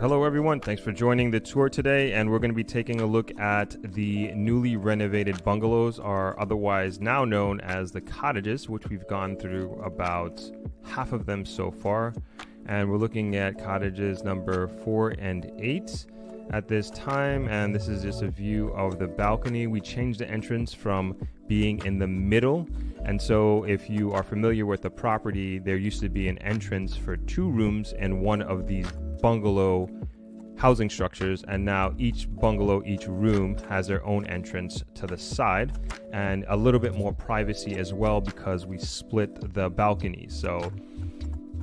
Hello everyone, thanks for joining the tour today, and we're going to be taking a look at the newly renovated bungalows, or otherwise now known as the cottages, which we've gone through about half of them so far, and we're looking at cottages number 4 and 8 at this time. And this is just a view of the balcony. We changed the entrance from being in the middle, and so if you are familiar with the property, there used to be an entrance for 2 rooms in one of these bungalow housing structures, and now each bungalow, each room has their own entrance to the side and a little bit more privacy as well, because we split the balconies. So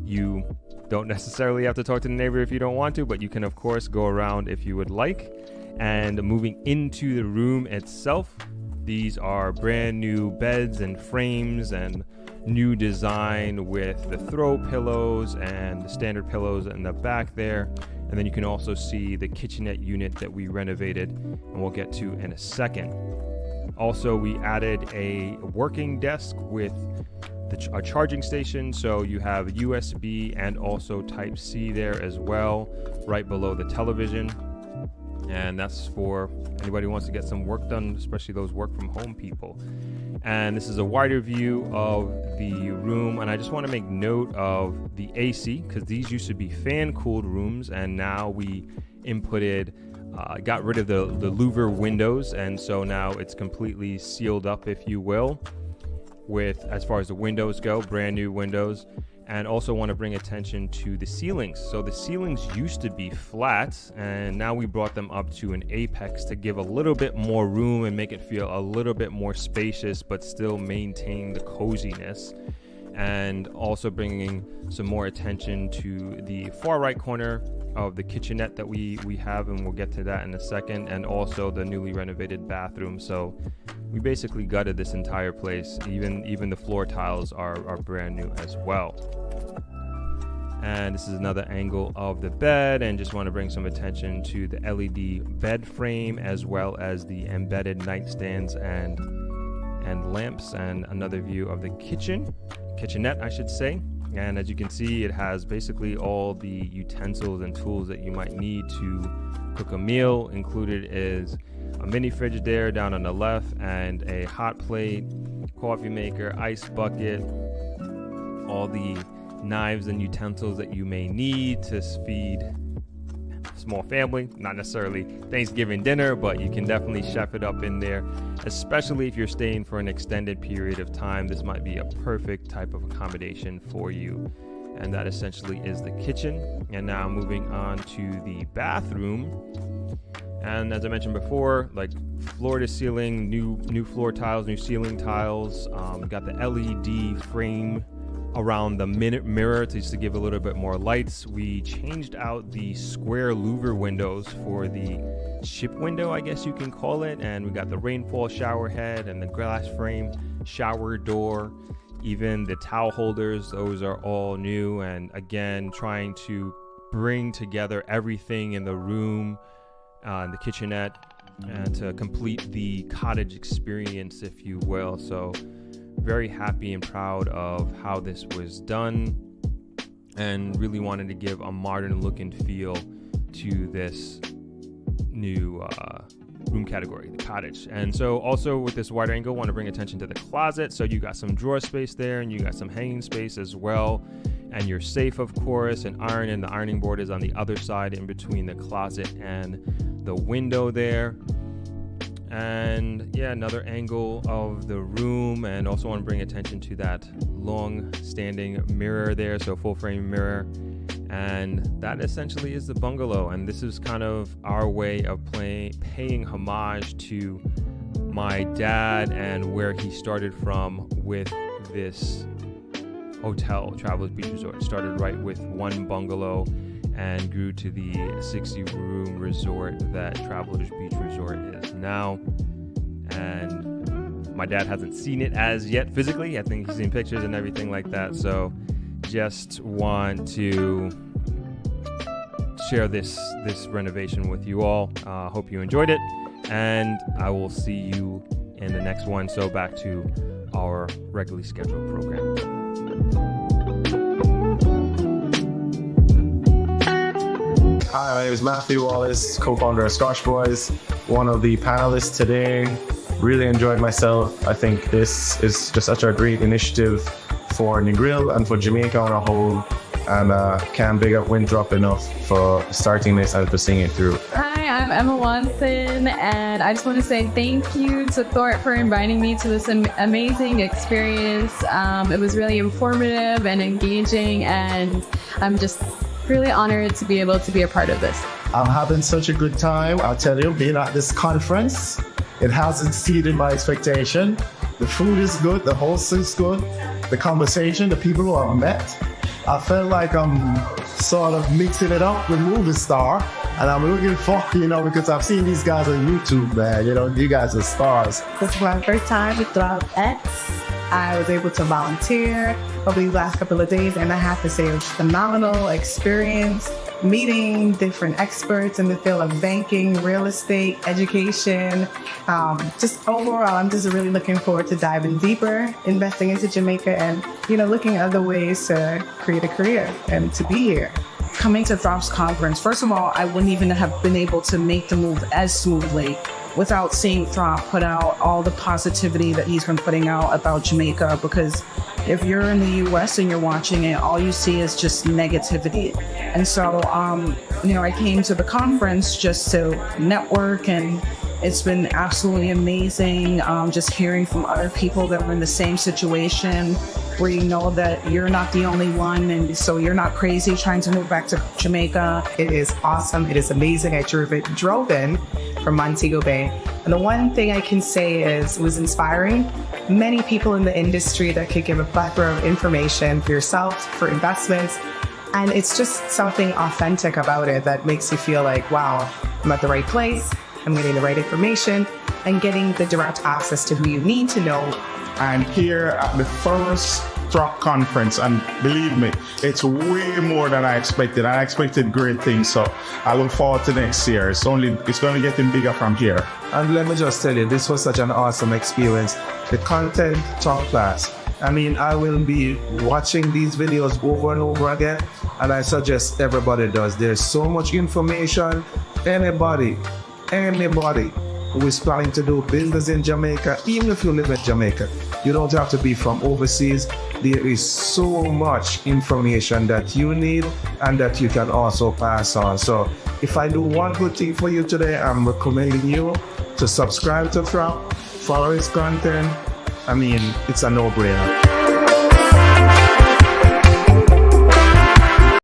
you don't necessarily have to talk to the neighbor if you don't want to, but you can of course go around if you would like. And moving into the room itself, these are brand new beds and frames and new design with the throw pillows and the standard pillows in the back there. And then you can also see the kitchenette unit that we renovated, and we'll get to in a second. Also, we added a working desk with a charging station, so you have USB and also Type-C there as well, right below the television. And that's for anybody who wants to get some work done, especially those work from home people. And this is a wider view of the room, and I just want to make note of the AC, because these used to be fan cooled rooms, and now we got rid of the louver windows, and so now it's completely sealed up, if you will, with, as far as the windows go, brand new windows. And also want to bring attention to the ceilings. So the ceilings used to be flat, and now we brought them up to an apex to give a little bit more room and make it feel a little bit more spacious, but still maintain the coziness. And also bringing some more attention to the far right corner of the kitchenette that we have, and we'll get to that in a second, and also the newly renovated bathroom. So we basically gutted this entire place. Even the floor tiles are brand new as well. And this is another angle of the bed, and just want to bring some attention to the LED bed frame, as well as the embedded nightstands and lamps, and another view of the kitchenette, I should say. And as you can see, it has basically all the utensils and tools that you might need to cook a meal. Included is a mini fridge there down on the left, and a hot plate, coffee maker, ice bucket, all the knives and utensils that you may need to feed a small family. Not necessarily Thanksgiving dinner, but you can definitely chef it up in there, especially if you're staying for an extended period of time. This might be a perfect type of accommodation for you. And that essentially is the kitchen. And now moving on to the bathroom. And as I mentioned before, like floor to ceiling, new floor tiles, new ceiling tiles. Got the LED frame around the mirror just to give a little bit more lights. We changed out the square louver windows for the ship window, I guess you can call it. And we got the rainfall shower head and the glass frame shower door. Even the towel holders, those are all new. And again, trying to bring together everything in the room, the kitchenette, and to complete the cottage experience, if you will. So very happy and proud of how this was done, and really wanted to give a modern look and feel to this new room category, the cottage. And so also with this wider angle, want to bring attention to the closet. So you got some drawer space there, and you got some hanging space as well, and your safe, of course, and the ironing board is on the other side in between the closet and the window there. And yeah, another angle of the room, and also want to bring attention to that long standing mirror there, so full frame mirror. And that essentially is the bungalow, and this is kind of our way of paying homage to my dad and where he started from with this hotel, Travelers Beach Resort. Started right with one bungalow and grew to the 60-room resort that Travelers Beach Resort is now. And my dad hasn't seen it as yet physically. I think he's seen pictures and everything like that. So just want to share this renovation with you all. Hope you enjoyed it, and I will see you in the next one. So back to our regularly scheduled program. Hi, my name is Matthew Wallace, co-founder of Scotch Boys, one of the panelists today. Really enjoyed myself. I think this is just such a great initiative for Negril and for Jamaica on a whole. And can't big up Winthrop enough for starting this and for seeing it through. Hi, I'm Emma Watson, and I just want to say thank you to Throp for inviting me to this amazing experience. It was really informative and engaging, and I'm just really honored to be able to be a part of this. I'm having such a good time. I'll tell you, being at this conference, it has exceeded my expectation. The food is good, the host is good, the conversation, the people who I've met. I felt like I'm sort of mixing it up with movie star, and I'm looking for, because I've seen these guys on YouTube, man. You guys are stars. This is my first time with Throp X. I was able to volunteer over the last couple of days, and I have to say it was a phenomenal experience, meeting different experts in the field of banking, real estate, education. Just overall, I'm just really looking forward to diving deeper, investing into Jamaica, and looking at other ways to create a career and to be here. Coming to Throp's conference, first of all, I wouldn't even have been able to make the move as smoothly without seeing Throp put out all the positivity that he's been putting out about Jamaica, because if you're in the US and you're watching it, all you see is just negativity. And so, I came to the conference just to network, and it's been absolutely amazing just hearing from other people that are in the same situation, where you know that you're not the only one, and so you're not crazy trying to move back to Jamaica. It is awesome. It is amazing. I drove in from Montego Bay, and the one thing I can say is it was inspiring. Many people in the industry that could give a plethora of information for yourself, for investments, and it's just something authentic about it that makes you feel like, wow, I'm at the right place, I'm getting the right information, and getting the direct access to who you need to know. I'm here at the first Throp conference, and believe me, it's way more than I expected. I expected great things, so I look forward to next year. It's going to get bigger from here. And let me just tell you, this was such an awesome experience. The content, top class. I mean, I will be watching these videos over and over again, and I suggest everybody does. There's so much information. Anybody who is planning to do business in Jamaica, even if you live in Jamaica, you don't have to be from overseas. There is so much information that you need and that you can also pass on. So if I do one good thing for you today, I'm recommending you to subscribe to Throp, follow his content. I mean, it's a no-brainer.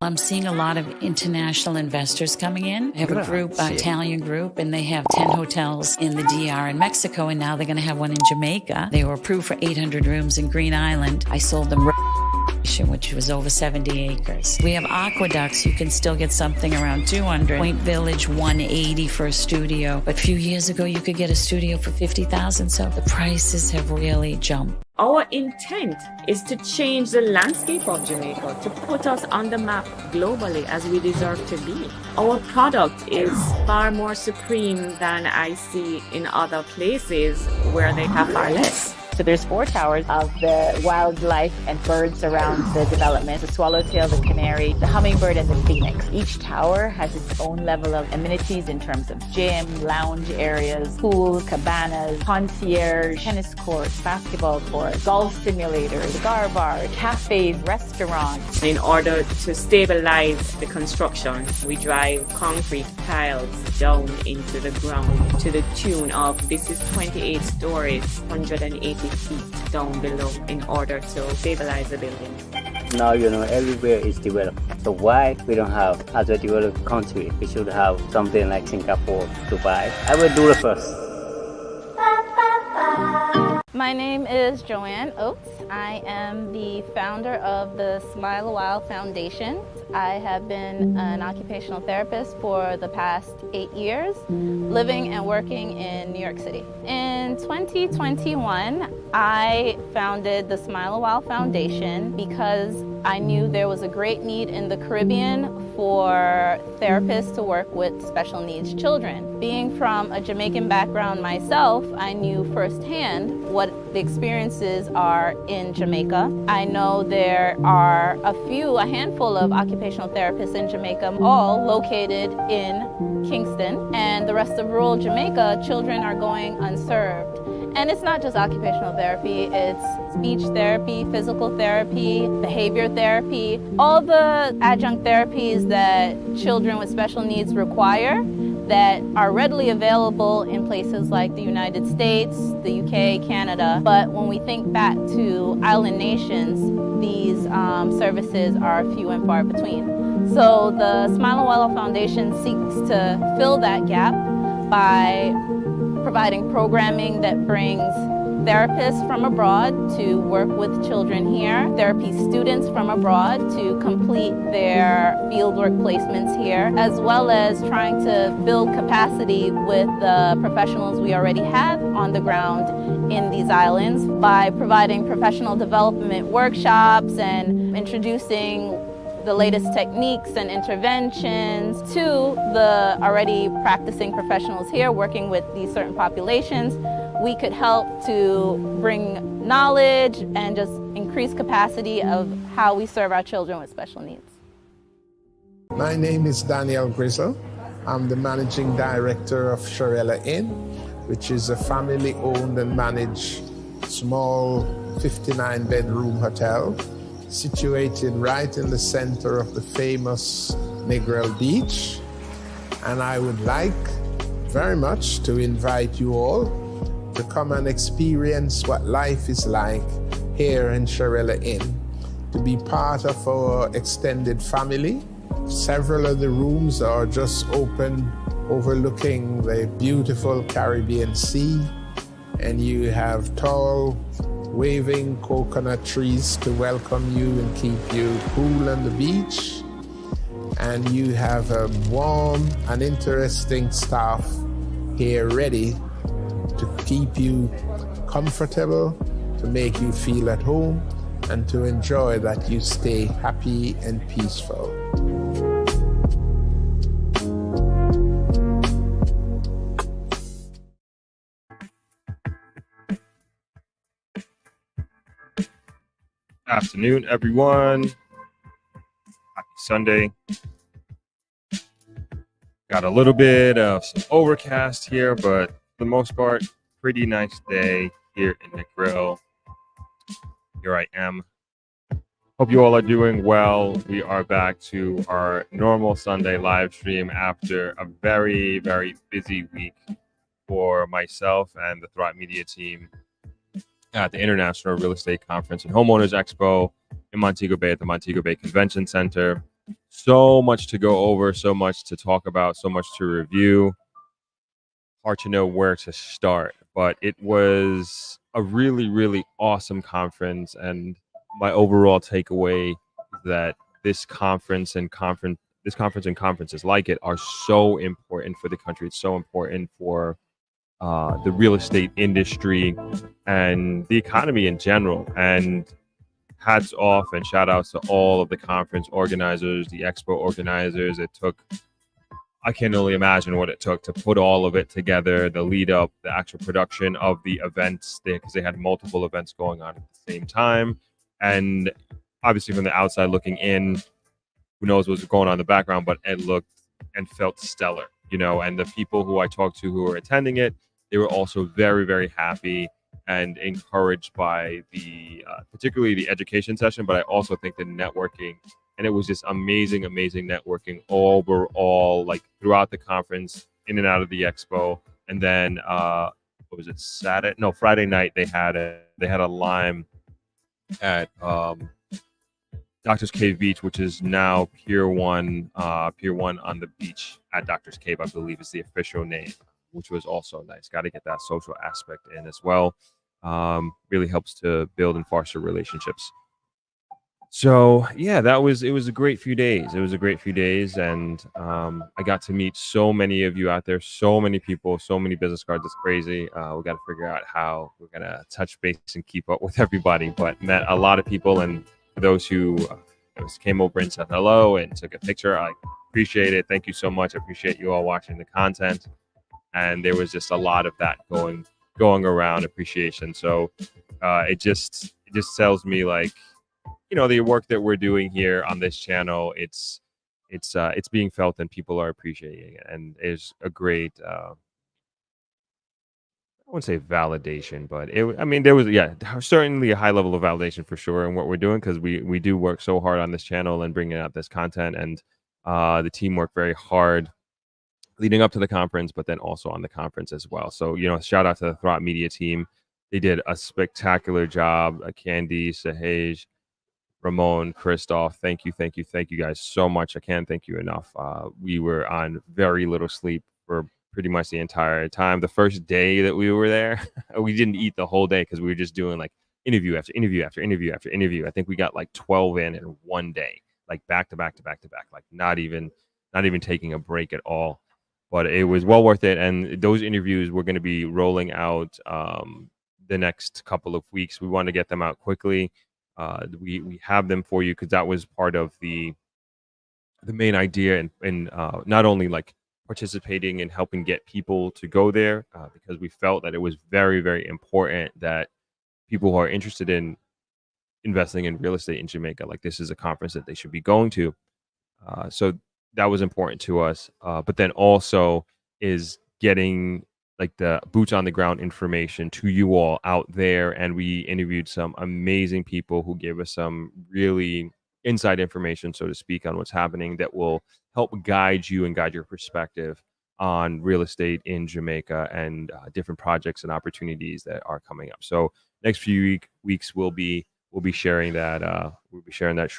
I'm seeing a lot of international investors coming in. I have a group, Italian group, and they have 10 hotels in the DR in Mexico, and now they're going to have one in Jamaica. They were approved for 800 rooms in Green Island. I sold them which was over 70 acres. We have aqueducts. You can still get something around 200. Point Village, 180 for a studio. But a few years ago, you could get a studio for 50,000. So the prices have really jumped. Our intent is to change the landscape of Jamaica, to put us on the map globally as we deserve to be. Our product is far more supreme than I see in other places where they have far less. So there's 4 towers of the wildlife and birds around the development: the swallowtail, the canary, the hummingbird, and the phoenix. Each tower has its own level of amenities in terms of gym, lounge areas, pool, cabanas, concierge, tennis courts, basketball courts, golf simulators, cigar bars, cafes, restaurants. In order to stabilize the construction, we drive concrete tiles down into the ground to the tune of, this is 28 stories, 180 feet down below, in order to stabilize the building. Now, everywhere is developed. So why we don't have, as a developed country, we should have something like Singapore, Dubai. I will do it first. My name is Joanne Oates. I am the founder of the Smile a While Foundation. I have been an occupational therapist for the past 8 years, living and working in New York City. In 2021, I founded the Smile a While Foundation because I knew there was a great need in the Caribbean for therapists to work with special needs children. Being from a Jamaican background myself, I knew firsthand what the experiences are in Jamaica. I know there are a handful of occupational therapists in Jamaica, all located in Kingston. And the rest of rural Jamaica, children are going unserved. And it's not just occupational therapy, it's speech therapy, physical therapy, behavior therapy, all the adjunct therapies that children with special needs require that are readily available in places like the United States, the UK, Canada. But when we think back to island nations, these services are few and far between. So the Smile and Well Foundation seeks to fill that gap by providing programming that brings therapists from abroad to work with children here, therapy students from abroad to complete their fieldwork placements here, as well as trying to build capacity with the professionals we already have on the ground in these islands by providing professional development workshops and introducing the latest techniques and interventions to the already practicing professionals here working with these certain populations. We could help to bring knowledge and just increase capacity of how we serve our children with special needs. My name is Daniel Grizzle. I'm the managing director of Shirella Inn, which is a family-owned and managed small 59-bedroom hotel situated right in the center of the famous Negril Beach. And I would like very much to invite you all to come and experience what life is like here in Shirella Inn, to be part of our extended family. Several of the rooms are just open overlooking the beautiful Caribbean Sea, and you have tall waving coconut trees to welcome you and keep you cool on the beach. And you have a warm and interesting staff here ready to keep you comfortable, to make you feel at home, and to enjoy that you stay happy and peaceful. Afternoon, everyone. Happy Sunday. Got a little bit of some overcast here, but for the most part, pretty nice day here in the grill. Here I am. Hope you all are doing well. We are back to our normal Sunday live stream after a very, very busy week for myself and the Throp Media team at the International Real Estate Conference and Homeowners Expo in Montego Bay at the Montego Bay Convention Center. So much to go over, so much to talk about, so much to review. Hard to know where to start, but it was a really, really awesome conference. And my overall takeaway is that this conference and conferences like it are so important for the country. It's so important for the real estate industry and the economy in general. And hats off and shout outs to all of the conference organizers, the expo organizers. It took, I can only imagine what it took to put all of it together, the lead up, the actual production of the events, because they had multiple events going on at the same time. And obviously from the outside looking in, who knows what's going on in the background, but it looked and felt stellar, you know. And the people who I talked to who were attending it, they were also very, very happy and encouraged by the particularly the education session, but I also think the networking. And it was just amazing, amazing networking overall, like throughout the conference, in and out of the expo. And then what was it, Friday night they had a lime at Doctor's Cave Beach, which is now Pier 1 on the beach at Doctor's Cave, I believe is the official name, which was also nice. Got to get that social aspect in as well. Really helps to build and foster relationships. So yeah, it was a great few days. And I got to meet so many of you out there, so many people, so many business cards. It's crazy. We got to figure out how we're gonna touch base and keep up with everybody. But met a lot of people, and for those who came over and said hello and took a picture, I appreciate it. Thank you so much. I appreciate you all watching the content. And there was just a lot of that going around, appreciation. So It just tells me like, the work that we're doing here on this channel, it's being felt and people are appreciating it, and it's a great I wouldn't say validation, but I mean, there was, certainly a high level of validation for sure in what we're doing, because we do work so hard on this channel and bringing out this content, and the team worked very hard leading up to the conference, but then also on the conference as well. So, shout out to the Throp Media team. They did a spectacular job. Candy, Sahej, Ramon, Christoph, thank you guys so much. I can't thank you enough. We were on very little sleep for pretty much the entire time. The first day that we were there, we didn't eat the whole day because we were just doing like interview after interview after interview after interview. I think we got like 12 in one day, like back to back to back to back, like not even taking a break at all. But it was well worth it. And those interviews we're going to be rolling out the next couple of weeks. We want to get them out quickly. We have them for you because that was part of the main idea, and not only like participating and helping get people to go there, because we felt that it was very, very important that people who are interested in investing in real estate in Jamaica, like this is a conference that they should be going to. So that was important to us. But then also is getting like the boots on the ground information to you all out there. And we interviewed some amazing people who gave us some really inside information, so to speak, on what's happening that will help guide you and guide your perspective on real estate in Jamaica and different projects and opportunities that are coming up. So next few weeks we'll be sharing that. We'll be sharing that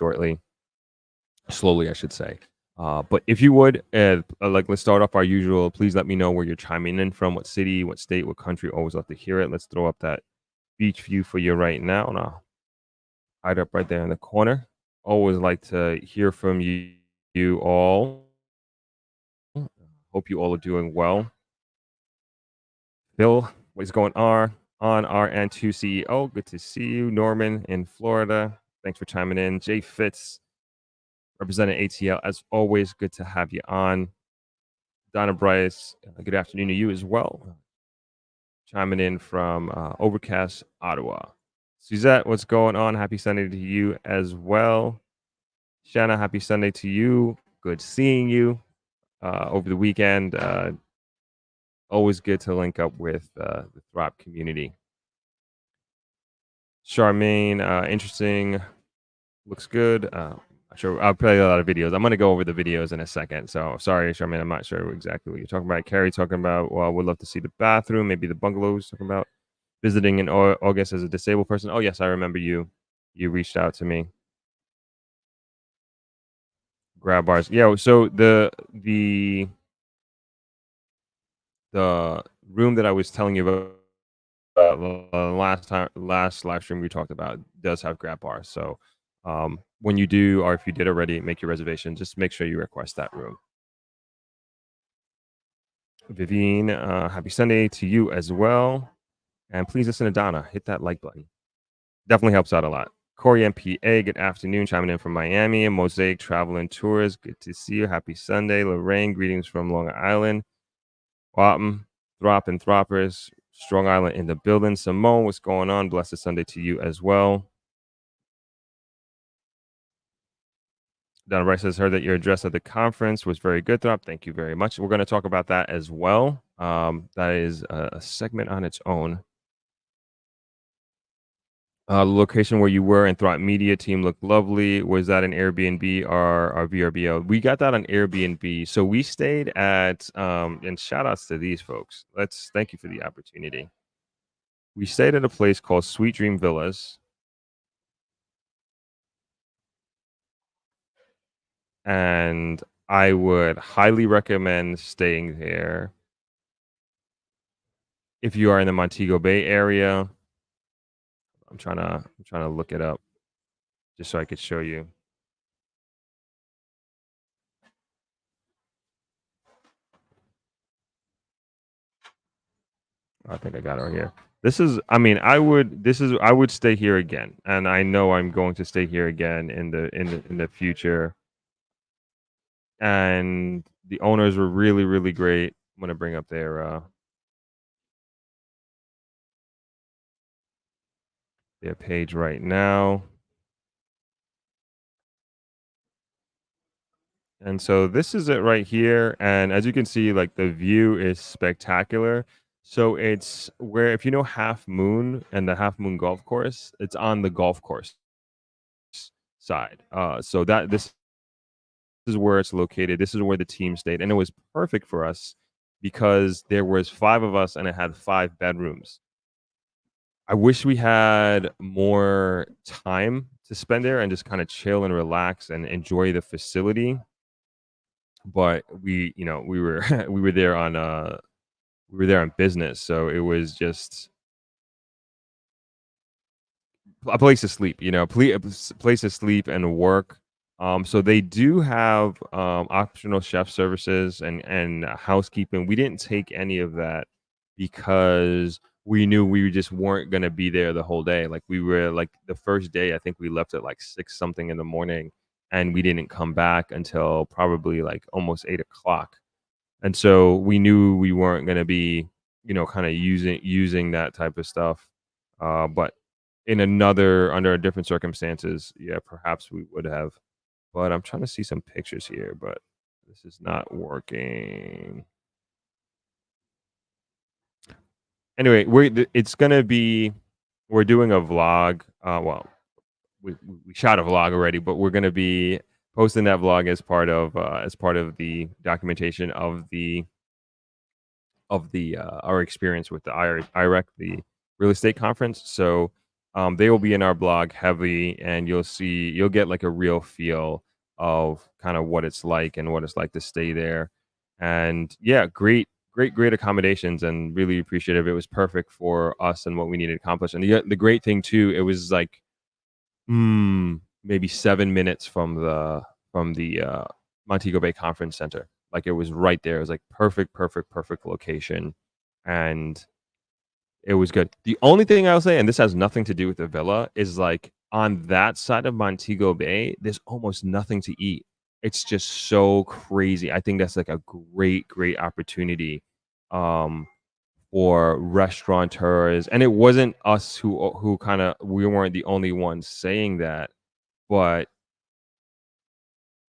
slowly, I should say. But if you would, let's start off our usual. Please let me know where you're chiming in from, what city, what state, what country. Always love to hear it. Let's throw up that beach view for you right now. And I'll hide up right there in the corner. Always like to hear from you all. Hope you all are doing well. Bill, what's going on RN2 CEO? Good to see you. Norman in Florida. Thanks for chiming in. Jay Fitz, representing ATL, as always, good to have you on. Donna Bryce, good afternoon to you as well. Chiming in from Overcast, Ottawa. Suzette, what's going on? Happy Sunday to you as well. Shanna, happy Sunday to you. Good seeing you over the weekend. Always good to link up with the Throp community. Charmaine, interesting. Looks good. Sure, I'll play a lot of videos. I'm going to go over the videos in a second. So sorry, Charmaine, I'm not sure exactly what you're talking about. Carrie talking about, well, we'd love to see the bathroom. Maybe the bungalows talking about visiting in August as a disabled person. Oh, yes, I remember you. You reached out to me. Grab bars. Yeah, so the room that I was telling you about last live stream we talked about does have grab bars. So when you do, or if you did already make your reservation, just make sure you request that room. Vivian, happy Sunday to you as well. And please listen to Donna. Hit that like button. Definitely helps out a lot. Corey MPA, good afternoon. Chiming in from Miami. Mosaic Travel and Tours, good to see you. Happy Sunday. Lorraine, greetings from Long Island. Wapton, Throp and Throppers, Strong Island in the building. Simone, what's going on? Blessed Sunday to you as well. Donna Rice has heard that your address at the conference was very good, Throp. Thank you very much. We're going to talk about that as well. That is a segment on its own. The location where you were and Throp Media team looked lovely. Was that an Airbnb or VRBO? We got that on Airbnb. So we stayed at, and shout outs to these folks. Thank you for the opportunity. We stayed at a place called Sweet Dream Villas. And I would highly recommend staying there if you are in the Montego Bay area. I'm trying to look it up just so I could show you. I think I got it right here. I would stay here again, and I know I'm going to stay here again in the future. And the owners were really, really great. I'm gonna bring up their their page right now. And so this is it right here. And as you can see, like the view is spectacular. So it's where, if you know Half Moon and the Half Moon golf course, it's on the golf course side. So that this is where it's located. This is where the team stayed. And it was perfect for us because there was 5 of us and it had 5 bedrooms. I wish we had more time to spend there and just kind of chill and relax and enjoy the facility. But we, you know, we were we were there on business, so it was just a place to sleep, you know, place to sleep and work. So they do have optional chef services and housekeeping. We didn't take any of that because we knew we just weren't gonna be there the whole day. Like we were like the first day, I think we left at like 6 something in the morning, and we didn't come back until probably like almost 8 o'clock. And so we knew we weren't gonna be, you know, kind of using that type of stuff. But under different circumstances, yeah, perhaps we would have. But I'm trying to see some pictures here, but this is not working. Anyway, it's gonna be, we're doing a vlog. Well, we shot a vlog already, but we're gonna be posting that vlog as part of the documentation of our experience with the IREC, the real estate conference. So they will be in our blog heavily, and you'll get like a real feel of kind of what it's like and what it's like to stay there. And yeah, great accommodations, and really appreciative. It was perfect for us and what we needed to accomplish. And the great thing too, it was like maybe 7 minutes from the Montego Bay Conference Center. Like it was right there. It was like perfect location, and it was good. The only thing I'll say, and this has nothing to do with the villa, is like on that side of Montego Bay, there's almost nothing to eat. It's just so crazy. I think that's like a great opportunity for restaurateurs. And it wasn't us who kind of, we weren't the only ones saying that, but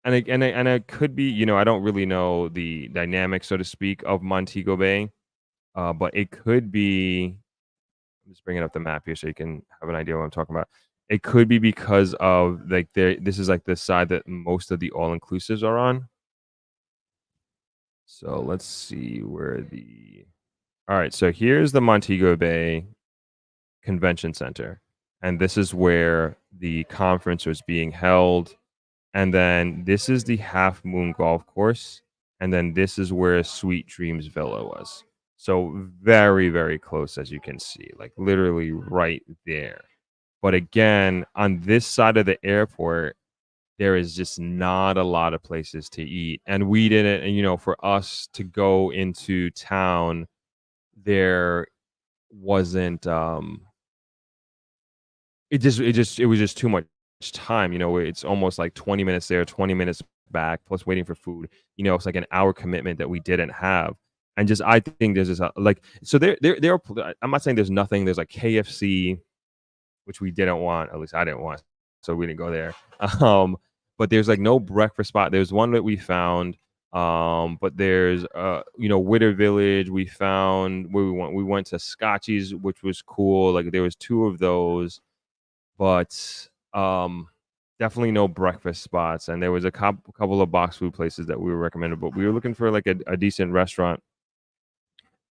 and it could be, you know, I don't really know the dynamics, so to speak, of Montego Bay, but it could be. I'm just bringing up the map here so you can have an idea what I'm talking about. It could be because of like this is like the side that most of the all inclusives are on. So let's see where all right. So here's the Montego Bay Convention Center, and this is where the conference was being held. And then this is the Half Moon Golf Course, and then this is where Sweet Dreams Villa was. So very close, as you can see, like literally right there. But again, on this side of the airport, there is just not a lot of places to eat. And we didn't, and you know, for us to go into town, there wasn't it was just too much time. You know, it's almost like 20 minutes there, 20 minutes back, plus waiting for food. You know, it's like an hour commitment that we didn't have. And just, I think there's just like, so there are, I'm not saying there's nothing. There's like KFC, which we didn't want, at least I didn't want, so we didn't go there. But there's like no breakfast spot. There's one that we found, but there's you know, Witter Village. We found where we went to Scotchy's, which was cool. Like there was 2 of those, but definitely no breakfast spots. And there was a couple of box food places that we were recommended, but we were looking for like a decent restaurant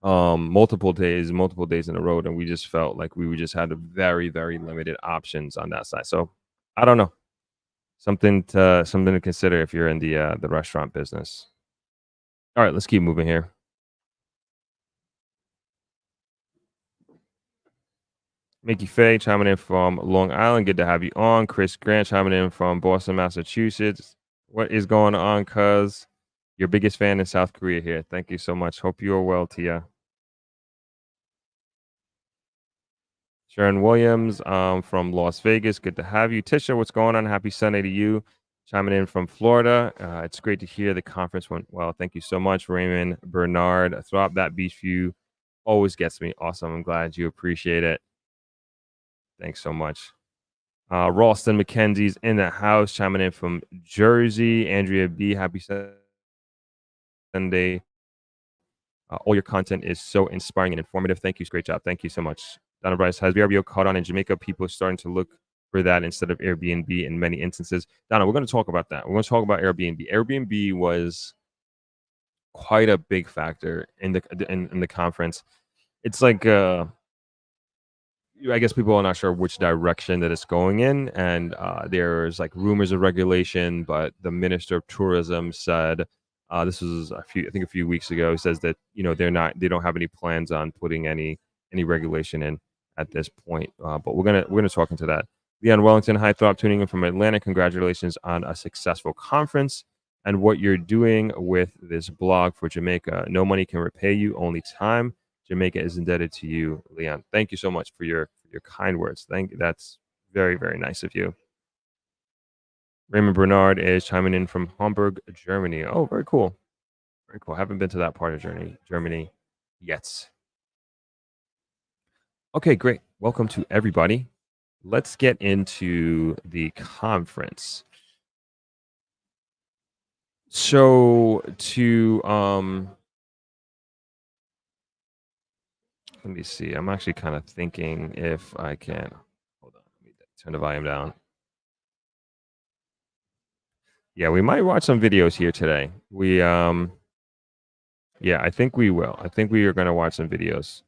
multiple days in a row, and we just felt like we just had a very limited options on that side. So I don't know, something to consider if you're in the restaurant business. All right, let's keep moving here. Mickey Faye chiming in from Long Island. Good to have you on. Chris Grant chiming in from Boston, Massachusetts. What is going on, cuz? Your biggest fan in South Korea here. Thank you so much. Hope you are well, Tia. Sharon Williams from Las Vegas. Good to have you. Tisha, what's going on? Happy Sunday to you. Chiming in from Florida. It's great to hear the conference went well. Thank you so much, Raymond Bernard. Throp, that beach view always gets me. Awesome. I'm glad you appreciate it. Thanks so much. Ralston McKenzie's in the house, chiming in from Jersey. Andrea B, happy Sunday. All your content is so inspiring and informative. Thank you. Great job. Thank you so much. Donna Bryce, has VRBO caught on in Jamaica? People are starting to look for that instead of Airbnb in many instances. Donna, we're going to talk about that. We're going to talk about Airbnb. Airbnb was quite a big factor in the conference. It's like I guess people are not sure which direction that it's going in, and there's like rumors of regulation. But the Minister of Tourism said this was a few weeks ago. Says that they don't have any plans on putting any regulation in at this point. But we're gonna talk into that. Leon Wellington, hi Throp, tuning in from Atlanta. Congratulations on a successful conference and what you're doing with this blog for Jamaica. No money can repay you, only time. Jamaica is indebted to you, Leon. Thank you so much for your kind words. That's very, very nice of you. Raymond Bernard is chiming in from Hamburg, Germany. Oh, very cool. Very cool. Haven't been to that part of Germany yet. Okay, great. Welcome to everybody. Let's get into the conference. So let me see. I'm actually kind of thinking if I can. Hold on. Let me turn the volume down. Yeah, we might watch some videos here today. Yeah, I think we will. I think we are going to watch some videos.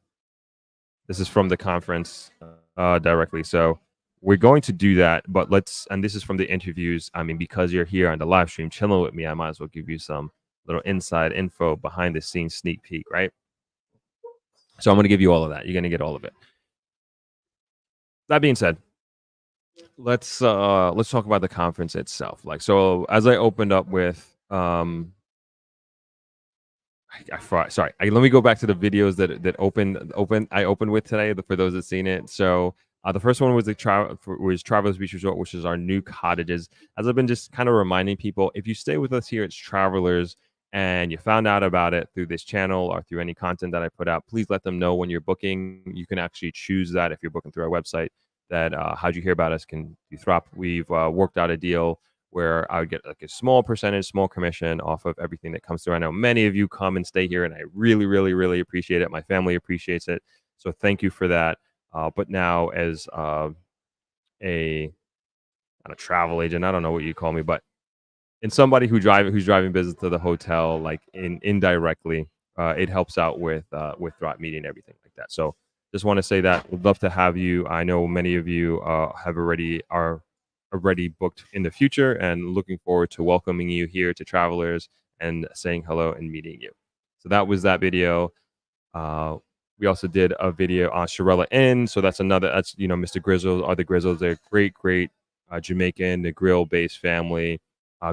This is from the conference directly. So we're going to do that, but and this is from the interviews. I mean, because you're here on the live stream chilling with me, I might as well give you some little inside info, behind the scenes sneak peek, right? So I'm going to give you all of that. You're going to get all of it. That being said, let's talk about the conference itself. Like, so as I opened up with, let me go back to the videos that I opened with today for those that seen it. So the first one was Travelers Beach Resort, which is our new cottages. As I've been just kind of reminding people, if you stay with us here at Travelers and you found out about it through this channel or through any content that I put out, please let them know when you're booking. You can actually choose that if you're booking through our website. That how'd you hear about us can do Throp. We've worked out a deal where I would get like a small percentage, small commission off of everything that comes through. I know many of you come and stay here, and I really, really, really appreciate it. My family appreciates it, so thank you for that. But now, as not a travel agent, I don't know what you call me, but in somebody who's driving business to the hotel, like indirectly, it helps out with Throp Media and everything like that. So just want to say that we'd love to have you. I know many of you are already booked in the future, and looking forward to welcoming you here to Travelers and saying hello and meeting you. So that was that video. We also did a video on Shirella Inn. So that's Mr. Grizzles are the Grizzles. They're great Jamaican, the grill-based family.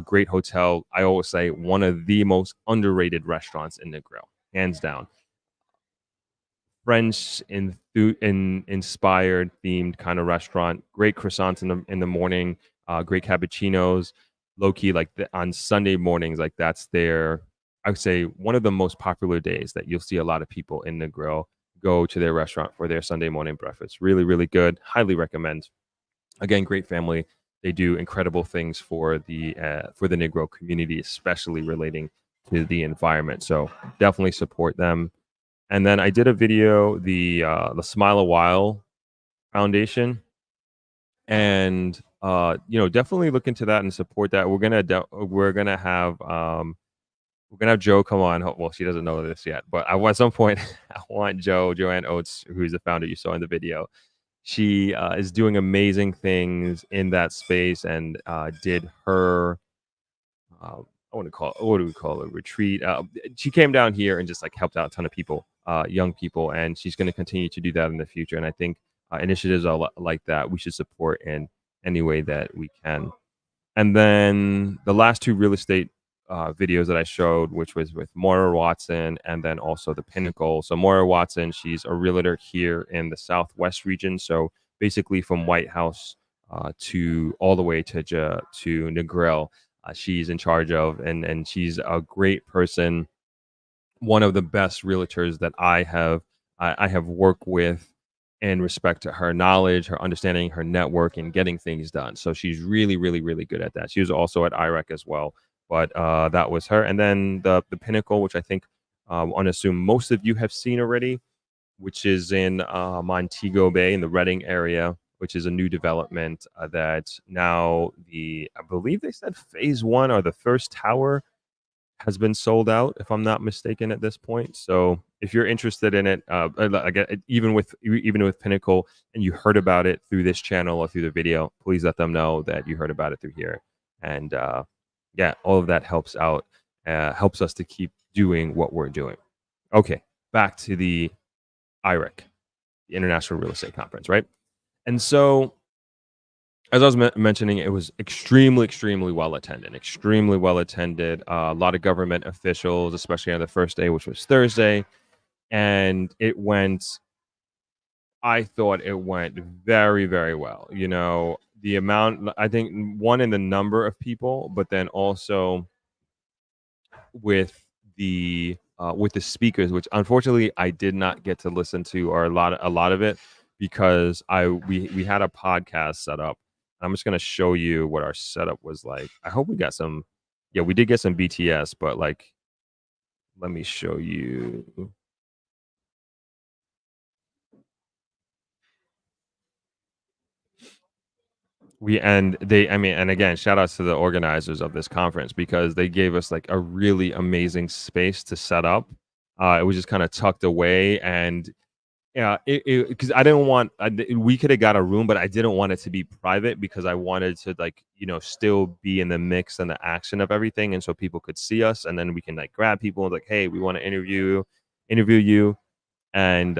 Great hotel. I always say one of the most underrated restaurants in the grill, hands down. French inspired themed kind of restaurant. Great croissants in the morning. Great cappuccinos. Low key, like on Sunday mornings, like that's their, I would say, one of the most popular days that you'll see a lot of people in the grill go to their restaurant for their Sunday morning breakfast. Really, really good. Highly recommend. Again, great family. They do incredible things for the Negro community, especially relating to the environment. So definitely support them. And then I did a video, the Smile a While Foundation, and definitely look into that and support that. We're gonna have Joe come on. Well, she doesn't know this yet, but at some point I want Joanne Oates, who's the founder you saw in the video. She is doing amazing things in that space, and did her what do we call it, retreat. She came down here and just like helped out a ton of people, young people, and she's going to continue to do that in the future. And I think initiatives like that we should support in any way that we can. And then the last two real estate videos that I showed, which was with Moira Watson and then also the Pinnacle. So Moira Watson, she's a realtor here in the Southwest region. So basically from White House to all the way to Negril, she's in charge of, and she's a great person. One of the best realtors that I have worked with in respect to her knowledge, her understanding, her network, and getting things done. So she's really, really, really good at that. She was also at IREC as well, but that was her. And then the Pinnacle, which I think I assume most of you have seen already, which is in Montego Bay in the Reading area, which is a new development that now I believe they said phase one or the first tower has been sold out, if I'm not mistaken, at this point. So if you're interested in it, even with Pinnacle, and you heard about it through this channel or through the video, please let them know that you heard about it through here. And yeah, all of that helps out, helps us to keep doing what we're doing. Okay, back to the IREC, the International Real Estate Conference, right? And so, as I was mentioning, it was extremely well attended. A lot of government officials, especially on the first day, which was Thursday, and I thought it went very, very well. You know, the amount, I think, one, in the number of people, but then also with the speakers, which unfortunately I did not get to listen to, or a lot of it, because we had a podcast set up. I'm just gonna show you what our setup was like. I hope we got some. Yeah, we did get some BTS, but like, let me show you. And again, shout outs to the organizers of this conference, because they gave us like a really amazing space to set up. It was just kind of tucked away, and yeah, because I didn't want, we could have got a room, but I didn't want it to be private, because I wanted to, like, you know, still be in the mix and the action of everything, and so people could see us, and then we can like grab people and like, hey, we want to interview you. And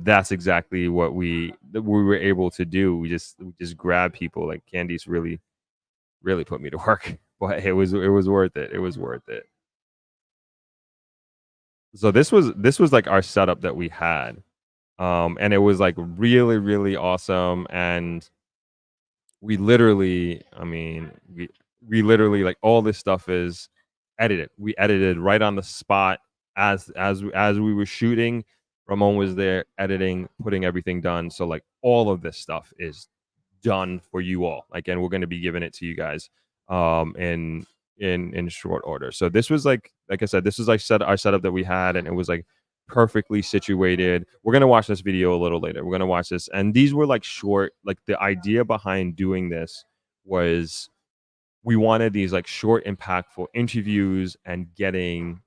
that's exactly what we were able to do. We just grab people. Like, Candice really put me to work, but it was worth it. It was worth it. So this was like our setup that we had, and it was like really awesome. And we literally, we literally, like, all this stuff is edited. We edited right on the spot as we were shooting. Ramon was there editing, putting everything done. So like all of this stuff is done for you all. Like, and we're going to be giving it to you guys in short order. So this was like I said, this is like our setup that we had, and it was like perfectly situated. We're going to watch this video a little later. We're going to watch this, and these were like short. Like, the idea behind doing this was we wanted these like short, impactful interviews and getting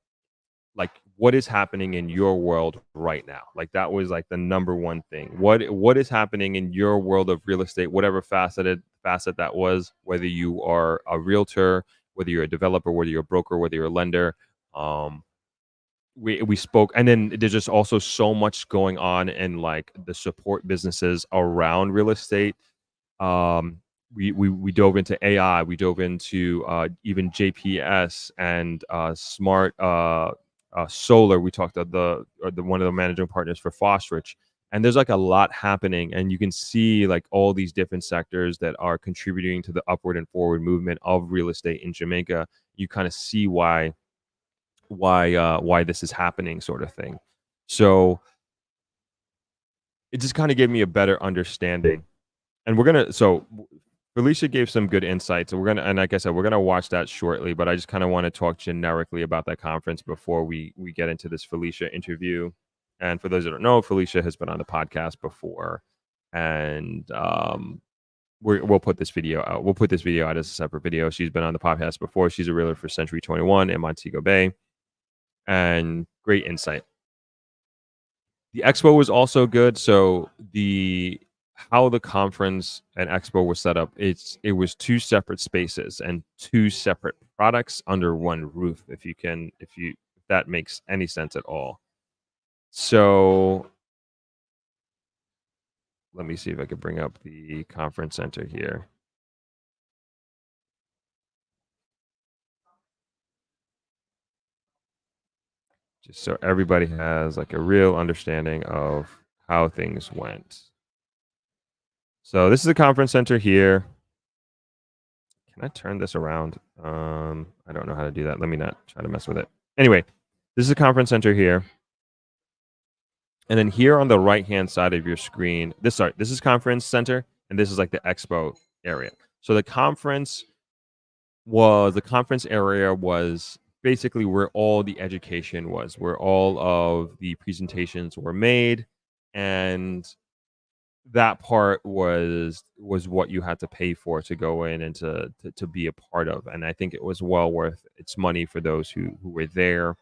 like what is happening in your world right now. Like, that was like the number one thing. What is happening in your world of real estate, whatever facet that was, whether you are a realtor, whether you're a developer, whether you're a broker, whether you're a lender. We spoke, and then there's just also so much going on in like the support businesses around real estate. We dove into AI, we dove into even JPS and smart solar. We talked to the one of the managing partners for Fostrich, and there's like a lot happening, and you can see like all these different sectors that are contributing to the upward and forward movement of real estate in Jamaica. You kind of see why this is happening, sort of thing. So it just kind of gave me a better understanding. And Felicia gave some good insights. And like I said, we're gonna watch that shortly. But I just kind of want to talk generically about that conference before we get into this Felicia interview. And for those that don't know, Felicia has been on the podcast before, and we'll put this video out. We'll put this video out as a separate video. She's been on the podcast before. She's a realtor for Century 21 in Montego Bay, and great insight. The expo was also good. So how the conference and expo were set up, it was two separate spaces and two separate products under one roof, if that makes any sense at all. So let me see if I can bring up the conference center here. Just so everybody has like a real understanding of how things went. So this is the conference center here. Can I turn this around? I don't know how to do that. Let me not try to mess with it. Anyway, this is the conference center here. And then here on the right-hand side of your screen, this is conference center, and this is like the expo area. So the conference area was basically where all the education was, where all of the presentations were made, and that part was what you had to pay for to go in and to be a part of. And I think it was well worth its money for those who were there.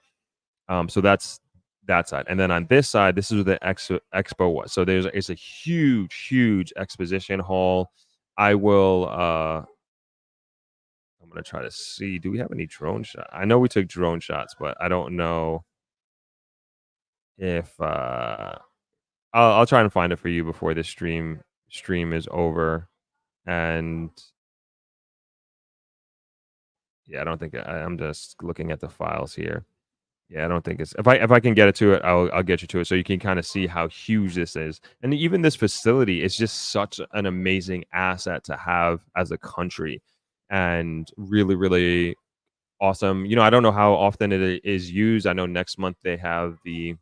So that's that side. And then on this side, this is where the expo was. So it's a huge exposition hall. I'm gonna try to see. Do we have any drone shots? I know we took drone shots, but I don't know if I'll try and find it for you before this stream is over. And yeah, I don't think I'm just looking at the files here. Yeah, I don't think it's if I can get it to it, I'll get you to it so you can kind of see how huge this is. And even this facility is just such an amazing asset to have as a country, and really awesome. I don't know how often it is used. I know next month they have the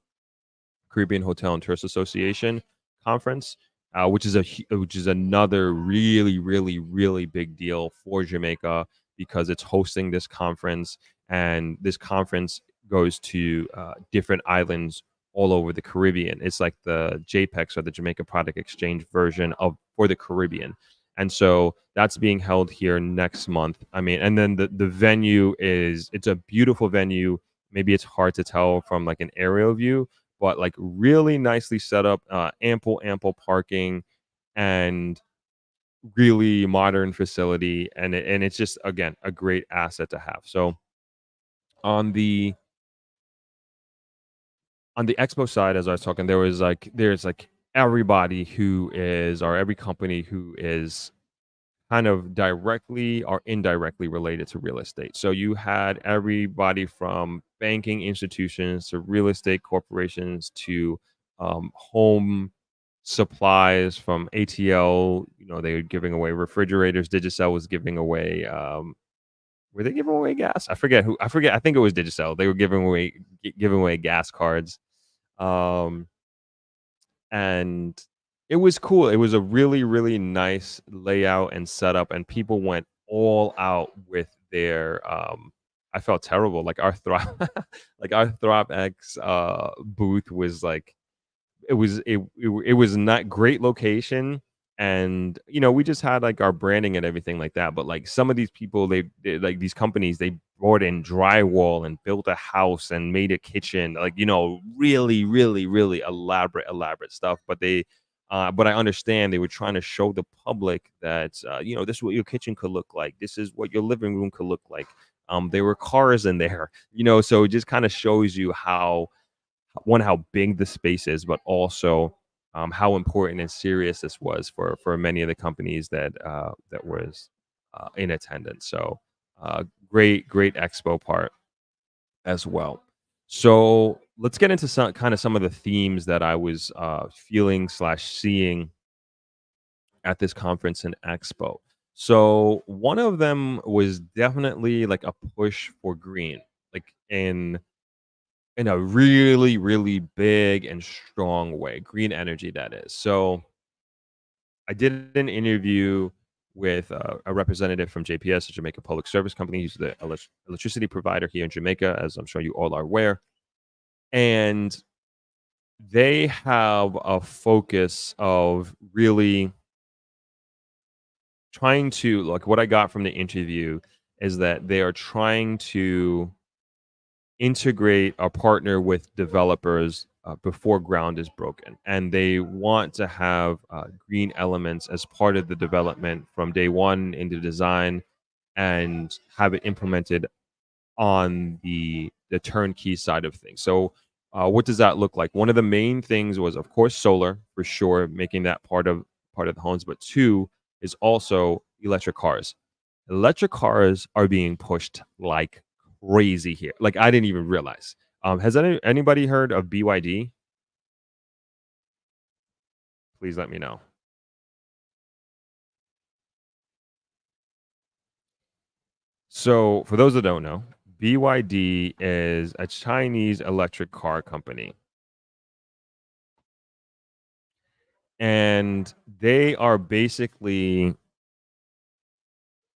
Caribbean Hotel and Tourist Association conference, which is another really big deal for Jamaica because it's hosting this conference, and this conference goes to different islands all over the Caribbean. It's like the JPEX or the Jamaica Product Exchange version of for the Caribbean. And so that's being held here next month. I mean, and then the venue it's a beautiful venue. Maybe it's hard to tell from like an aerial view, but like really nicely set up, ample parking, and really modern facility, and it's just again a great asset to have. So on the expo side, as I was talking, there's like everybody who is, or every company who is kind of directly or indirectly related to real estate. So you had everybody from banking institutions to real estate corporations to home supplies, from ATL. They were giving away refrigerators. Digicel was giving away. Were they giving away gas? I forget who. I forget. I think it was Digicel. They were giving away gas cards. Um, and it was cool. It was a really nice layout and setup, and people went all out with their. I felt terrible. Like our Throp, like our Throp X booth was like it was not great location, and we just had like our branding and everything like that. But like some of these people, they like these companies, they brought in drywall and built a house and made a kitchen, like really elaborate stuff. But but I understand they were trying to show the public that this is what your kitchen could look like, this is what your living room could look like. There were cars in there, so it just kind of shows you how big the space is, but also how important and serious this was for many of the companies that was in attendance. So great expo part as well. So let's get into some of the themes that I was feeling / seeing at this conference and expo. So one of them was definitely like a push for green, like in a really big and strong way. Green energy, that is. So I did an interview with a representative from JPS, the Jamaica Public Service Company. He's the electricity provider here in Jamaica, as I'm sure you all are aware. And they have a focus of really trying to, like, what I got from the interview is that they are trying to integrate or partner with developers before ground is broken, and they want to have green elements as part of the development from day one into design, and have it implemented on the turnkey side of things. So what does that look like? One of the main things was, of course, solar, for sure, making that part of the homes, but two is also electric cars. Electric cars are being pushed like crazy here. Like, I didn't even realize. Has anybody heard of BYD? Please let me know. So for those that don't know, BYD is a Chinese electric car company. and they are basically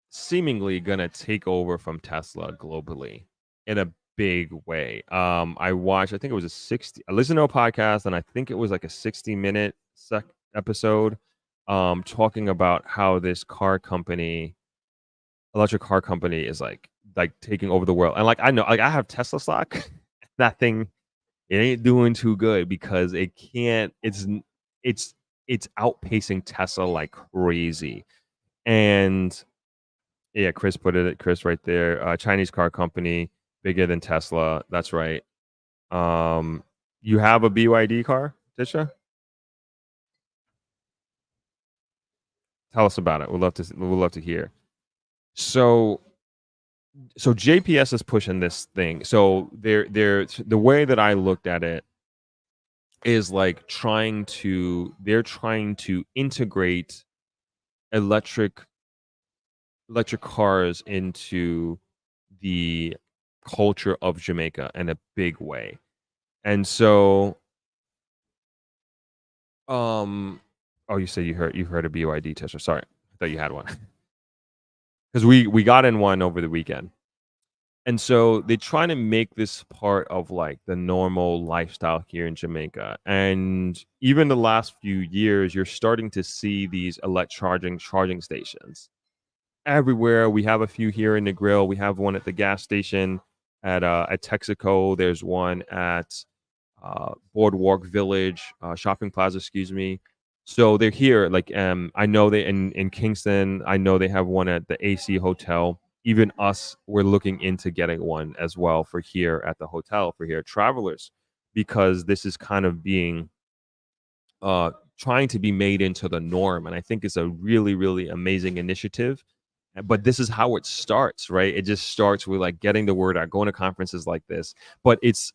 seemingly gonna take over from Tesla globally in a big way. I watched, I think it was I listened to a podcast, and I think it was like a 60-minute episode, talking about how this electric car company is like taking over the world. And like I know, like I have Tesla stock. That thing, it ain't doing too good because it can't. It's it's outpacing Tesla like crazy. And yeah, Chris right there. Chinese car company, bigger than Tesla. That's right. You have a BYD car, Tisha? Tell us about it. We'd love to hear. So JPS is pushing this thing. So they're the way that I looked at it is like they're trying to integrate electric cars into the culture of Jamaica in a big way. And so oh, you said you've heard of BYD, Tesla. Sorry. I thought you had one. Cuz we got in one over the weekend. And so they try to make this part of like the normal lifestyle here in Jamaica. And even the last few years, you're starting to see these charging stations everywhere. We have a few here in the grill. We have one at the gas station at Texaco. There's one at Boardwalk Village Shopping Plaza. Excuse me. So they're here. Like I know they in Kingston. I know they have one at the AC Hotel. Even us, we're looking into getting one as well for here at the hotel for here travelers, because this is kind of being trying to be made into the norm. And I think it's a really, really amazing initiative. But this is how it starts, right? It just starts with like getting the word out, going to conferences like this. But it's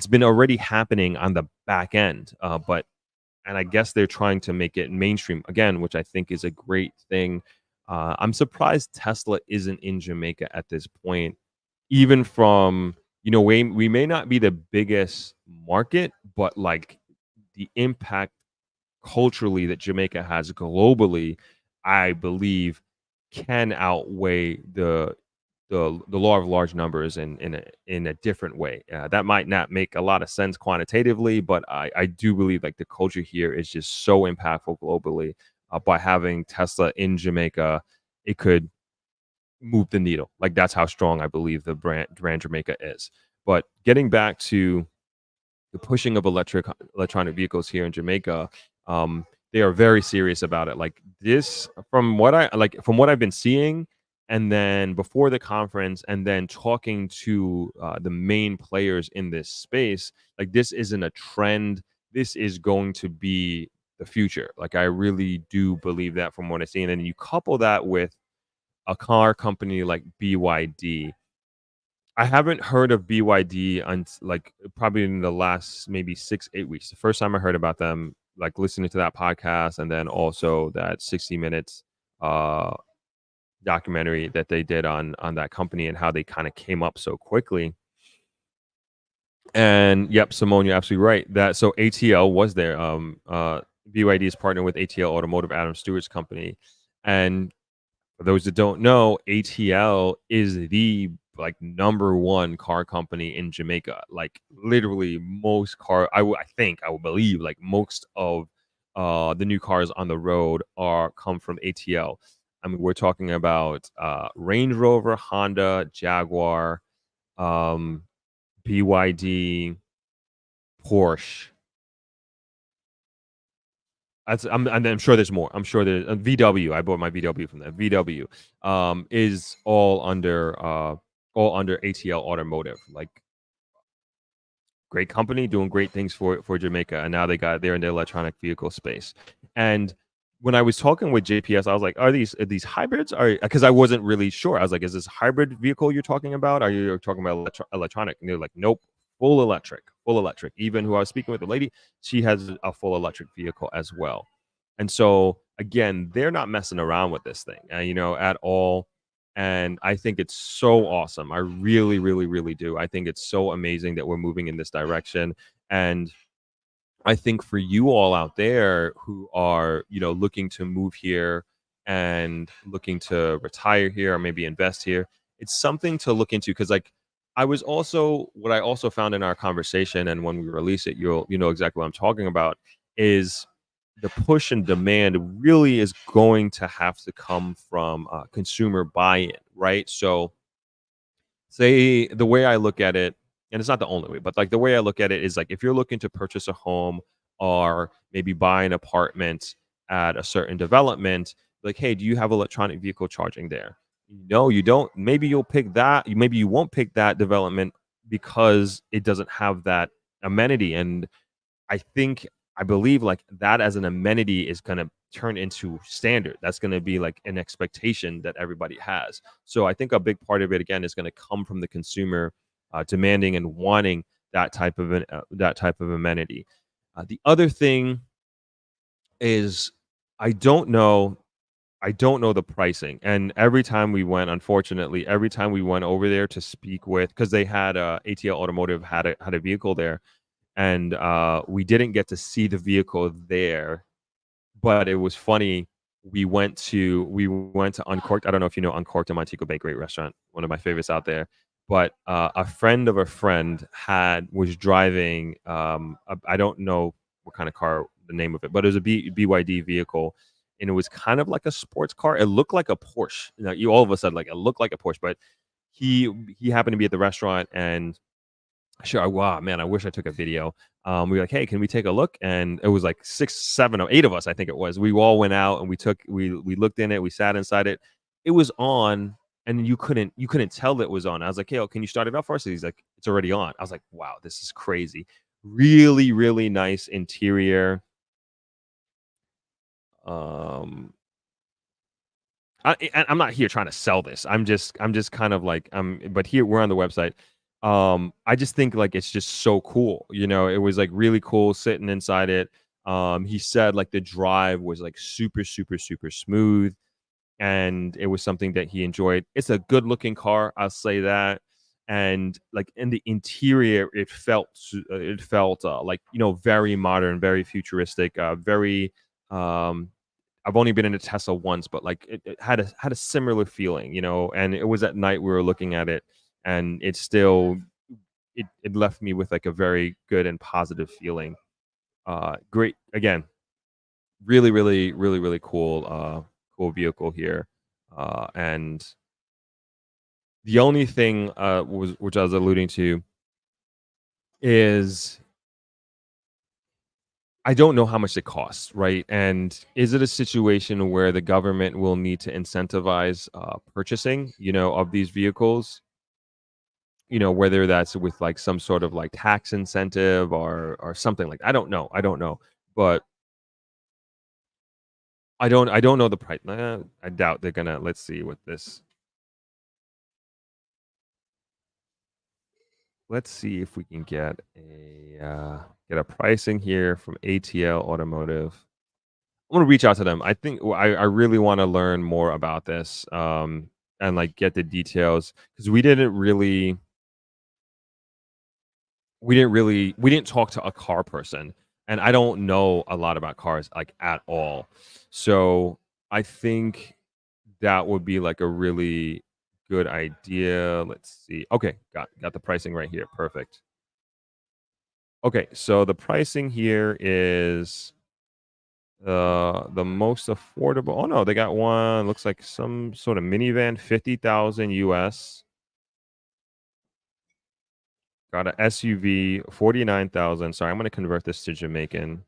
been already happening on the back end. And I guess they're trying to make it mainstream again, which I think is a great thing. I'm surprised Tesla isn't in Jamaica at this point, even from, we may not be the biggest market, but like the impact culturally that Jamaica has globally, I believe, can outweigh the law of large numbers in a different way. That might not make a lot of sense quantitatively, but I do believe like the culture here is just so impactful globally. By having Tesla in Jamaica, it could move the needle. Like that's how strong I believe the brand Jamaica is. But getting back to the pushing of electronic vehicles here in Jamaica, they are very serious about it. Like this, from what I've been seeing, and then before the conference, and then talking to the main players in this space, like this isn't a trend. This is going to be the future. Like I really do believe that from what I see. And then you couple that with a car company like BYD. I haven't heard of BYD like probably in the last maybe 6-8 weeks. The first time I heard about them, like listening to that podcast, and then also that 60 minutes documentary that they did on that company and how they kind of came up so quickly. And yep, Simone, you're absolutely right. That so ATL was there. BYD is partnered with ATL Automotive, Adam Stewart's company, and for those that don't know, ATL is the like number one car company in Jamaica. Like literally most I would believe like most of the new cars on the road come from ATL. I mean, we're talking about Range Rover, Honda, Jaguar, BYD, Porsche. I'm sure there's more. I'm sure there's VW. I bought my VW from that. VW is all under ATL Automotive. Like great company doing great things for Jamaica, and now they're in the electronic vehicle space. And when I was talking with JPS, I was like, are these hybrids? Because I wasn't really sure. I was like, is this hybrid vehicle you're talking about? Are you talking about electronic? And they're like, nope, full electric. Even who I was speaking with, the lady, she has a full electric vehicle as well. And so again, they're not messing around with this thing, at all. And I think it's so awesome. I really, really, really do. I think it's so amazing that we're moving in this direction. And I think for you all out there who are, looking to move here and looking to retire here or maybe invest here, it's something to look into because like what I also found in our conversation and when we release it, you know exactly what I'm talking about is the push and demand really is going to have to come from consumer buy-in, right? So say the way I look at it, and it's not the only way, but like the way I look at it is like if you're looking to purchase a home or maybe buy an apartment at a certain development, like, hey, do you have electronic vehicle charging there? No, you don't. Maybe you'll pick that. Maybe you won't pick that development because it doesn't have that amenity. And I believe like that as an amenity is going to turn into standard. That's going to be like an expectation that everybody has. So I think a big part of it again is going to come from the consumer demanding and wanting that type of amenity. The other thing is I don't know I don't know the pricing. And every time we went, unfortunately, every time we went over there to speak with, because they had ATL Automotive had a vehicle there, and we didn't get to see the vehicle there, but it was funny. We went to Uncorked. I don't know if you know Uncorked in Montego Bay, great restaurant, one of my favorites out there. But a friend of a friend was driving. I don't know what kind of car, the name of it, but it was a BYD vehicle, and it was kind of like a sports car. It looked like a Porsche. You all of a sudden like it looked like a Porsche, but he happened to be at the restaurant and sure. Wow, man, I wish I took a video. We were like, hey, can we take a look? And it was like 6, 7, or 8 of us, I think it was. We all went out and we looked in it, we sat inside it. It was on, and you couldn't tell that it was on. I was like, hey, can you start it up for us? He's like, it's already on. I was like, wow, this is crazy. Really, really nice interior. Um I'm not here trying to sell this. I'm just kind of like but here we're on the website. I just think like it's just so cool. It was like really cool sitting inside it. He said like the drive was like super super super smooth and it was something that he enjoyed. It's a good looking car, I'll say that. And like in the interior it felt like very modern, very futuristic, very um I've only been in a Tesla once, but like it had a similar feeling, and it was at night we were looking at it, and it left me with like a very good and positive feeling. Great again, really, really, really, really cool vehicle here. And the only thing which I was alluding to is I don't know how much it costs, right? And is it a situation where the government will need to incentivize purchasing, of these vehicles? Whether that's with like some sort of like tax incentive or something like that. I don't know, but I don't know the price. I doubt they're gonna. Let's see what this. Let's see if we can get a pricing here from ATL Automotive. I'm gonna reach out to them. I think I really want to learn more about this, and like get the details because we didn't talk to a car person, and I don't know a lot about cars like at all. So I think that would be like a really good idea. Let's see. Okay, got the pricing right here. Perfect. Okay, so the pricing here is the most affordable. Oh no, they got one. Looks like some sort of minivan, 50,000 US. Got a SUV, 49,000. Sorry, I'm gonna convert this to Jamaican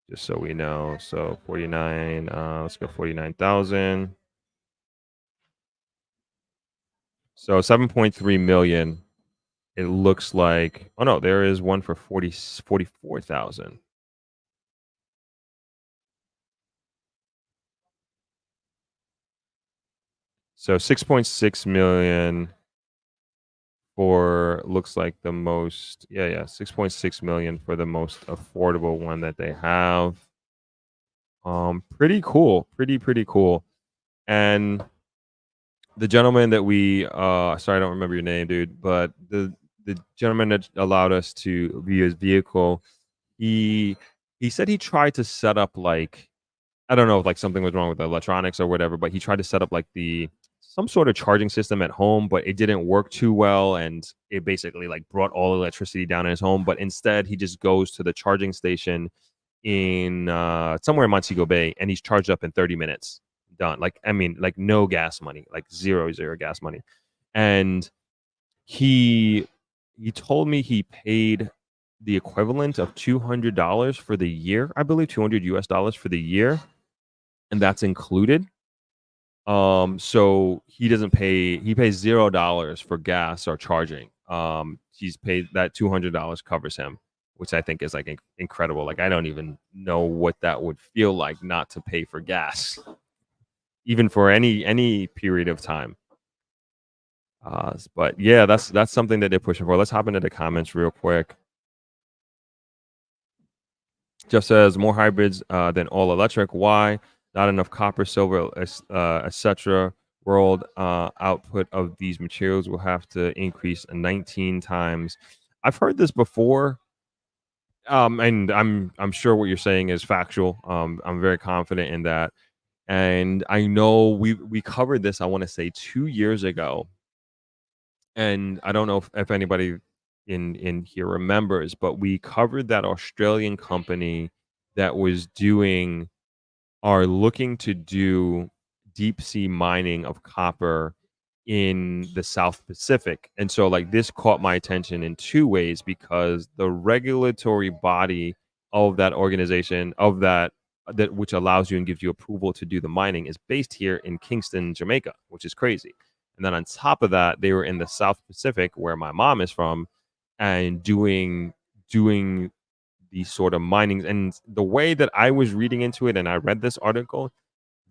just so we know. So 49. Let's go 49,000. So 7.3 million. It looks like. Oh no, there is one for 44,000. So 6.6 million for looks like the most 6.6 million for the most affordable one that they have. Pretty cool. Pretty cool. And the gentleman that we sorry, I don't remember your name, dude, but the gentleman that allowed us to view his vehicle, he said he tried to set up like, I don't know if like something was wrong with the electronics or whatever, but he tried to set up like some sort of charging system at home, but it didn't work too well, and it basically like brought all electricity down in his home. But instead, he just goes to the charging station in somewhere in Montego Bay, and he's charged up in 30 minutes. Done. Like, I mean, like no gas money, like zero gas money. And he told me he paid the equivalent of $200 for the year, I believe $200 for the year, and that's included. So he doesn't pay. He pays $0 for gas or charging. He's paid that $200 covers him, which I think is like incredible. Like I don't even know what that would feel like not to pay for gas, even for any period of time. But yeah, that's something that they're pushing for. Let's hop into the comments real quick. Jeff says more hybrids than all electric. Why? Not enough copper, silver, etc. World output of these materials will have to increase 19 times. I've heard this before, and I'm sure what you're saying is factual. I'm very confident in that, and I know we covered this. I want to say 2 years ago, and I don't know if anybody in here remembers, but we covered that Australian company that was doing are looking to do deep sea mining of copper in the South Pacific. And so like this caught my attention in two ways, because the regulatory body of that organization of that which allows you and gives you approval to do the mining is based here in Kingston, Jamaica, which is crazy. And then on top of that, they were in the South Pacific where my mom is from, and doing these sort of minings. And the way that I was reading into it, and I read this article,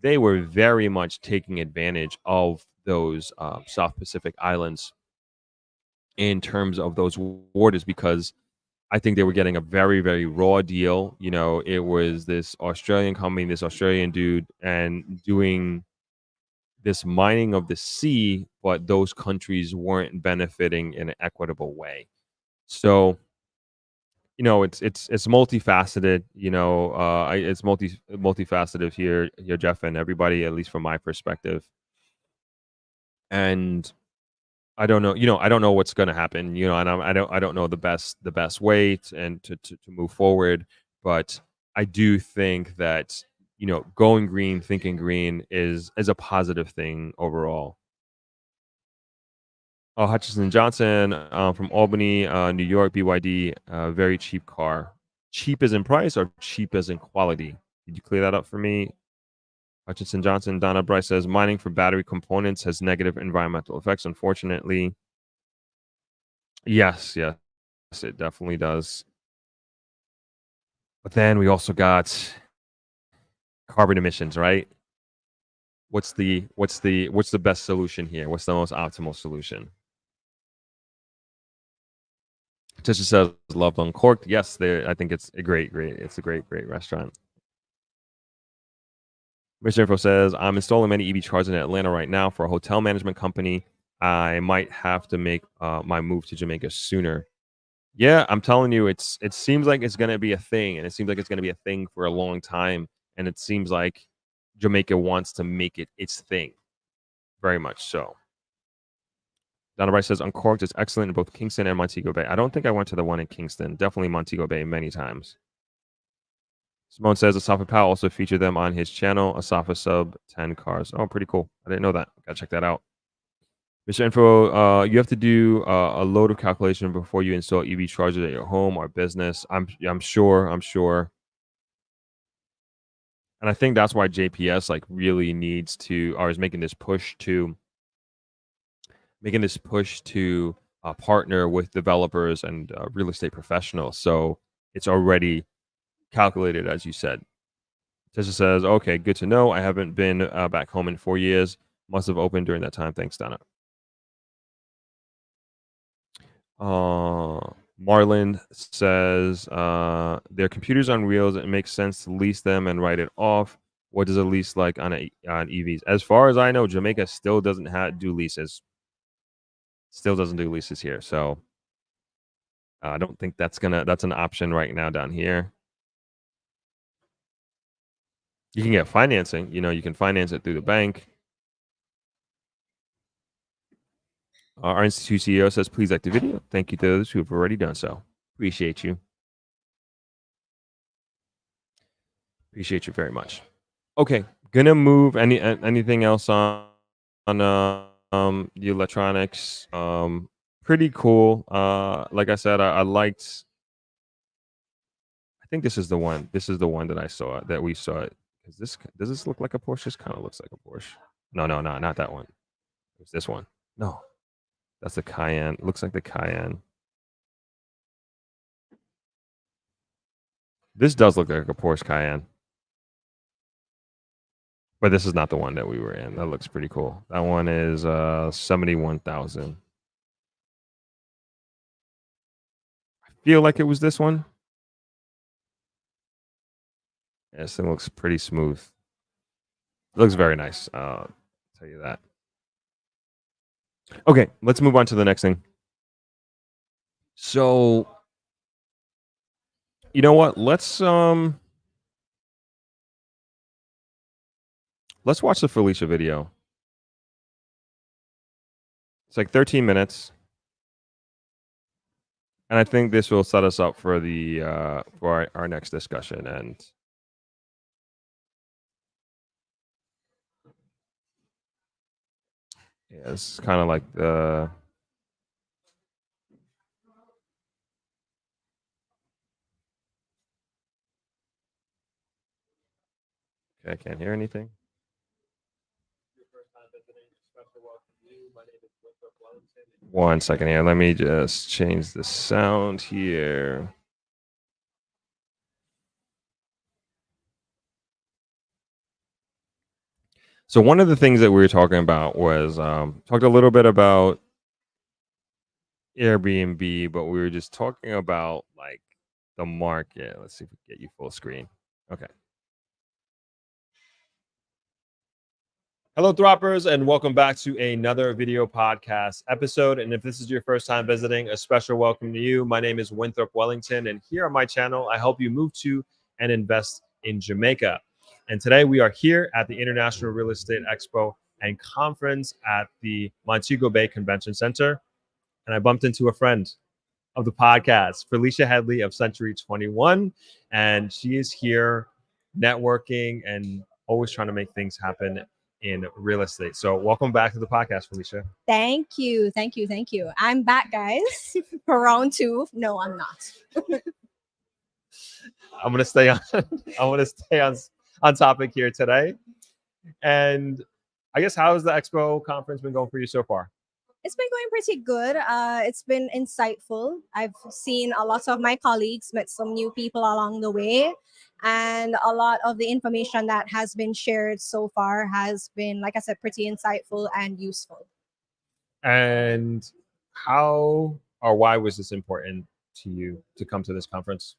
they were very much taking advantage of those South Pacific islands in terms of those waters, because I think they were getting a very, very raw deal. You know, it was this Australian company, this Australian dude, and doing this mining of the sea, but those countries weren't benefiting in an equitable way. So you know, it's multifaceted. You know, it's multifaceted here, Jeff, and everybody, at least from my perspective. And I don't know, I don't know what's going to happen. You know, and I don't know the best way to move forward. But I do think that going green, thinking green is a positive thing overall. Oh, Hutchinson Johnson from Albany, New York, BYD, very cheap car. Cheap as in price or cheap as in quality? Did you clear that up for me? Hutchinson Johnson, Donna Bryce says, mining for battery components has negative environmental effects, unfortunately. Yes, it definitely does. But then we also got carbon emissions, right? What's the best solution here? What's the most optimal solution? Tisha says, loved Uncorked. Yes, I think it's a great restaurant. Mr. Info says, I'm installing many EV chargers in Atlanta right now for a hotel management company. I might have to make my move to Jamaica sooner. Yeah, I'm telling you, it seems like it's going to be a thing, and it seems like it's going to be a thing for a long time. And it seems like Jamaica wants to make it its thing. Very much so. Donna Bryce says, Uncorked is excellent in both Kingston and Montego Bay. I don't think I went to the one in Kingston. Definitely Montego Bay many times. Simone says, Asafa Powell also featured them on his channel, Asafa Sub 10 Cars. Oh, pretty cool. I didn't know that. Gotta check that out. Mr. Info, you have to do a load of calculation before you install EV chargers at your home or business. I'm sure. And I think that's why JPS like really needs to, or is making this push to partner with developers and real estate professionals. So it's already calculated, as you said. Tisha says, okay, good to know. I haven't been back home in 4 years. Must have opened during that time. Thanks, Donna. Marlon says, their computers on wheels. It makes sense to lease them and write it off. What does a lease like on EVs? As far as I know, Jamaica still doesn't do leases. Still doesn't do leases here. So I don't think that's an option right now down here. You can get financing. You can finance it through the bank. Our Institute CEO says, please like the video. Thank you to those who have already done so. Appreciate you. Appreciate you very much. Okay, gonna move. Anything else on the electronics? Pretty cool. Like I said, I liked. I think this is the one. This is the one that I saw that we saw it. Does this look like a Porsche? This kind of looks like a Porsche. No, not that one. It's this one. No, that's the Cayenne. Looks like the Cayenne. This does look like a Porsche Cayenne. But this is not the one that we were in. That looks pretty cool. That one is 71,000. I feel like it was this one. Yeah, this thing looks pretty smooth. It looks very nice. I'll tell you that. Okay, let's move on to the next thing. So, you know what? Let's watch the Felicia video. It's like 13 minutes. And I think this will set us up for the for our next discussion. And yeah, it's kind of like the okay, I can't hear anything. One second here. Let me just change the sound here. So one of the things that we were talking about was talked a little bit about Airbnb, but we were just talking about like the market. Let's see if we can get you full screen. Okay. Hello, Throppers, and welcome back to another video podcast episode. And if this is your first time visiting, a special welcome to you. My name is Winthrop Wellington, and here on my channel, I help you move to and invest in Jamaica. And today we are here at the International Real Estate Expo and Conference at the Montego Bay Convention Center. And I bumped into a friend of the podcast, Felicia Headley of Century 21. And she is here networking and always trying to make things happen in real estate. So welcome back to the podcast, Felicia. Thank you. I'm back, guys, for round 2. No, I'm not. I'm gonna stay on topic here today. And I guess how has the Expo conference been going for you so far? It's been going pretty good. It's been insightful. I've seen a lot of my colleagues, met some new people along the way. And a lot of the information that has been shared so far has been, like I said, pretty insightful and useful. And how or why was this important to you to come to this conference?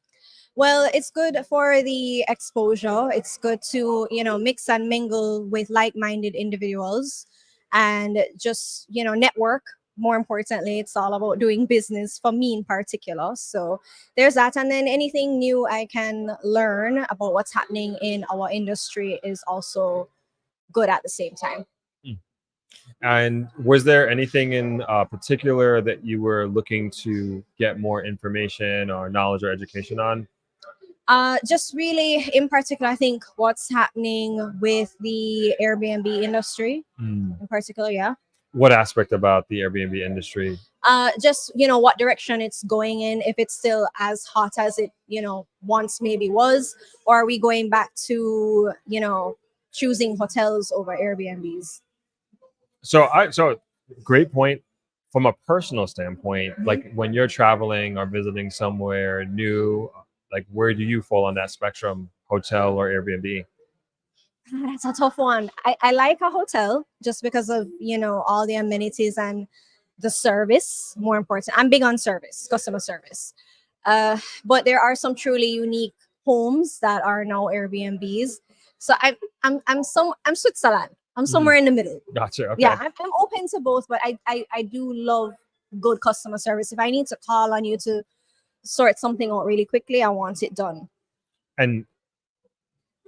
Well, it's good for the exposure. It's good to, mix and mingle with like-minded individuals and just, network. More importantly, it's all about doing business for me in particular. So there's that. And then anything new I can learn about what's happening in our industry is also good at the same time. And was there anything in particular that you were looking to get more information or knowledge or education on? Just really in particular, I think what's happening with the Airbnb industry in particular, yeah. What aspect about the Airbnb industry? Just, what direction it's going in, if it's still as hot as it, once maybe was, or are we going back to, choosing hotels over Airbnbs? So great point. From a personal standpoint, like when you're traveling or visiting somewhere new, like where do you fall on that spectrum, hotel or Airbnb? That's a tough one. I like a hotel just because of, all the amenities and the service. More important, I'm big on service, customer service. But there are some truly unique homes that are now Airbnbs. So I'm Switzerland. I'm somewhere in the middle. Gotcha. Okay. Yeah, I'm open to both, but I do love good customer service. If I need to call on you to sort something out really quickly. I want it done. And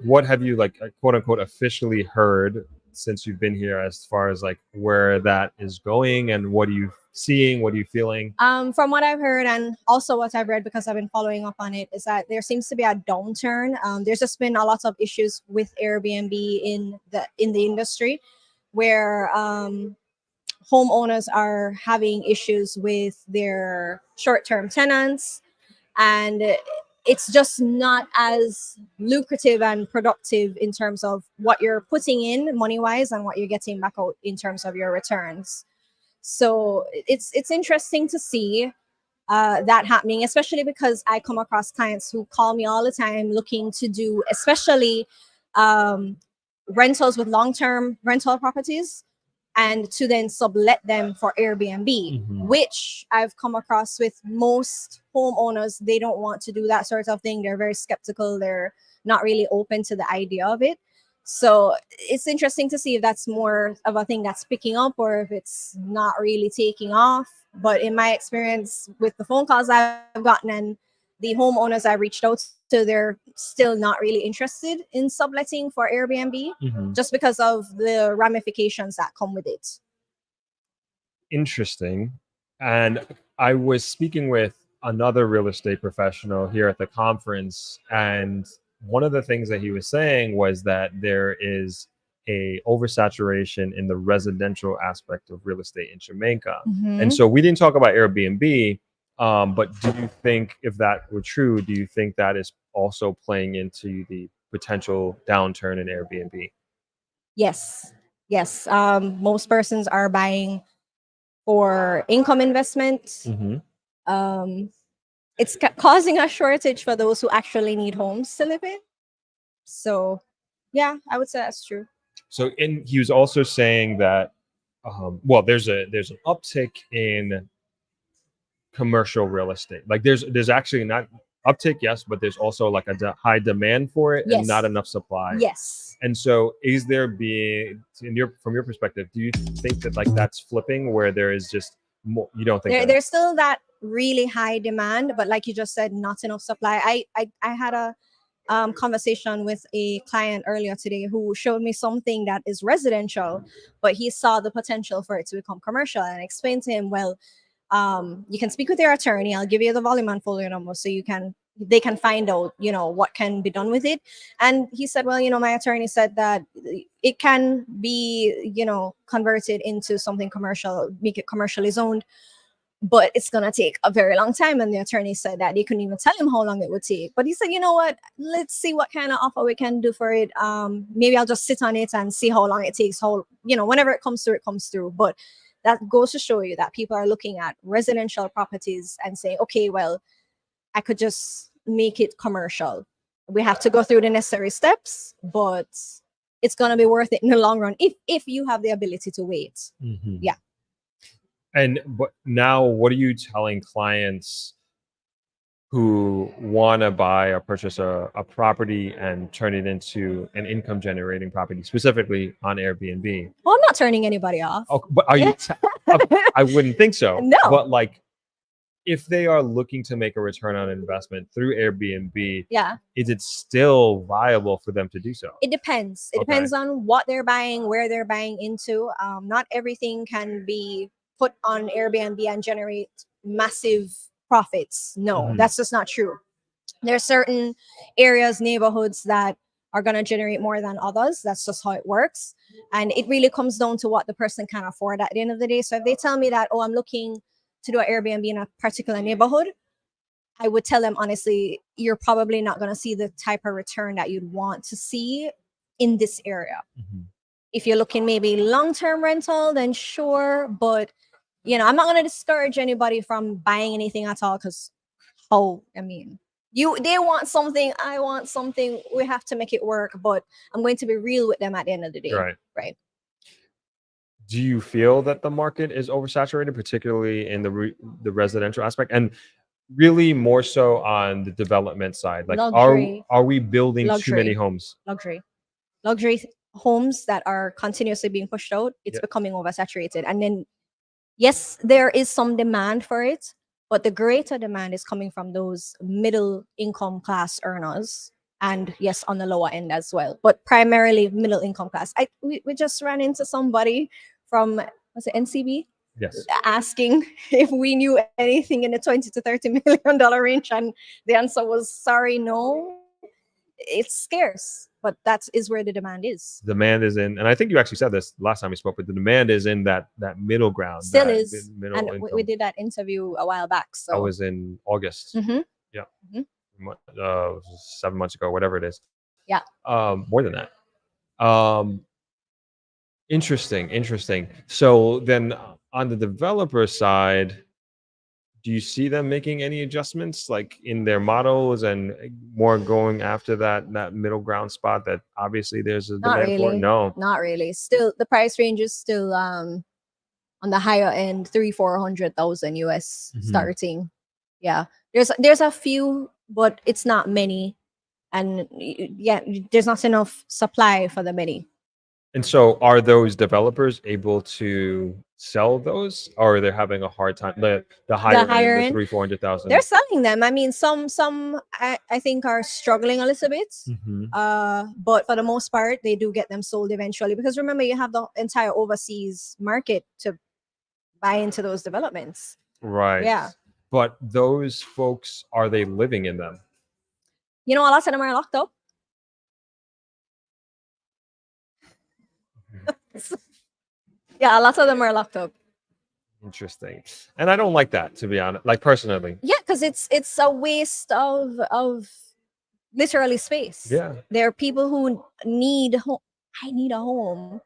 what have you like quote unquote officially heard since you've been here as far as like where that is going, and what are you seeing, what are you feeling? From what I've heard and also what I've read, because I've been following up on it, is that there seems to be a downturn. There's just been a lot of issues with Airbnb in the industry, where homeowners are having issues with their short-term tenants, and it's just not as lucrative and productive in terms of what you're putting in money-wise and what you're getting back out in terms of your returns. So it's interesting to see that happening, especially because I come across clients who call me all the time looking to do, especially rentals with long-term rental properties, and to then sublet them for Airbnb, which I've come across with most homeowners. They don't want to do that sort of thing. They're very skeptical. They're not really open to the idea of it. So it's interesting to see if that's more of a thing that's picking up or if it's not really taking off. But in my experience with the phone calls I've gotten and the homeowners I reached out to, they're still not really interested in subletting for Airbnb just because of the ramifications that come with it. Interesting. And I was speaking with another real estate professional here at the conference, and one of the things that he was saying was that there is a oversaturation in the residential aspect of real estate in Jamaica. And so we didn't talk about Airbnb, but do you think, if that were true, do you think that is also playing into the potential downturn in Airbnb? Yes. Most persons are buying for income investment. It's causing a shortage for those who actually need homes to live in. So, yeah, I would say that's true. So, he was also saying that, well, there's an uptick in commercial real estate. Like there's actually not uptick, yes, but there's also like a high demand for it and not enough supply. Yes. And so, is there being, from your perspective, do you think that like that's flipping, where there is just more? You don't think There's still that really high demand, but like you just said, not enough supply. I had a conversation with a client earlier today who showed me something that is residential, but he saw the potential for it to become commercial, and I explained to him, well, you can speak with your attorney. I'll give you the volume and folio number so they can find out, what can be done with it. And he said, well, my attorney said that it can be, converted into something commercial, make it commercially zoned, but it's going to take a very long time. And the attorney said that they couldn't even tell him how long it would take. But he said, you know what, let's see what kind of offer we can do for it. Maybe I'll just sit on it and see how long it takes, whenever it comes through, it comes through. But that goes to show you that people are looking at residential properties and saying, okay, well, I could just make it commercial. We have to go through the necessary steps, but it's going to be worth it in the long run if you have the ability to wait. Yeah. But now, what are you telling clients who want to buy or purchase a property and turn it into an income generating property, specifically on Airbnb? Well, I'm not turning anybody off. Oh, but are you? I wouldn't think so. No. But like, if they are looking to make a return on investment through Airbnb, is it still viable for them to do so? It depends. It depends on what they're buying, where they're buying into. Not everything can be put on Airbnb and generate massive profits. No, that's just not true. There are certain areas, neighborhoods that are going to generate more than others. That's just how it works. And it really comes down to what the person can afford at the end of the day. So if they tell me that, oh, I'm looking to do an Airbnb in a particular neighborhood, I would tell them honestly, you're probably not going to see the type of return that you'd want to see in this area. If you're looking maybe long-term rental, then sure. But, I'm not going to discourage anybody from buying anything at all, because they want something, I want something, we have to make it work. But I'm going to be real with them at the end of the day. Right. Do you feel that the market is oversaturated, particularly in the residential aspect, and really more so on the development side? Like, are we building too many homes? Luxury homes that are continuously being pushed out. It's becoming oversaturated. And then, yes, there is some demand for it, But the greater demand is coming from those middle income class earners, and yes, on the lower end as well, but primarily middle income class. We just ran into somebody from, was it NCB? Yes. Asking if we knew anything in the 20 to 30 million dollar range, and the answer was sorry, no. It's scarce, but that is where the demand is. Demand is in, and I think you actually said this last time we spoke, but the demand is in that middle ground. Still that is. middle And income. we did that interview a while back. So That was in August. Mhm. Yeah. Mhm. 7 months ago, whatever it is. Yeah. More than that. Interesting. So then on the developer side, do you see them making any adjustments like in their models and more going after that middle ground spot that obviously there's a Not demand for? really. No. Not really. Still, the price range is still on the higher end, 300,000-400,000 US Mhm. starting. Yeah. There's a few, but it's not many. And yeah, there's not enough supply for the many. And so are those developers able to sell those, or are they having a hard time? The higher higher end, the end, 300,000-400,000. They're selling them. I mean, some I think are struggling a little bit. Mhm. But for the most part, they do get them sold eventually, because remember, you have the entire overseas market to buy into those developments. Right. Yeah. But those folks, are they living in them? You know, a lot of them are locked up. Yeah, a lot of them are locked up. Interesting. And I don't like that, to be honest, like personally. Yeah, because it's a waste of literally space. Yeah. There are people who need home. I need a home.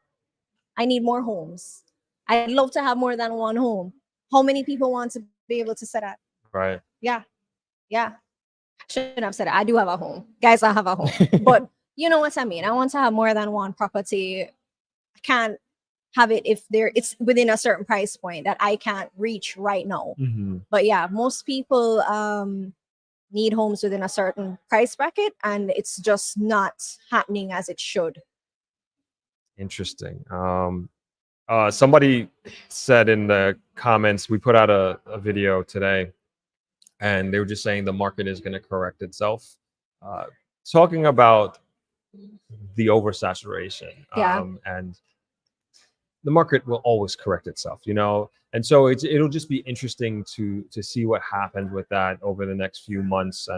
I need more homes. I'd love to have more than one home. How many people want to be able to say that? Right. Yeah. Yeah. Shouldn't have said it. I do have a home. Guys, I have a home. But you know what I mean? I want to have more than one property. I can't have it if it's within a certain price point that I can't reach right now. Mm-hmm. But yeah, most people need homes within a certain price bracket, and it's just not happening as it should. Interesting. Somebody said in the comments, we put out a video today, and they were just saying the market is going to correct itself. Talking about the oversaturation. Yeah. And the market will always correct itself, and so it'll just be interesting to see what happens with that over the next few months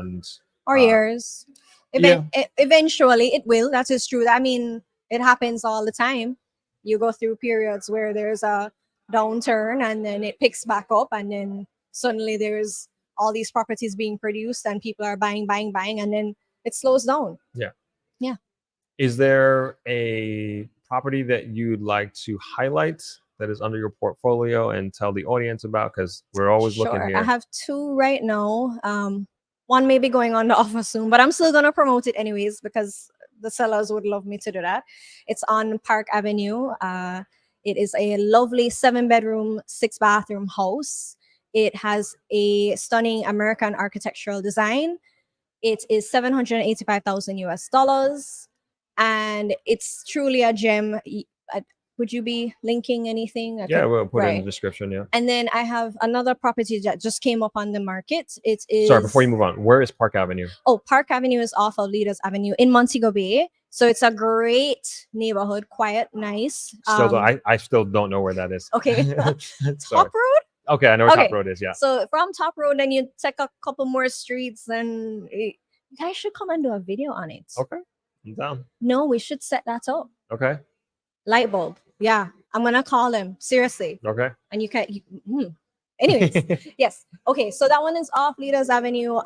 or years. Eventually, it will. That is true. I mean, it happens all the time. You go through periods where there's a downturn, and then it picks back up, and then suddenly there's all these properties being produced, and people are buying, and then it slows down. Yeah. Yeah. Is there a property that you'd like to highlight that is under your portfolio and tell the audience about? Because we're always looking here. I have two right now. One may be going on the offer soon, but I'm still going to promote it anyways, because the sellers would love me to do that. It's on Park Avenue. It is a lovely 7-bedroom, 6-bathroom house. It has a stunning American architectural design. It is 785,000 US dollars, and it's truly a gem. Would you be linking anything? Yeah, we'll put it in the description. Yeah. And then I have another property that just came up on the market. It is. Sorry, before you move on, where is Park Avenue? Oh, Park Avenue is off of Leaders Avenue in Montego Bay. So it's a great neighborhood, quiet, nice. I still don't know where that is. Okay. Top Road? Okay, I know where Top Road is, yeah. So from Top Road, then you take a couple more streets, and you guys should come and do a video on it. Okay, I'm down. No, we should set that up. Okay. Light bulb. Yeah, I'm going to call him. Seriously. Okay. And you can... Anyways, yes. Okay, so that one is off Leaders Avenue,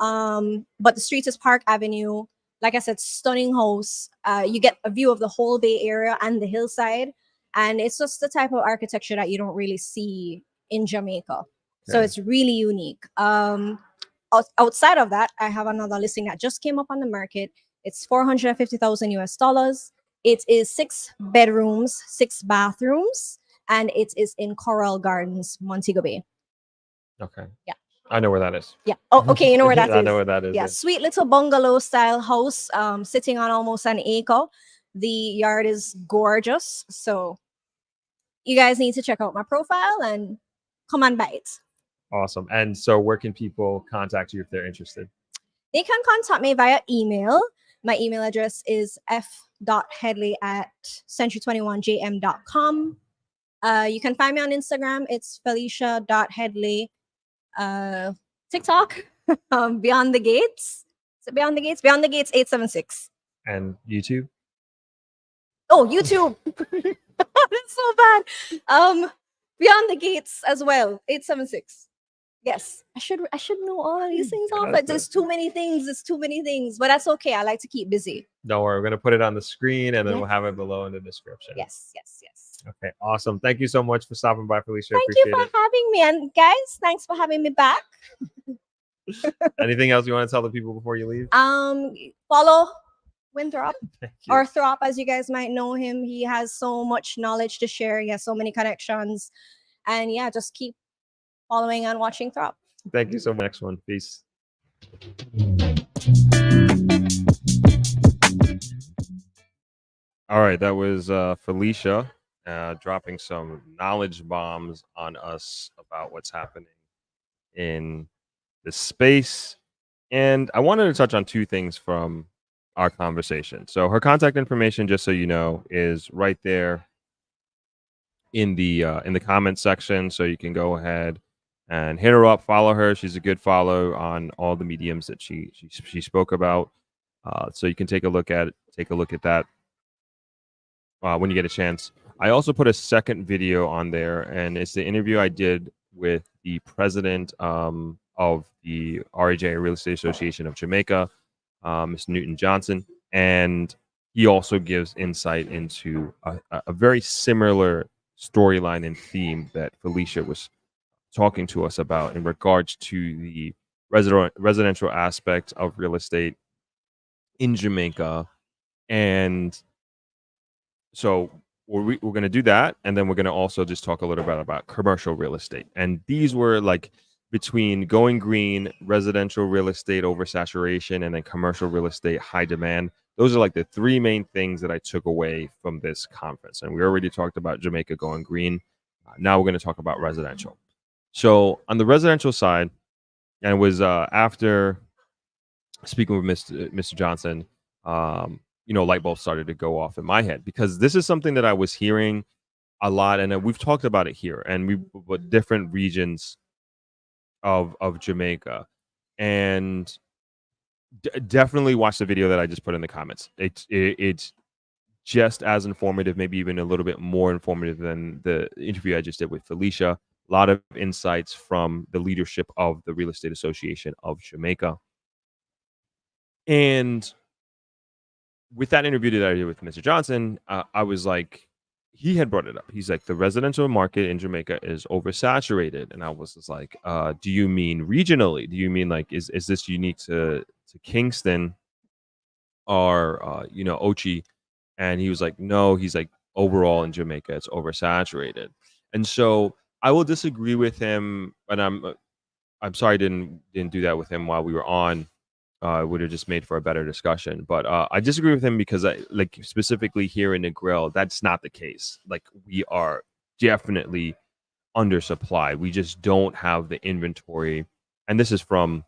but the street is Park Avenue. Like I said, stunning house. You get a view of the whole Bay Area and the hillside, and it's just the type of architecture that you don't really see in Jamaica. So it's really unique. Outside of that, I have another listing that just came up on the market. It's 450,000 US dollars. It is 6 bedrooms, 6 bathrooms, and it is in Coral Gardens, Montego Bay. Okay. Yeah. I know where that is. Yeah. Oh, okay. You know where that is. I know where that is. Yeah. Sweet little bungalow style house, sitting on almost an acre. The yard is gorgeous. So you guys need to check out my profile and come and buy it. Awesome. And so where can people contact you if they're interested? They can contact me via email. My email address is f.headley@century21jm.com. You can find me on Instagram. It's felicia.headley. TikTok, Beyond the Gates. Is it Beyond the Gates? Beyond the Gates 876. And YouTube? Oh, YouTube. That's so bad. Beyond the Gates as well 876. Yes, I should know all of these things off. But there's too many things. There's too many things. But that's okay. I like to keep busy. Don't worry, we're gonna put it on the screen and then we'll have it below in the description. Yes. Okay, awesome. Thank you so much for stopping by, Felicia. Thank you for having me. And guys, thanks for having me back. Anything else you want to tell the people before you leave? Follow Winthrop, or Throp, as you guys might know him. He has so much knowledge to share. He has so many connections. And yeah, just keep following and watching Throp. Thank you so much. Next one. Peace. All right, that was Felicia dropping some knowledge bombs on us about what's happening in the space. And I wanted to touch on two things from our conversation. So her contact information, just so you know, is right there in the comment section. So you can go ahead and hit her up, follow her. She's a good follow on all the mediums that she spoke about. So you can take a look at that when you get a chance. I also put a second video on there, and it's the interview I did with the president of the RAJ Real Estate Association of Jamaica, Mr. Newton Johnson, and he also gives insight into a very similar storyline and theme that Felicia was talking to us about in regards to the residential aspect of real estate in Jamaica. And so we're going to do that, and then we're going to also just talk a little bit about commercial real estate. And these were like between going green, residential real estate oversaturation, and then commercial real estate high demand. Those are like the three main things that I took away from this conference. And we already talked about Jamaica going green. Now we're going to talk about residential. So on the residential side, and it was after speaking with Mr. Johnson, light bulbs started to go off in my head, because this is something that I was hearing a lot, and we've talked about it here, and with different regions of Jamaica, and definitely watch the video that I just put in the comments. It's just as informative, maybe even a little bit more informative than the interview I just did with Felicia. A lot of insights from the leadership of the Real Estate Association of Jamaica. And with that interview that I did with Mr. Johnson, I was like, he had brought it up. He's like, the residential market in Jamaica is oversaturated. And I was just like, do you mean regionally? Do you mean like, is this unique to Kingston or, Ochi? And he was like, no, he's like, overall in Jamaica, it's oversaturated. And so I will disagree with him. And I'm sorry I didn't do that with him while we were on. It would have just made for a better discussion. But I disagree with him because specifically here in the grill, that's not the case. Like, we are definitely undersupplied. We just don't have the inventory. And this is from,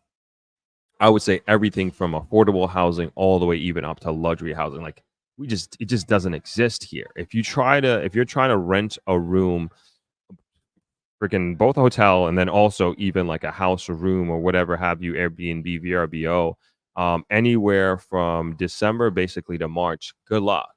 I would say, everything from affordable housing all the way even up to luxury housing. Like, it just doesn't exist here. If you're trying to rent a room, freaking both a hotel and then also even like a house or room or whatever have you, Airbnb, VRBO, anywhere from December basically to March, good luck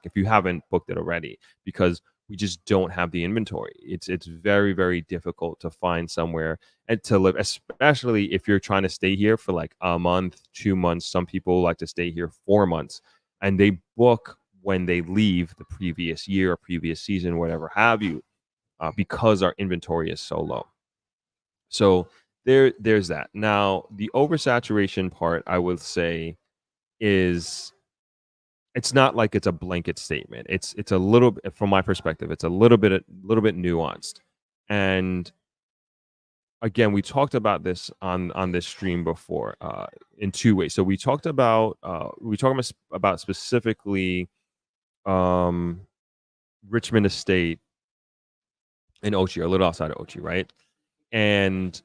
if you haven't booked it already, because we just don't have the inventory. It's very, very difficult to find somewhere and to live, especially if you're trying to stay here for like a month, 2 months. Some people like to stay here 4 months, and they book when they leave the previous year or previous season, whatever have you. Because our inventory is so low. So there's that. Now, the oversaturation part, I would say, is, it's not like it's a blanket statement. It's a little bit, from my perspective, it's a little bit nuanced. And again, we talked about this on this stream before in two ways. So we talked about specifically Richmond Estate in Ochi, or a little outside of Ochi, right? And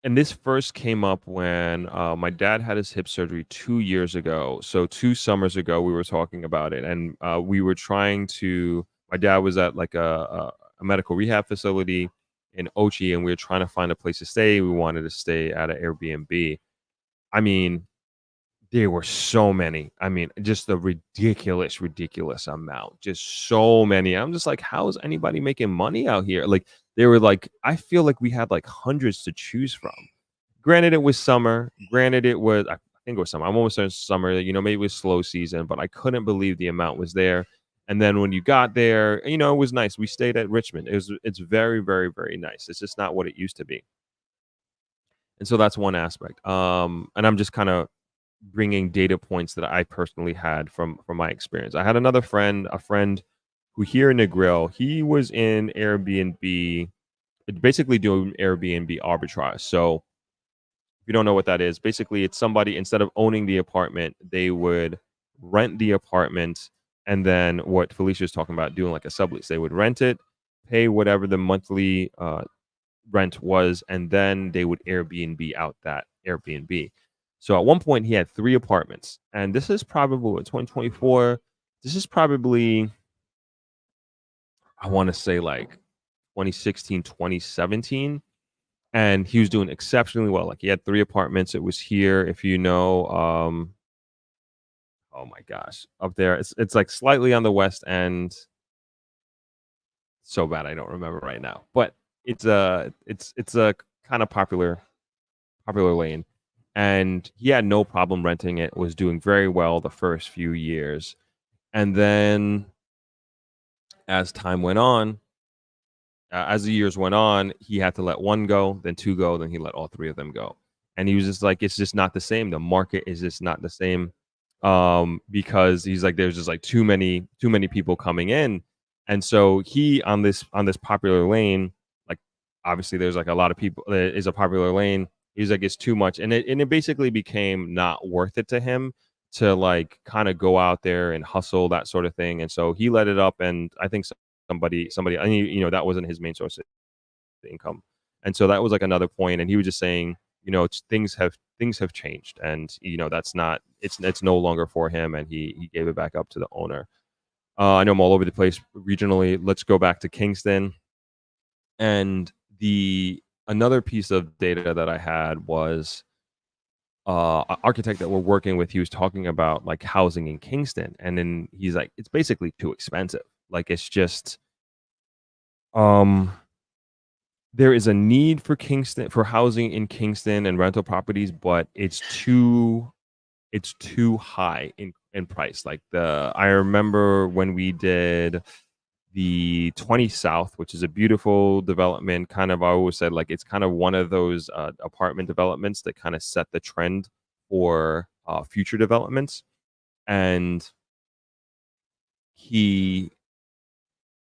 this first came up when my dad had his hip surgery 2 years ago. So 2 summers ago, we were talking about it, and we were trying to. My dad was at like a medical rehab facility in Ochi, and we were trying to find a place to stay. We wanted to stay at an Airbnb. I mean, there were so many. I mean, just a ridiculous amount. Just so many. I'm just like, how is anybody making money out here? Like, they were like, I feel like we had like hundreds to choose from. Granted, it was summer. Granted, I think it was summer. I'm almost saying summer. You know, maybe it was slow season, but I couldn't believe the amount was there. And then when you got there, you know, it was nice. We stayed at Richmond. It's very, very, very nice. It's just not what it used to be. And so that's one aspect. And I'm just kind of bringing data points that I personally had from my experience. I had a friend who here in Negril, he was in Airbnb, basically doing Airbnb arbitrage. So if you don't know what that is, basically it's somebody, instead of owning the apartment, they would rent the apartment, and then what Felicia is talking about, doing like a sublease. They would rent it, pay whatever the monthly rent was, and then they would Airbnb out that Airbnb. So at one point he had 3 apartments, and this is probably 2024. This is probably, I want to say like 2016, 2017. And he was doing exceptionally well. Like, he had 3 apartments. It was here, if you know, oh my gosh, up there. It's like slightly on the west end. So bad I don't remember right now. But it's a kind of popular lane. And he had no problem renting it, was doing very well the first few years. And then as time went on, as the years went on, he had to let 1 go, then 2 go, then he let all 3 of them go. And he was just like, it's just not the same. The market is just not the same, because he's like, there's just like too many people coming in. And so he, on this popular lane, like, obviously there's like a lot of people, it is a popular lane. He's like, it's too much. And it basically became not worth it to him to like kind of go out there and hustle, that sort of thing. And so he let it up. And I think somebody, I mean, you know, that wasn't his main source of income. And so that was like another point. And he was just saying, you know, things have changed, and you know, that's not, it's no longer for him, and he gave it back up to the owner. I know I'm all over the place regionally. Let's go back to Kingston. And another piece of data that I had was an architect that we're working with. He was talking about like housing in Kingston, and then he's like, it's basically too expensive. Like, it's just, there is a need for housing in Kingston and rental properties, but it's too high in price. Like, I remember when we did the 20 South, which is a beautiful development. Kind of, I always said, like, it's kind of one of those apartment developments that kind of set the trend for future developments. And he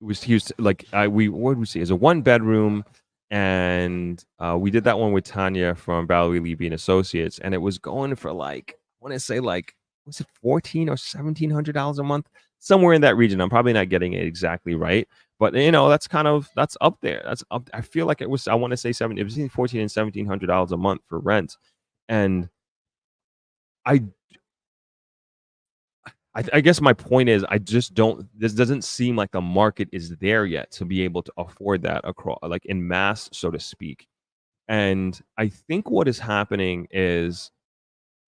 was like, what did we see? It's a 1-bedroom, and we did that one with Tanya from Valerie Levy and Associates, and it was going for like, I want to say like, was it $1,400 or $1,700 a month, somewhere in that region. I'm probably not getting it exactly right, but you know, that's up there. That's up. I feel like it was, I want to say it was between $1,400 and $1,700 a month for rent. And I guess my point is, I just don't, this doesn't seem like the market is there yet to be able to afford that across, like, in mass, so to speak. And I think what is happening is,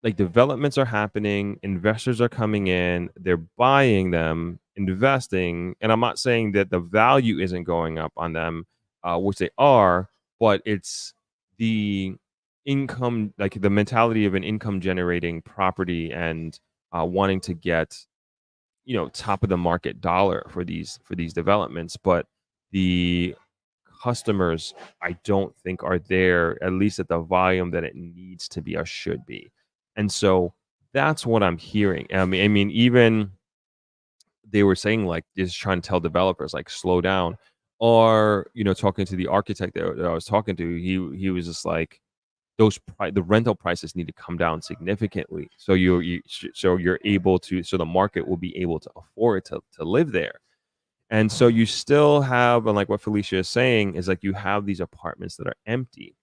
like, developments are happening, investors are coming in, they're buying them, investing. And I'm not saying that the value isn't going up on them, which they are, but it's the income, like the mentality of an income generating property, and wanting to get, you know, top of the market dollar for these developments. But the customers, I don't think, are there, at least at the volume that it needs to be or should be. And so that's what I'm hearing. I mean, even they were saying, like, just trying to tell developers, like, slow down. Or, you know, talking to the architect that I was talking to, he was just like, the rental prices need to come down significantly, so you're able to, so the market will be able to afford to live there. And so you still have, and like what Felicia is saying, is like you have these apartments that are empty.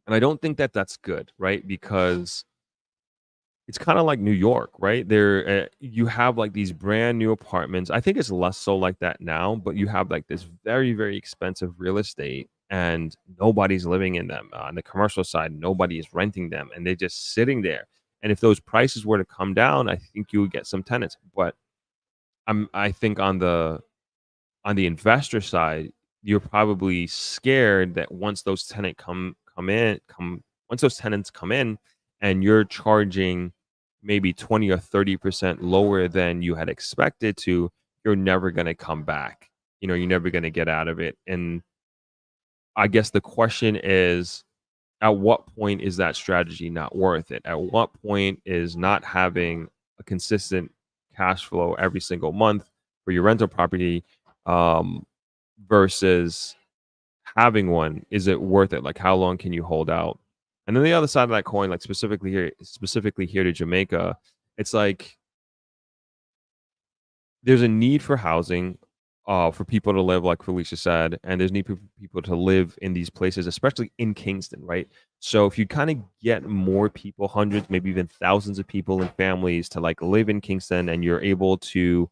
And I don't think that that's good, right? Because it's kind of like New York, right? There, you have like these brand new apartments. I think it's less so like that now, but you have like this very, very expensive real estate, and nobody's living in them. On the commercial side, nobody is renting them, and they're just sitting there. And if those prices were to come down, I think you would get some tenants. But I think on the investor side, you're probably scared that once those once those tenants come in, and you're charging maybe 20 or 30% lower than you had expected to, you're never going to come back. You're never going to get out of it. And I guess the question is, at what point is that strategy not worth it? At what point is not having a consistent cash flow every single month for your rental property, um, versus having one, is it worth it? Like, how long can you hold out? And then the other side of that coin, like specifically here to Jamaica, it's like there's a need for housing, for people to live, like Felicia said, and there's need for people to live in these places, especially in Kingston, right? So if you kind of get more people, hundreds, maybe even thousands of people and families to like live in Kingston, and you're able to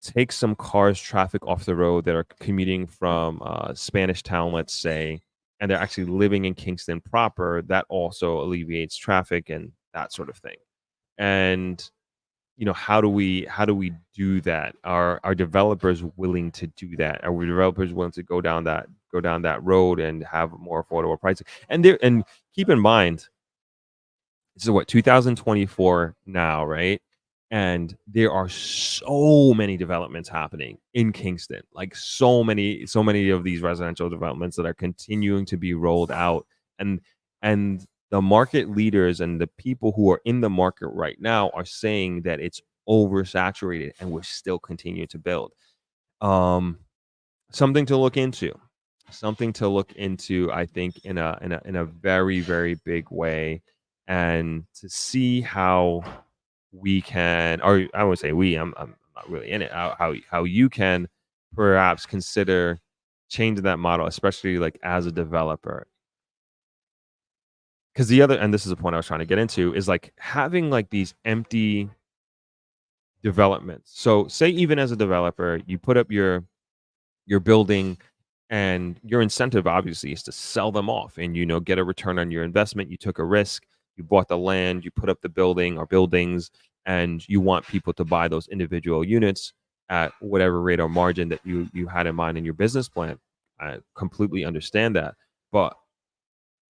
take some cars traffic off the road that are commuting from Spanish Town, let's say, and they're actually living in Kingston proper, that also alleviates traffic and that sort of thing. And how do we do that? Are developers willing to do that? Are we developers willing to go down that road and have more affordable pricing? And keep in mind, this is what, 2024 now, right? And there are so many developments happening in Kingston, like so many of these residential developments that are continuing to be rolled out. And the market leaders and the people who are in the market right now are saying that it's oversaturated, and we're still continuing to build. um Something to look into, I think, in a very, very big way, and to see how we can, or I would say we, I'm not really in it, how you can perhaps consider changing that model, especially like as a developer. Because and this is the point I was trying to get into, is like having like these empty developments. So say, even as a developer, you put up your building, and your incentive obviously is to sell them off and get a return on your investment. You took a risk, you bought the land, you put up the building or buildings, and you want people to buy those individual units at whatever rate or margin that you had in mind in your business plan. I completely understand that. But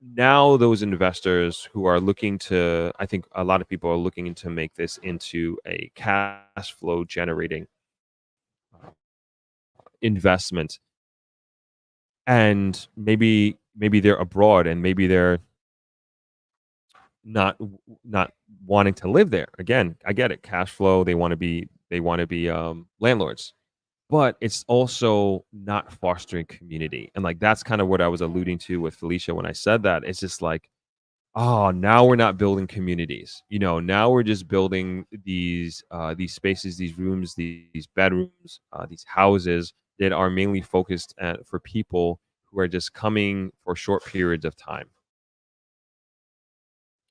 now those investors who are looking to, I think a lot of people are looking to make this into a cash flow generating investment, and maybe they're abroad, and maybe they're not not wanting to live there. Again, I get it, cash flow, they want to be landlords, but it's also not fostering community. And like, that's kind of what I was alluding to with Felicia when I said that. It's just like, oh, now we're not building communities. Now we're just building these spaces, these rooms, these bedrooms, these houses that are mainly focused for people who are just coming for short periods of time.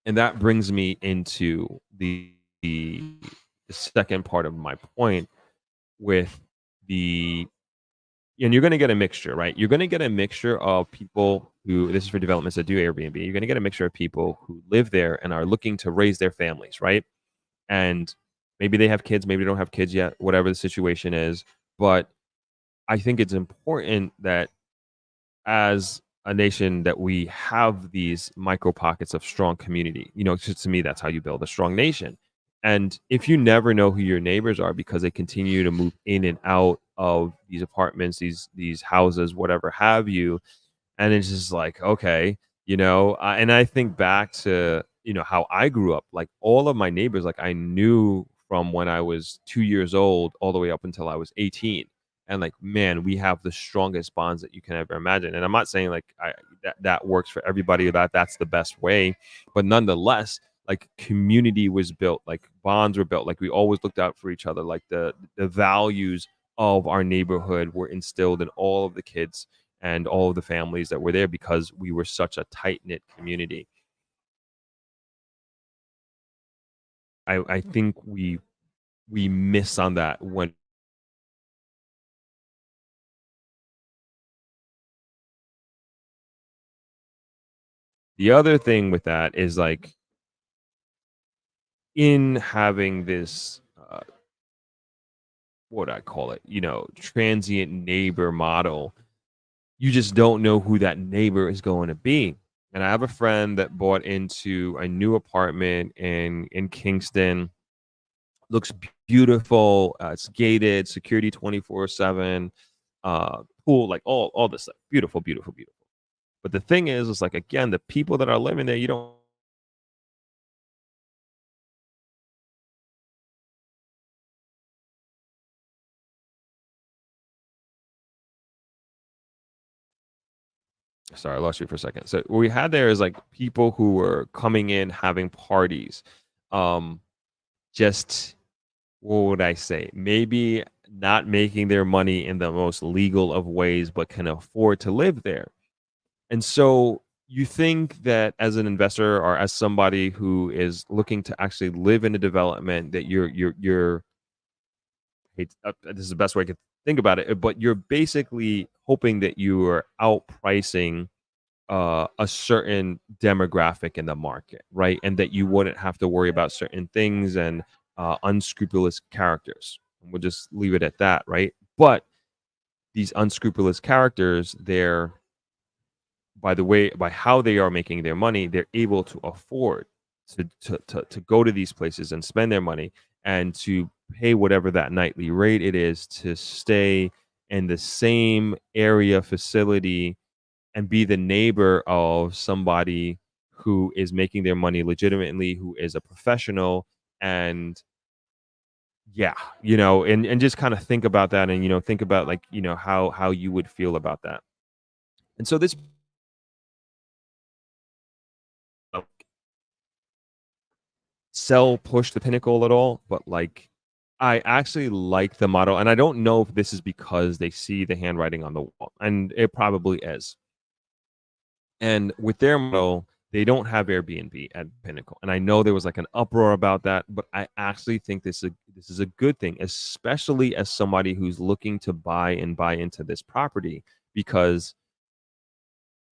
And that brings me into the second part of my point with the and you're going to get a mixture, right? You're going to get a mixture of people who, this is for developments that do Airbnb, you're going to get a mixture of people who live there and are looking to raise their families, right? And maybe they have kids, maybe they don't have kids yet, whatever the situation is. But I think it's important that as a nation that we have these micro pockets of strong community. To me, that's how you build a strong nation. And if you never know who your neighbors are, because they continue to move in and out of these apartments, these houses, whatever have you, and it's just like, okay, and I think back to how I grew up. Like, all of my neighbors, like, I knew from when I was 2 years old all the way up until I was 18. And like, man, we have the strongest bonds that you can ever imagine. And I'm not saying like that works for everybody, or that's the best way, but nonetheless, like community was built, like bonds were built, like we always looked out for each other, like the values of our neighborhood were instilled in all of the kids and all of the families that were there because we were such a tight-knit community. I think we miss on that when the other thing with that is like in having this what would I call it, transient neighbor model, you just don't know who that neighbor is going to be. And I have a friend that bought into a new apartment in Kingston. Looks beautiful. It's gated, security 24/7, pool, like all this stuff. Beautiful, beautiful, beautiful. But the thing is, it's like again, the people that are living there, you don't. Sorry, I lost you for a second. So what we had there is like people who were coming in having parties. Just what would I say? Maybe not making their money in the most legal of ways, but can afford to live there. And so you think that as an investor or as somebody who is looking to actually live in a development that you're this is the best way I could think about it, but you're basically hoping that you are outpricing a certain demographic in the market, right? And that you wouldn't have to worry about certain things and unscrupulous characters. We'll just leave it at that, right? But these unscrupulous characters, they're by how they are making their money, they're able to afford to go to these places and spend their money and to pay whatever that nightly rate it is to stay in the same area facility and be the neighbor of somebody who is making their money legitimately, who is a professional. And yeah, and just kind of think about that and think about like how you would feel about that. And so this push the pinnacle at all, but like I actually like the model, and I don't know if this is because they see the handwriting on the wall, and it probably is. And with their model, they don't have Airbnb at Pinnacle. And I know there was like an uproar about that, but I actually think this is a good thing, especially as somebody who's looking to buy into this property, because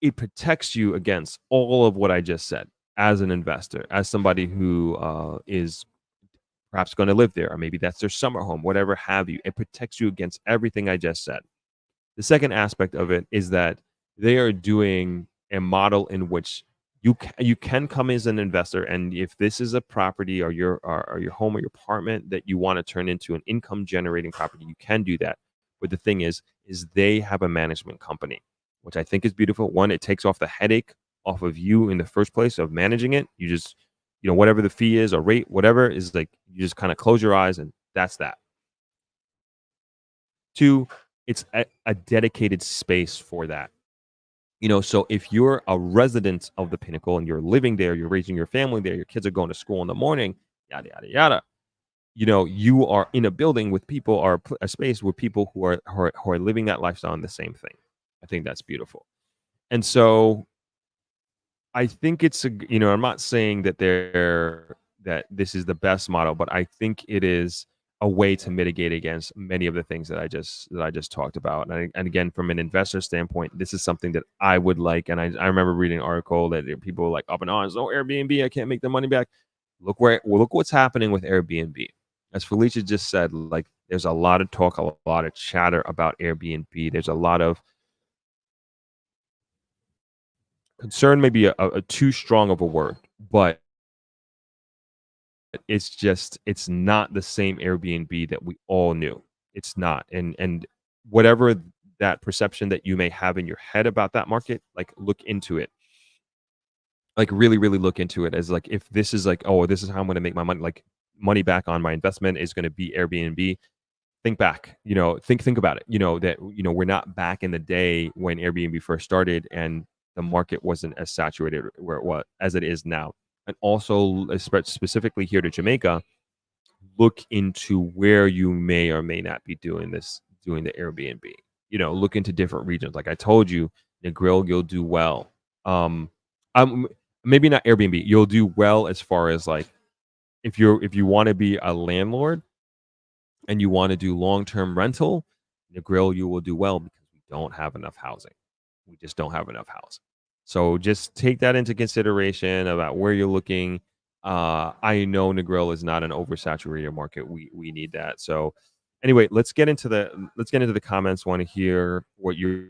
it protects you against all of what I just said as an investor, as somebody who is perhaps going to live there, or maybe that's their summer home, whatever have you. It protects you against everything I just said. The second aspect of it is that they are doing a model in which you can come as an investor, and if this is a property or your home or your apartment that you want to turn into an income generating property, you can do that. But the thing is they have a management company, which I think is beautiful. One, it takes off the headache off of you in the first place of managing it. You just whatever the fee is or rate, whatever is, like, you just kind of close your eyes and that's that. Two, it's a dedicated space for that. So if you're a resident of the Pinnacle and you're living there, you're raising your family there, your kids are going to school in the morning, yada, yada, yada. You are in a building with people, or a space with people who are living that lifestyle and the same thing. I think that's beautiful. And so I think it's I'm not saying that that this is the best model, but I think it is a way to mitigate against many of the things that I just talked about. And again, from an investor standpoint, this is something that I would like. And I remember reading an article that people were like up in arms, oh, Airbnb, I can't make the money back. Look what's happening with Airbnb. As Felicia just said, like, there's a lot of talk, a lot of chatter about Airbnb. There's a lot of concern, maybe a too strong of a word, but it's not the same Airbnb that we all knew. It's not. And whatever that perception that you may have in your head about that market, like, look into it. Like, really, really look into it as, like, if this is like, oh, this is how I'm going to make my money, like, money back on my investment is going to be Airbnb. Think back, think about it, that, we're not back in the day when Airbnb first started and the market wasn't as saturated where it was as it is now. and also specifically here to Jamaica, look into where you may or may not be doing the Airbnb. Look into different regions. Like I told you, Negril, you'll do well. Um, maybe not Airbnb. You'll do well as far as like if you want to be a landlord and you want to do long-term rental, Negril, you will do well because we don't have enough housing. We just don't have enough housing. So just take that into consideration about where you're looking. I know Negril is not an oversaturated market. We need that. So anyway, let's get into the comments. Want to hear what you.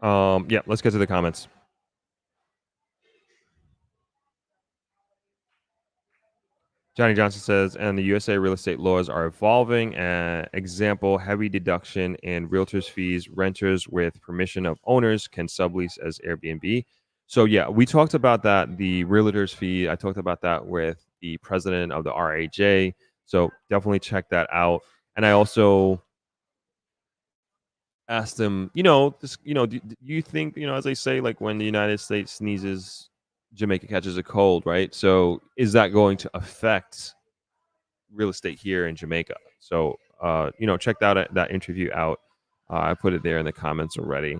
Yeah, let's get to the comments. Johnny Johnson says, and the USA real estate laws are evolving. Example, heavy deduction in realtors' fees. Renters with permission of owners can sublease as Airbnb. So yeah, we talked about that, the realtors' fee. I talked about that with the president of the RAJ. So definitely check that out. And I also asked him, do you think, as they say, like when the United States sneezes, Jamaica catches a cold, right? So is that going to affect real estate here in Jamaica? So, check that interview out. I put it there in the comments already.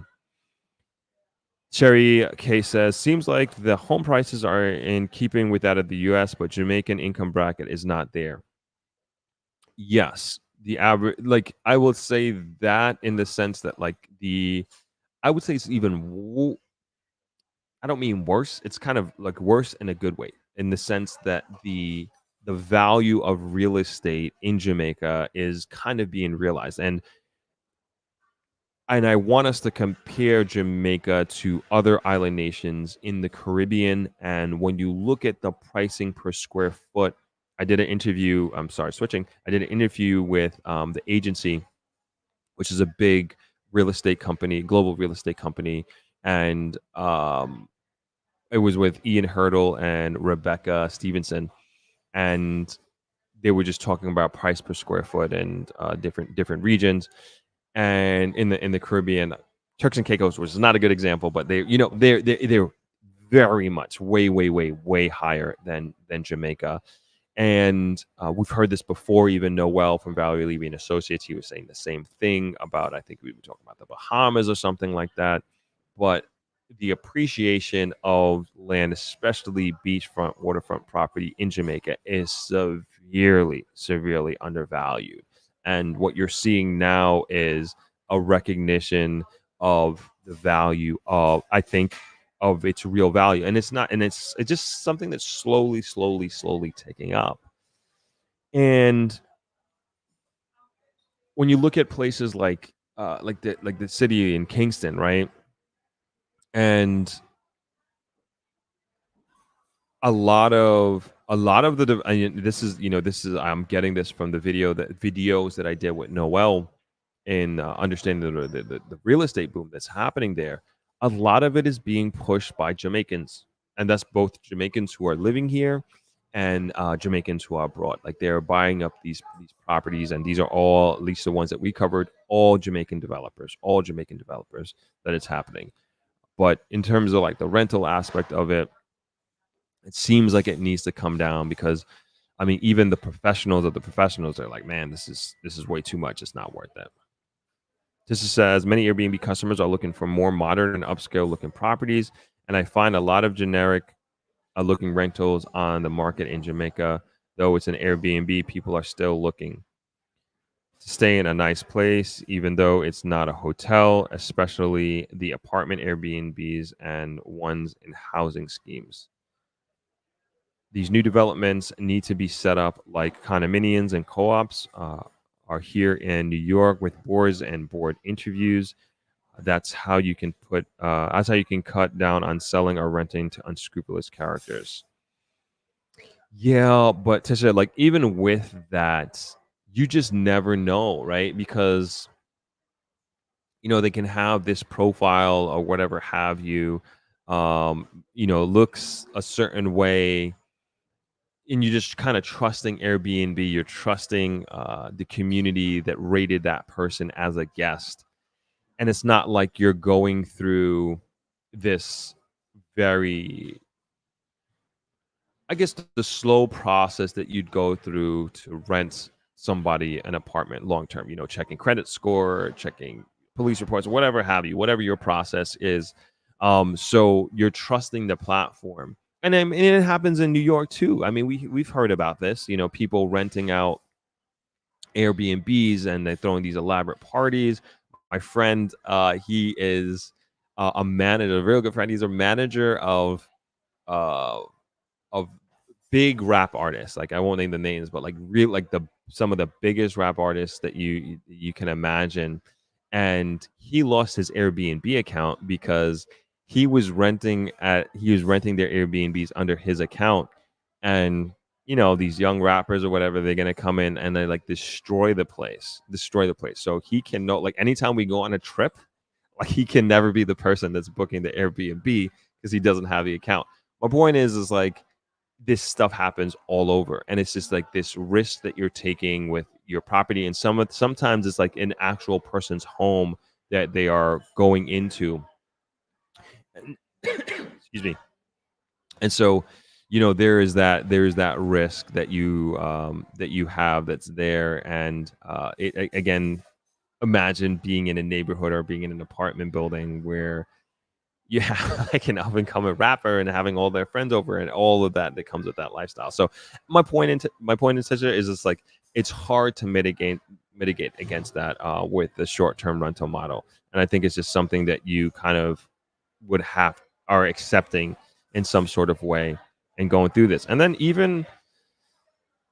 Cherry K says, seems like the home prices are in keeping with that of the US, but Jamaican income bracket is not there. Yes, the average, like I will say that in the sense that I would say it's even, I don't mean worse. It's kind of like worse in a good way, in the sense that the value of real estate in Jamaica is kind of being realized. And I want us to compare Jamaica to other island nations in the Caribbean. And when you look at the pricing per square foot, I did an interview. I'm sorry, switching. I did an interview with the agency, which is a big real estate company, global real estate company. And it was with Ian Hurdle and Rebecca Stevenson. And they were just talking about price per square foot and different regions. And in the Caribbean, Turks and Caicos was not a good example, but they're very much way higher than Jamaica. And we've heard this before. Even Noel from Valerie Levy and Associates, he was saying the same thing about, I think we were talking about the Bahamas or something like that. But the appreciation of land, especially beachfront, waterfront property in Jamaica, is severely undervalued. And what you're seeing now is a recognition of the value of, I think, of its real value. And it's just something that's slowly taking up. And when you look at places like the city in Kingston, right? And a lot of this is I'm getting this from the videos that I did with Noel in understanding the real estate boom that's happening there. A lot of it is being pushed by Jamaicans, and that's both Jamaicans who are living here and Jamaicans who are abroad. Like they're buying up these properties, and these are all, at least the ones that we covered, all Jamaican developers that it's happening. But in terms of like the rental aspect of it, it seems like it needs to come down because I mean, even the professionals of the professionals are like, man, this is way too much. It's not worth it. This says many Airbnb customers are looking for more modern and upscale looking properties, and I find a lot of generic looking rentals on the market in Jamaica. Though it's an Airbnb, people are still looking to stay in a nice place, even though it's not a hotel, especially the apartment Airbnbs and ones in housing schemes. These new developments need to be set up like condominiums and co-ops are here in New York with boards and board interviews. That's how you can that's how you can cut down on selling or renting to unscrupulous characters. Yeah, but Tisha, like even with that, you just never know, right? Because they can have this profile or whatever have you, looks a certain way, and you're just kind of trusting Airbnb. You're trusting the community that rated that person as a guest, and it's not like you're going through this very, I guess, the slow process that you'd go through to rent somebody an apartment long term, checking credit score, checking police reports, whatever have you, whatever your process is. So you're trusting the platform. And then and it happens in New York too. I mean, we've heard about this, people renting out Airbnbs and they're throwing these elaborate parties. My friend, he is a manager, a real good friend. He's a manager uh, of big rap artists. Like I won't name the names, but like real like some of the biggest rap artists that you can imagine. And he lost his Airbnb account because he was renting their Airbnbs under his account. And these young rappers or whatever, they're gonna come in and they like destroy the place. So he can know, like, anytime we go on a trip, like he can never be the person that's booking the Airbnb because he doesn't have the account. My point is like this stuff happens all over, and it's just like this risk that you're taking with your property, and sometimes it's like an actual person's home that they are going into. Excuse me. And so there is that risk that you have that's there. And again, imagine being in a neighborhood or being in an apartment building where you have like an up and coming rapper and having all their friends over and all of that comes with that lifestyle. So my point in such is it's like it's hard to mitigate against that with the short-term rental model. And I think it's just something that you kind of are accepting in some sort of way and going through this. And then even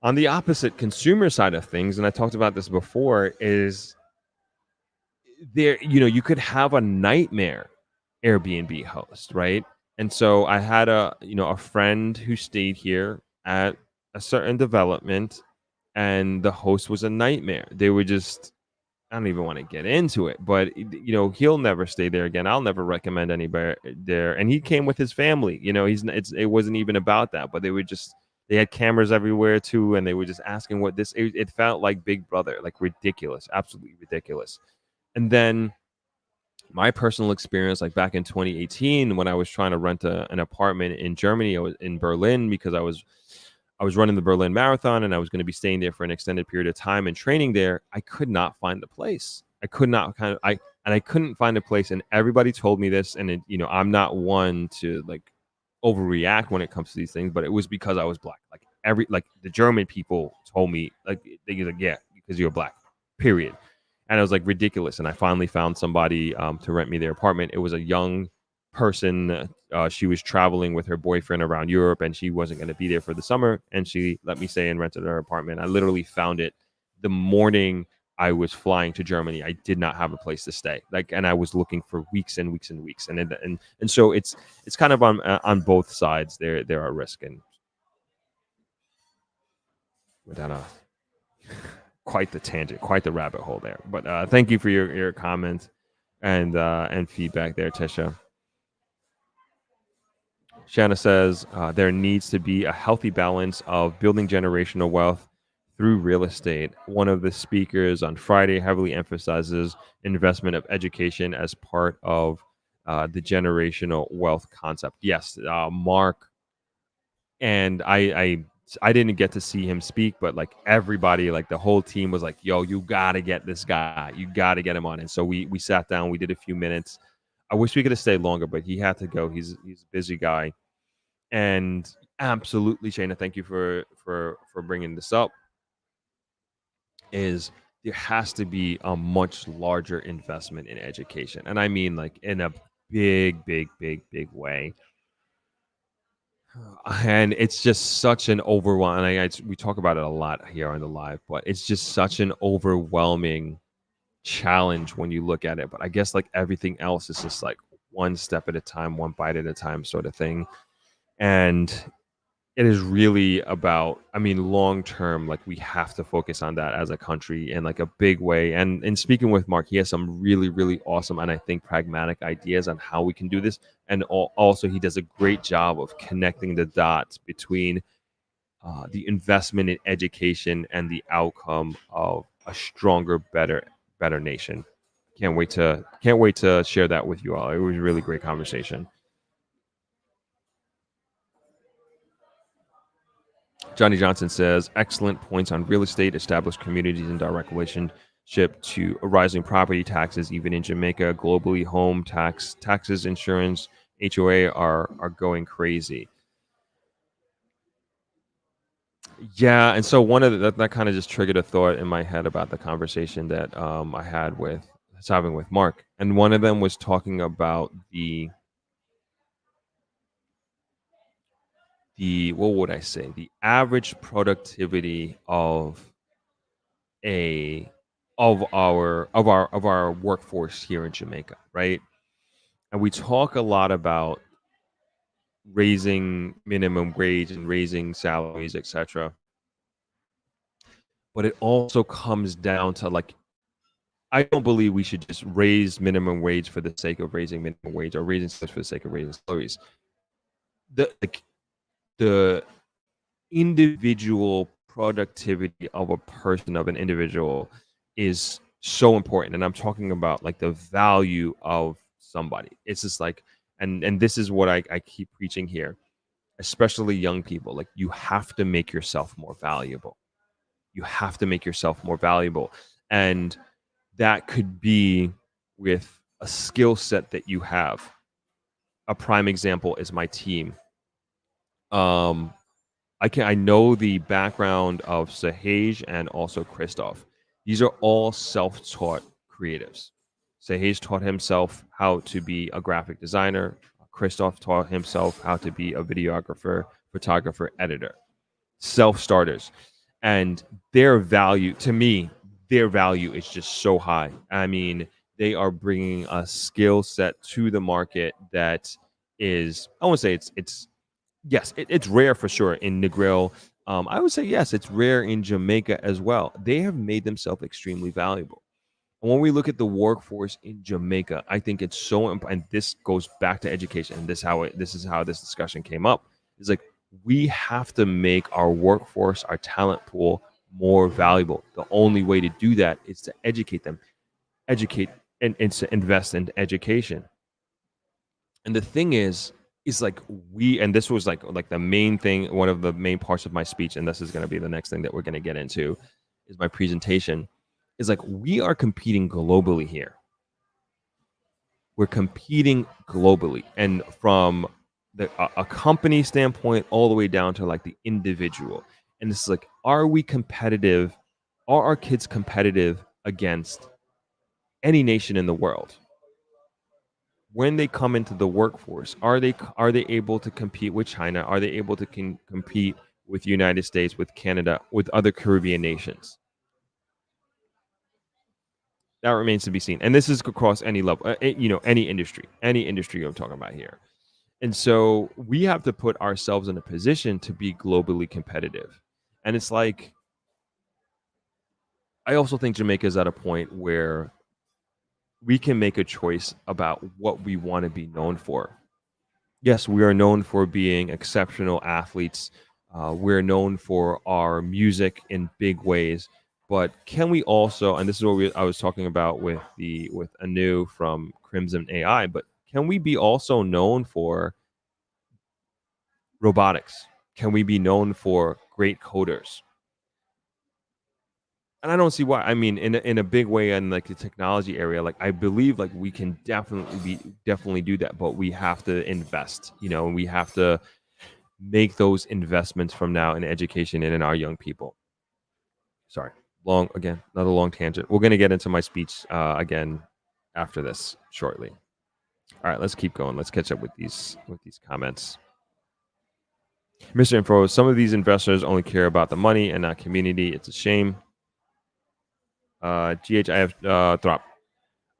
on the opposite consumer side of things, and I talked about this before, is there, you could have a nightmare Airbnb host, right? And so I had a friend who stayed here at a certain development, and the host was a nightmare. They were just, I don't even want to get into it, but he'll never stay there again. I'll never recommend anybody there. And he came with his family. It wasn't even about that, but they had cameras everywhere too, and they were just asking it felt like Big Brother, like ridiculous, absolutely ridiculous. And then my personal experience, like back in 2018, when I was trying to rent an apartment in Germany, I was in Berlin because I was running the Berlin Marathon and I was going to be staying there for an extended period of time and training there. I could not find the place. I couldn't find a place, and everybody told me this. And I'm not one to like overreact when it comes to these things, but it was because I was black. Like the German people told me, like they were like, yeah, because you're black, period. And it was like ridiculous. And I finally found somebody to rent me their apartment. It was a young person. She was traveling with her boyfriend around Europe, and she wasn't going to be there for the summer. And she let me stay and rented her apartment. I literally found it the morning I was flying to Germany. I did not have a place to stay. And I was looking for weeks and weeks and weeks. And so it's kind of on both sides. There are risks, and without quite the tangent, quite the rabbit hole there. But thank you for your comments and feedback there, Tisha. Shanna says there needs to be a healthy balance of building generational wealth through real estate. One of the speakers on Friday heavily emphasizes investment of education as part of the generational wealth concept. Yes, Mark, and I I didn't get to see him speak, but like everybody, like the whole team was like, yo, you gotta get this guy, you gotta get him on. And so we sat down, we did a few minutes. I wish we could have stayed longer, but he had to go. He's a busy guy. And absolutely, Shayna, thank you for bringing this up. Is there has to be a much larger investment in education, and I mean like in a big, big, big, big way. And it's just such an overwhelming. We talk about it a lot here on the live, but it's just such an overwhelming challenge when you look at it. But I guess like everything else is just like one step at a time, one bite at a time, sort of thing. And it is really about, I mean, long term, like we have to focus on that as a country in like a big way. And in speaking with Mark, he has some really, really awesome and I think pragmatic ideas on how we can do this. And also, he does a great job of connecting the dots between the investment in education and the outcome of a stronger, better nation. Can't wait to share that with you all. It was a really great conversation. Johnny Johnson says, excellent points on real estate, established communities in direct relationship to rising property taxes, even in Jamaica. Globally, home taxes, insurance, HOA are going crazy. Yeah, and so one of that kind of just triggered a thought in my head about the conversation that I was having with Mark, and one of them was talking about the what would I say, the average productivity of our workforce here in Jamaica, right? And we talk a lot about raising minimum wage and raising salaries, etc. But it also comes down to like, I don't believe we should just raise minimum wage for the sake of raising minimum wage or raising salaries for the sake of raising salaries. The individual productivity of a person, of an individual, is so important. And I'm talking about like the value of somebody. It's just like, and this is what I keep preaching here, especially young people. Like, you have to make yourself more valuable. You have to make yourself more valuable. And that could be with a skill set that you have. A prime example is my team. I know the background of Sahej and also Christoph. These are all self-taught creatives. Sahej taught himself how to be a graphic designer. Christoph taught himself how to be a videographer, photographer, editor. Self-starters. And their value, to me, their value is just so high. I mean, they are bringing a skill set to the market that is, I won't say it's yes, it's rare for sure in Negril. I would say yes, it's rare in Jamaica as well. They have made themselves extremely valuable. And when we look at the workforce in Jamaica, I think it's so important. And this goes back to education. And this is how this discussion came up. It's like, we have to make our workforce, our talent pool, more valuable. The only way to do that is to educate them, and to invest in education. And the thing is like, and this was like the main thing, one of the main parts of my speech, and this is going to be the next thing that we're going to get into, is my presentation, is like, we are competing globally here. We're competing globally, and from a company standpoint all the way down to like the individual. And it's like, are we competitive? Are our kids competitive against any nation in the world? When they come into the workforce, are they able to compete with China? Are they able to compete with the United States, with Canada, with other Caribbean nations? That remains to be seen. And this is across any level, any industry I'm talking about here. And so we have to put ourselves in a position to be globally competitive. And it's like, I also think Jamaica is at a point where we can make a choice about what we want to be known for. Yes, we are known for being exceptional athletes. We're known for our music in big ways. But can we also, and this is what I was talking about with Anu from Crimson AI, but can we be also known for robotics? Can we be known for great coders. And I don't see why. I mean, in a big way, in like the technology area, like I believe like we can definitely do that, but we have to invest, and we have to make those investments from now in education and in our young people. Sorry, another long tangent. We're gonna get into my speech again after this shortly. All right, let's keep going. Let's catch up with these comments. Mr. Info, some of these investors only care about the money and not community. It's a shame. GH, I have Throp.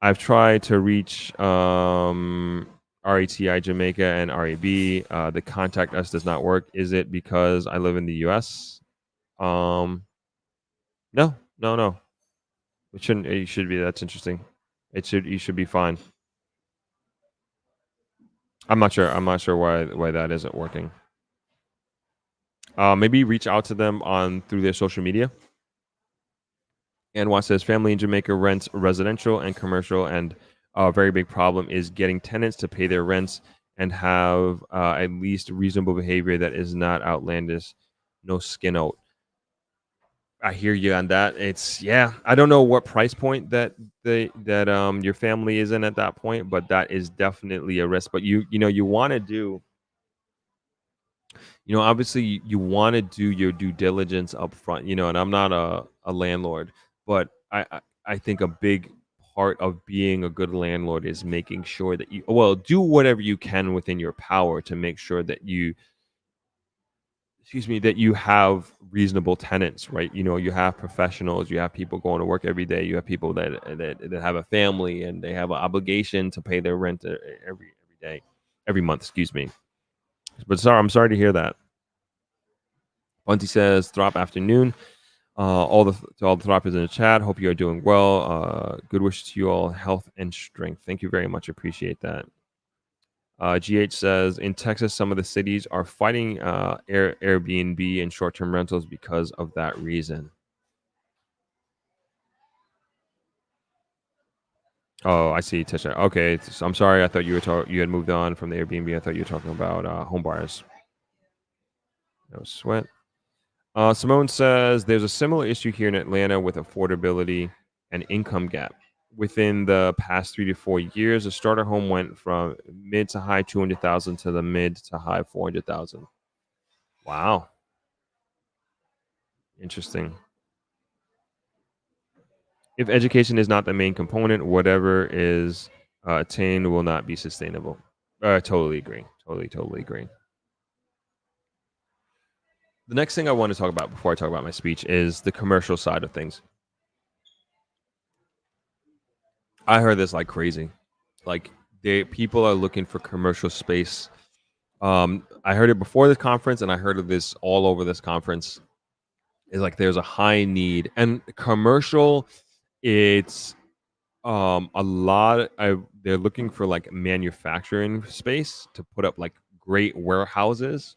I've tried to reach RATI Jamaica and RAB. The contact us does not work. Is it because I live in the US? No. It shouldn't. It should be. That's interesting. You should be fine. I'm not sure why that isn't working. Maybe reach out to them through their social media. And what says family in Jamaica rents residential and commercial, and a very big problem is getting tenants to pay their rents and have at least reasonable behavior that is not outlandish. No skin out. I hear you on that. I don't know what price point that your family is in at that point, but that is definitely a risk. But you want to do, obviously you want to do your due diligence up front, and I'm not a landlord, but I think a big part of being a good landlord is making sure that you do whatever you can within your power to make sure that you have reasonable tenants, right? You have professionals, you have people going to work every day, you have people that have a family and they have an obligation to pay their rent every month, excuse me. But I'm sorry to hear that. Bunty says, Throp afternoon. All the Throppers in the chat, hope you are doing well. Good wishes to you all, health and strength. Thank you very much, appreciate that. GH says, in Texas, some of the cities are fighting Airbnb and short-term rentals because of that reason. Oh, I see, Tisha. Okay, so I'm sorry. I thought you had moved on from the Airbnb. I thought you were talking about home buyers. No sweat. Simone says, there's a similar issue here in Atlanta with affordability and income gap. Within the past 3 to 4 years, a starter home went from mid to high 200,000 to the mid to high 400,000. Wow. Interesting. If education is not the main component, whatever is attained will not be sustainable. Totally agree. Totally agree. The next thing I want to talk about before I talk about my speech is the commercial side of things. I heard this like crazy. Like people are looking for commercial space. I heard it before this conference, and I heard of this all over this conference. Is like there's a high need, and commercial. It's a lot. They're looking for like manufacturing space to put up like great warehouses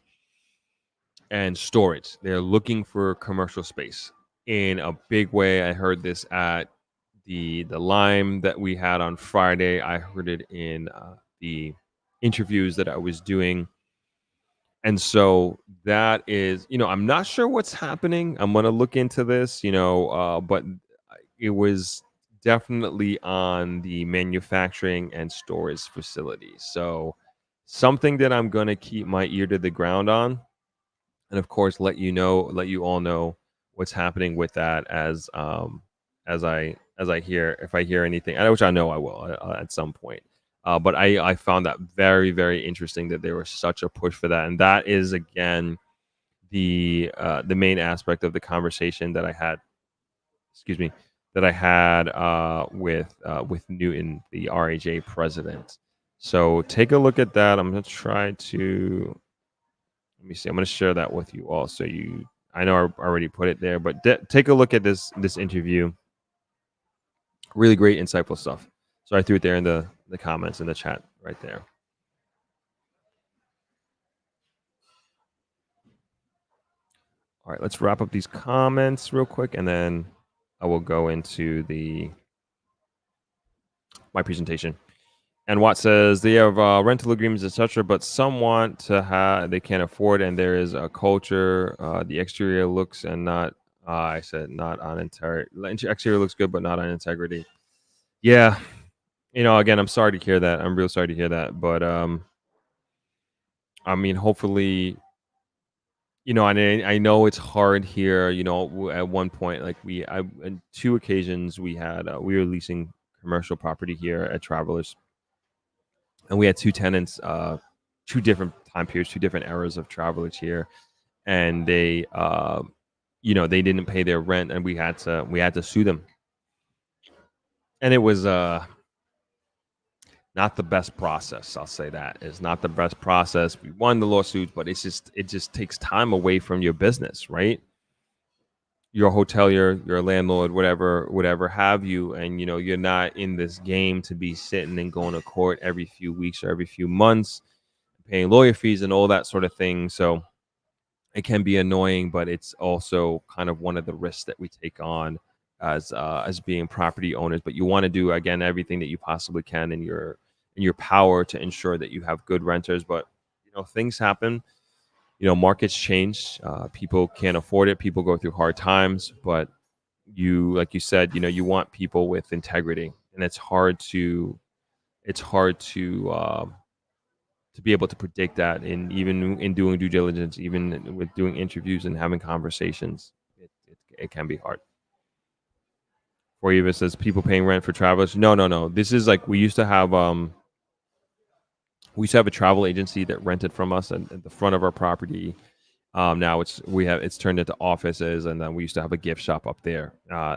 and storage. They're looking for commercial space in a big way. I heard this at the Lime that we had on Friday. I heard it in the interviews that I was doing. And so that is, I'm not sure what's happening. I'm going to look into this, but it was definitely on the manufacturing and storage facilities. So something that I'm going to keep my ear to the ground on. And of course, let you all know what's happening with that as I hear, if I hear anything, which I know I will at some point. But I found that very, very interesting that there was such a push for that, and that is again the main aspect of the conversation that I had. Excuse me, that I had with Newton, the RAJ president. So take a look at that. I'm going to try to. Let me see. I'm going to share that with you all. So I know I already put it there, but take a look at this interview. Really great, insightful stuff. So I threw it there in the comments in the chat right there. All right, let's wrap up these comments real quick, and then I will go into my presentation. And Watt says they have rental agreements, etc., but some want to have they can't afford, and there is a culture. The exterior looks and not. I said not on integrity. Exterior looks good, but not on integrity. Yeah, again, I'm sorry to hear that. I'm real sorry to hear that. But I mean, hopefully, I know it's hard here. At one point, like on 2 occasions, we were leasing commercial property here at Travelers, and we had 2 tenants, 2 different time periods, 2 different eras of Travelers here, and they didn't pay their rent, and we had to sue them, and it was not the best process. I'll say that it's not the best process. We won the lawsuits, but it just takes time away from your business, right? You're a hotelier, you're a landlord, whatever have you, and you're not in this game to be sitting and going to court every few weeks or every few months, paying lawyer fees and all that sort of thing. So it can be annoying, but it's also kind of one of the risks that we take on as being property owners. But you want to do, again, everything that you possibly can in your power to ensure that you have good renters. But things happen. Markets change. People can't afford it. People go through hard times. But like you said, you want people with integrity, and it's hard to be able to predict that, and even in doing due diligence, even with doing interviews and having conversations, it can be hard. For you, it says people paying rent for travelers. No. This is like we used to have a travel agency that rented from us at the front of our property. Now it's turned into offices, and then we used to have a gift shop up there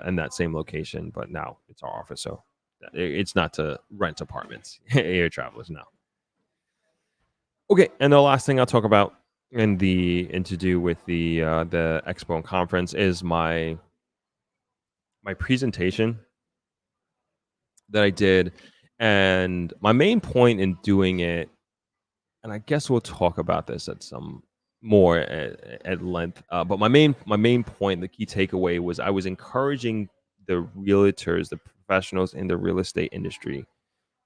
in that same location, but now it's our office. So it's not to rent apartments. Air travelers, no. Okay, and the last thing I'll talk about to do with the Expo and conference is my presentation that I did, and my main point in doing it, and I guess we'll talk about this at some more at length. But my main point, the key takeaway was I was encouraging the realtors, the professionals in the real estate industry,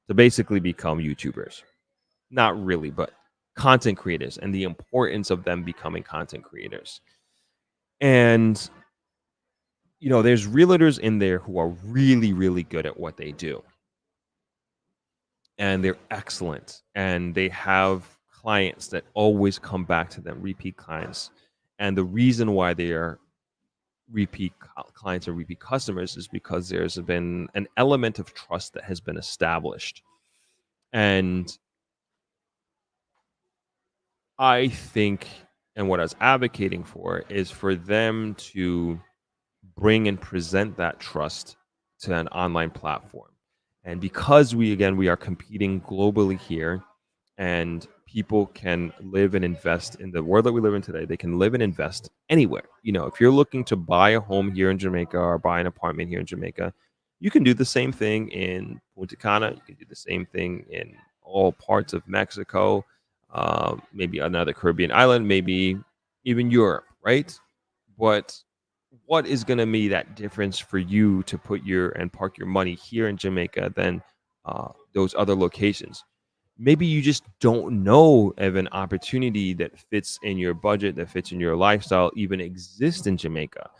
to basically become YouTubers. Not really, but content creators, and the importance of them becoming content creators. And there's realtors in there who are really, really good at what they do, and they're excellent, and they have clients that always come back to them, repeat clients. And the reason why they are repeat clients or repeat customers is because there's been an element of trust that has been established. And I think, and what I was advocating for, is for them to bring and present that trust to an online platform. And because we are competing globally here, and people can live and invest in the world that we live in today, they can live and invest anywhere. If you're looking to buy a home here in Jamaica or buy an apartment here in Jamaica, you can do the same thing in Punta Cana. You can do the same thing in all parts of Mexico, maybe another Caribbean island, maybe even Europe, right? But what is going to be that difference for you to put and park your money here in Jamaica than those other locations? Maybe you just don't know of an opportunity that fits in your budget, that fits in your lifestyle, even exists in Jamaica.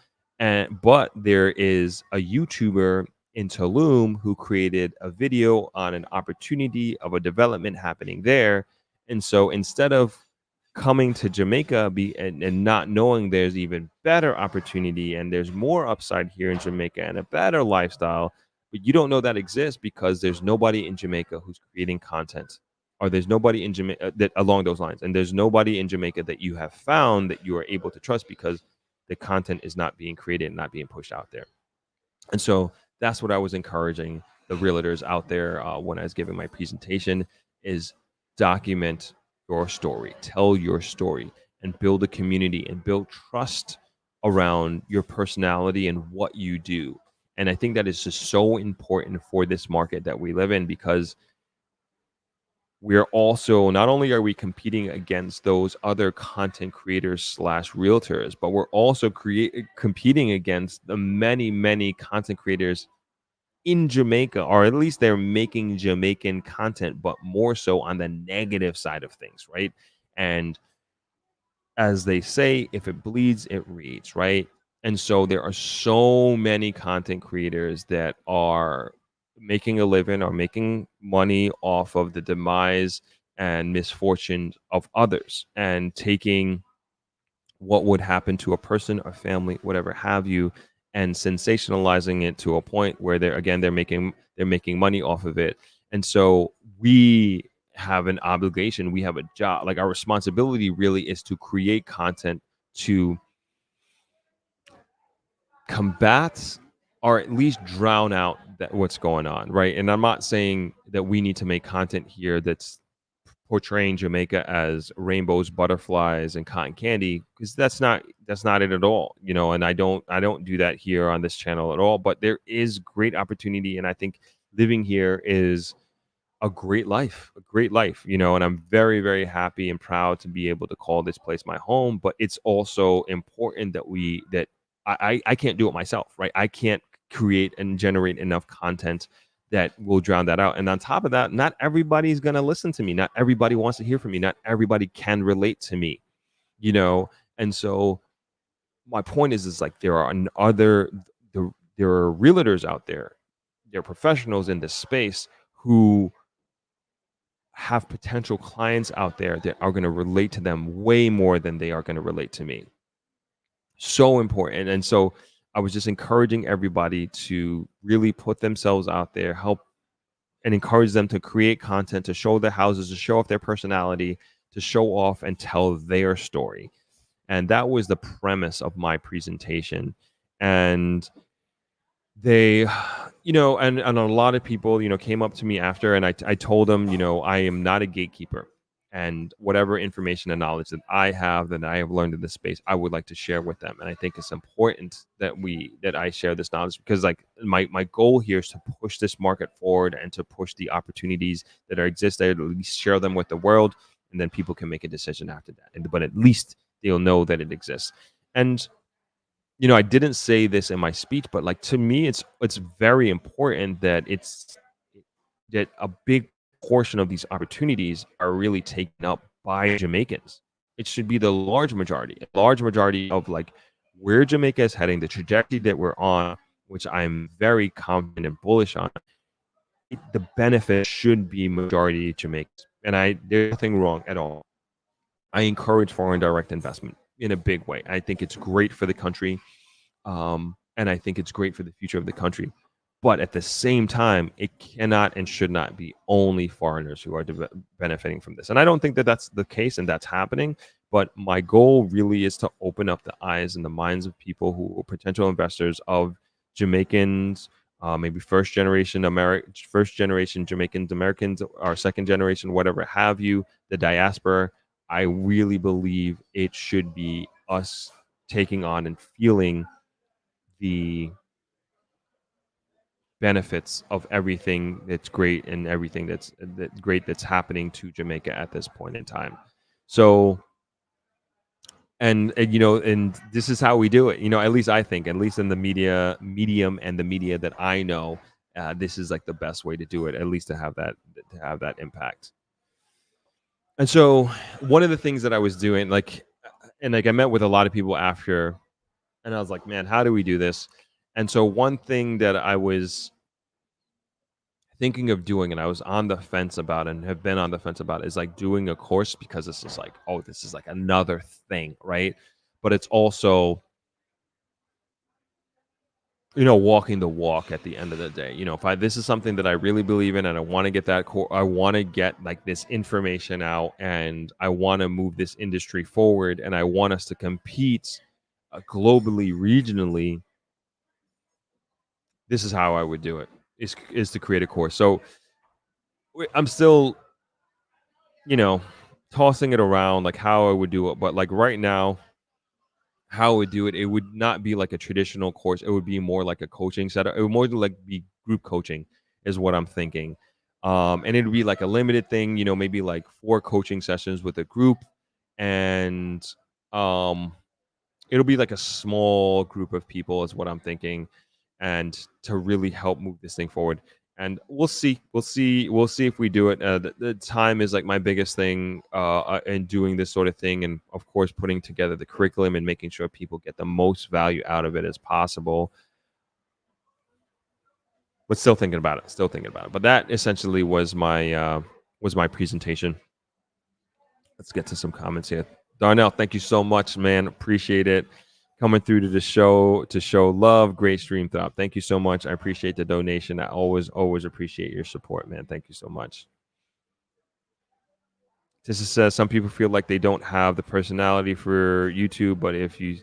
But there is a YouTuber in Tulum who created a video on an opportunity of a development happening there. And so instead of coming to Jamaica and not knowing there's even better opportunity and there's more upside here in Jamaica and a better lifestyle, but you don't know that exists because there's nobody in Jamaica who's creating content, or there's nobody in Jamaica that along those lines, and there's nobody in Jamaica that you have found that you are able to trust because the content is not being created and not being pushed out there. And so that's what I was encouraging the realtors out there when I was giving my presentation, is document your story, tell your story, and build a community and build trust around your personality and what you do. And I think that is just so important for this market that we live in, because we're also, not only are we competing against those other content creators / realtors, but we're also competing against the many, many content creators in Jamaica, or at least they're making Jamaican content, but more so on the negative side of things, right? And as they say, if it bleeds, it reads, right? And so there are so many content creators that are making a living or making money off of the demise and misfortune of others, and taking what would happen to a person or family, whatever have you, and sensationalizing it to a point where they're making money off of it. And so we have an obligation, we have a job, like our responsibility really is to create content to combat or at least drown out what's going on, right? And I'm not saying that we need to make content here that's portraying Jamaica as rainbows, butterflies, and cotton candy, because that's not it at all, And I don't do that here on this channel at all. But there is great opportunity, and I think living here is a great life, And I'm very, very happy and proud to be able to call this place my home. But it's also important that I can't do it myself, right? I can't create and generate enough content that will drown that out. And on top of that, not everybody's going to listen to me. Not everybody wants to hear from me. Not everybody can relate to me, you know? And so my point is like there are realtors out there, there are professionals in this space who have potential clients out there that are going to relate to them way more than they are going to relate to me. So important. And so I was just encouraging everybody to really put themselves out there, help and encourage them to create content, to show their houses, to show off their personality, to show off and tell their story. And that was the premise of my presentation. And they, and a lot of people, came up to me after, and I told them, I am not a gatekeeper, and whatever information and knowledge that I have, that I have learned in this space, I would like to share with them. And I think it's important that I share this knowledge, because like my goal here is to push this market forward and to push the opportunities that exist there, to at least share them with the world, and then people can make a decision after that. But at least they'll know that it exists. And I didn't say this in my speech, but like to me, it's very important that a big portion of these opportunities are really taken up by Jamaicans. It should be the large majority of like where Jamaica is heading, the trajectory that we're on, which I'm very confident and bullish on. The benefit should be majority Jamaicans, and there's nothing wrong at all. I encourage foreign direct investment in a big way. I think it's great for the country. And I think it's great for the future of the country. But at the same time, it cannot and should not be only foreigners who are benefiting from this. And I don't think that that's the case and that's happening. But my goal really is to open up the eyes and the minds of people who are potential investors, of Jamaicans, maybe first generation Jamaicans, Americans, or second generation, whatever have you, the diaspora. I really believe it should be us taking on and feeling the benefits of everything that's great and everything that's great that's happening to Jamaica at this point in time. So, and this is how we do it. At least I think, at least in the medium and the media that I know, this is like the best way to do it, at least to have that impact. And so, one of the things that I was doing, I met with a lot of people after, and I was like, man, how do we do this? And so one thing that I was thinking of doing, and I was on the fence about and have been on the fence about, is like doing a course, because this is like, oh, this is like another thing, right? But it's also, walking the walk at the end of the day. If this is something that I really believe in, and I want to get I want to get like this information out, and I want to move this industry forward, and I want us to compete globally, regionally. This is how I would do it, is to create a course. So I'm still, tossing it around, like how I would do it. But like right now, how I would do it, it would not be like a traditional course. It would be more like a coaching setup. It would more like be group coaching is what I'm thinking. And it would be like a limited thing, maybe like 4 coaching sessions with a group. And it'll be like a small group of people is what I'm thinking. and to really help move this thing forward. And we'll see if we do it. The time is like my biggest thing in doing this sort of thing, and of course putting together the curriculum and making sure people get the most value out of it as possible. But still thinking about it. But that essentially was my presentation. Let's get to some comments here. Darnell, thank you so much, man. Appreciate it. Coming through to the show to show love. Great stream, Throp. Thank you so much. I appreciate the donation. I always appreciate your support, man. Thank you so much. This says some people feel like they don't have the personality for YouTube, but if you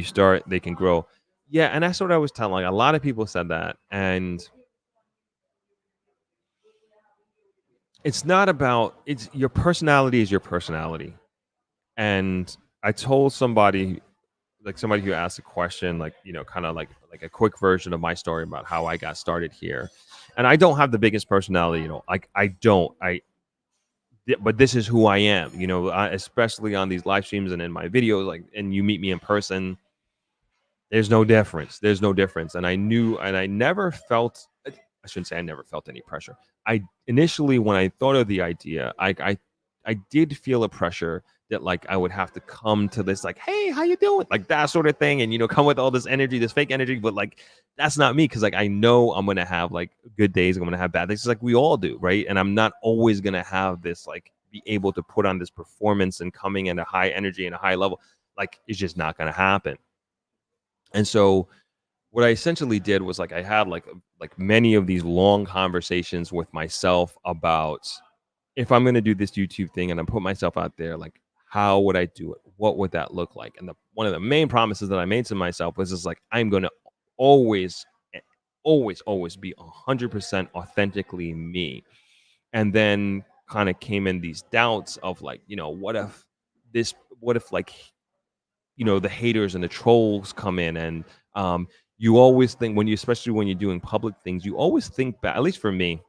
start, they can grow. Yeah, and that's what I was telling. Like, a lot of people said that, and it's not about, it's your personality is your personality. And I told somebody who asked a question, like, kind of like a quick version of my story about how I got started here. And I don't have the biggest personality, but this is who I am, especially on these live streams and in my videos, like, and you meet me in person, there's no difference. And I never felt, I shouldn't say I never felt any pressure. I initially, when I thought of the idea, I did feel a pressure that, like, I would have to come to this, like, hey, how you doing? Like, that sort of thing. And, come with all this energy, this fake energy. But, like, that's not me. Cause, like, I know I'm going to have, like, good days. I'm going to have bad days. It's like we all do. Right. And I'm not always going to have this, like, be able to put on this performance and coming in a high energy and a high level. Like, it's just not going to happen. And so what I essentially did was, like, I had like many of these long conversations with myself about, if I'm going to do this YouTube thing and I put myself out there, like, how would I do it? What would that look like? And one of the main promises that I made to myself was just like, I'm going to always be 100% authentically me. And then kind of came in these doubts of, like, what if like, the haters and the trolls come in, and you always think, especially when you're doing public things, you always think back, at least for me,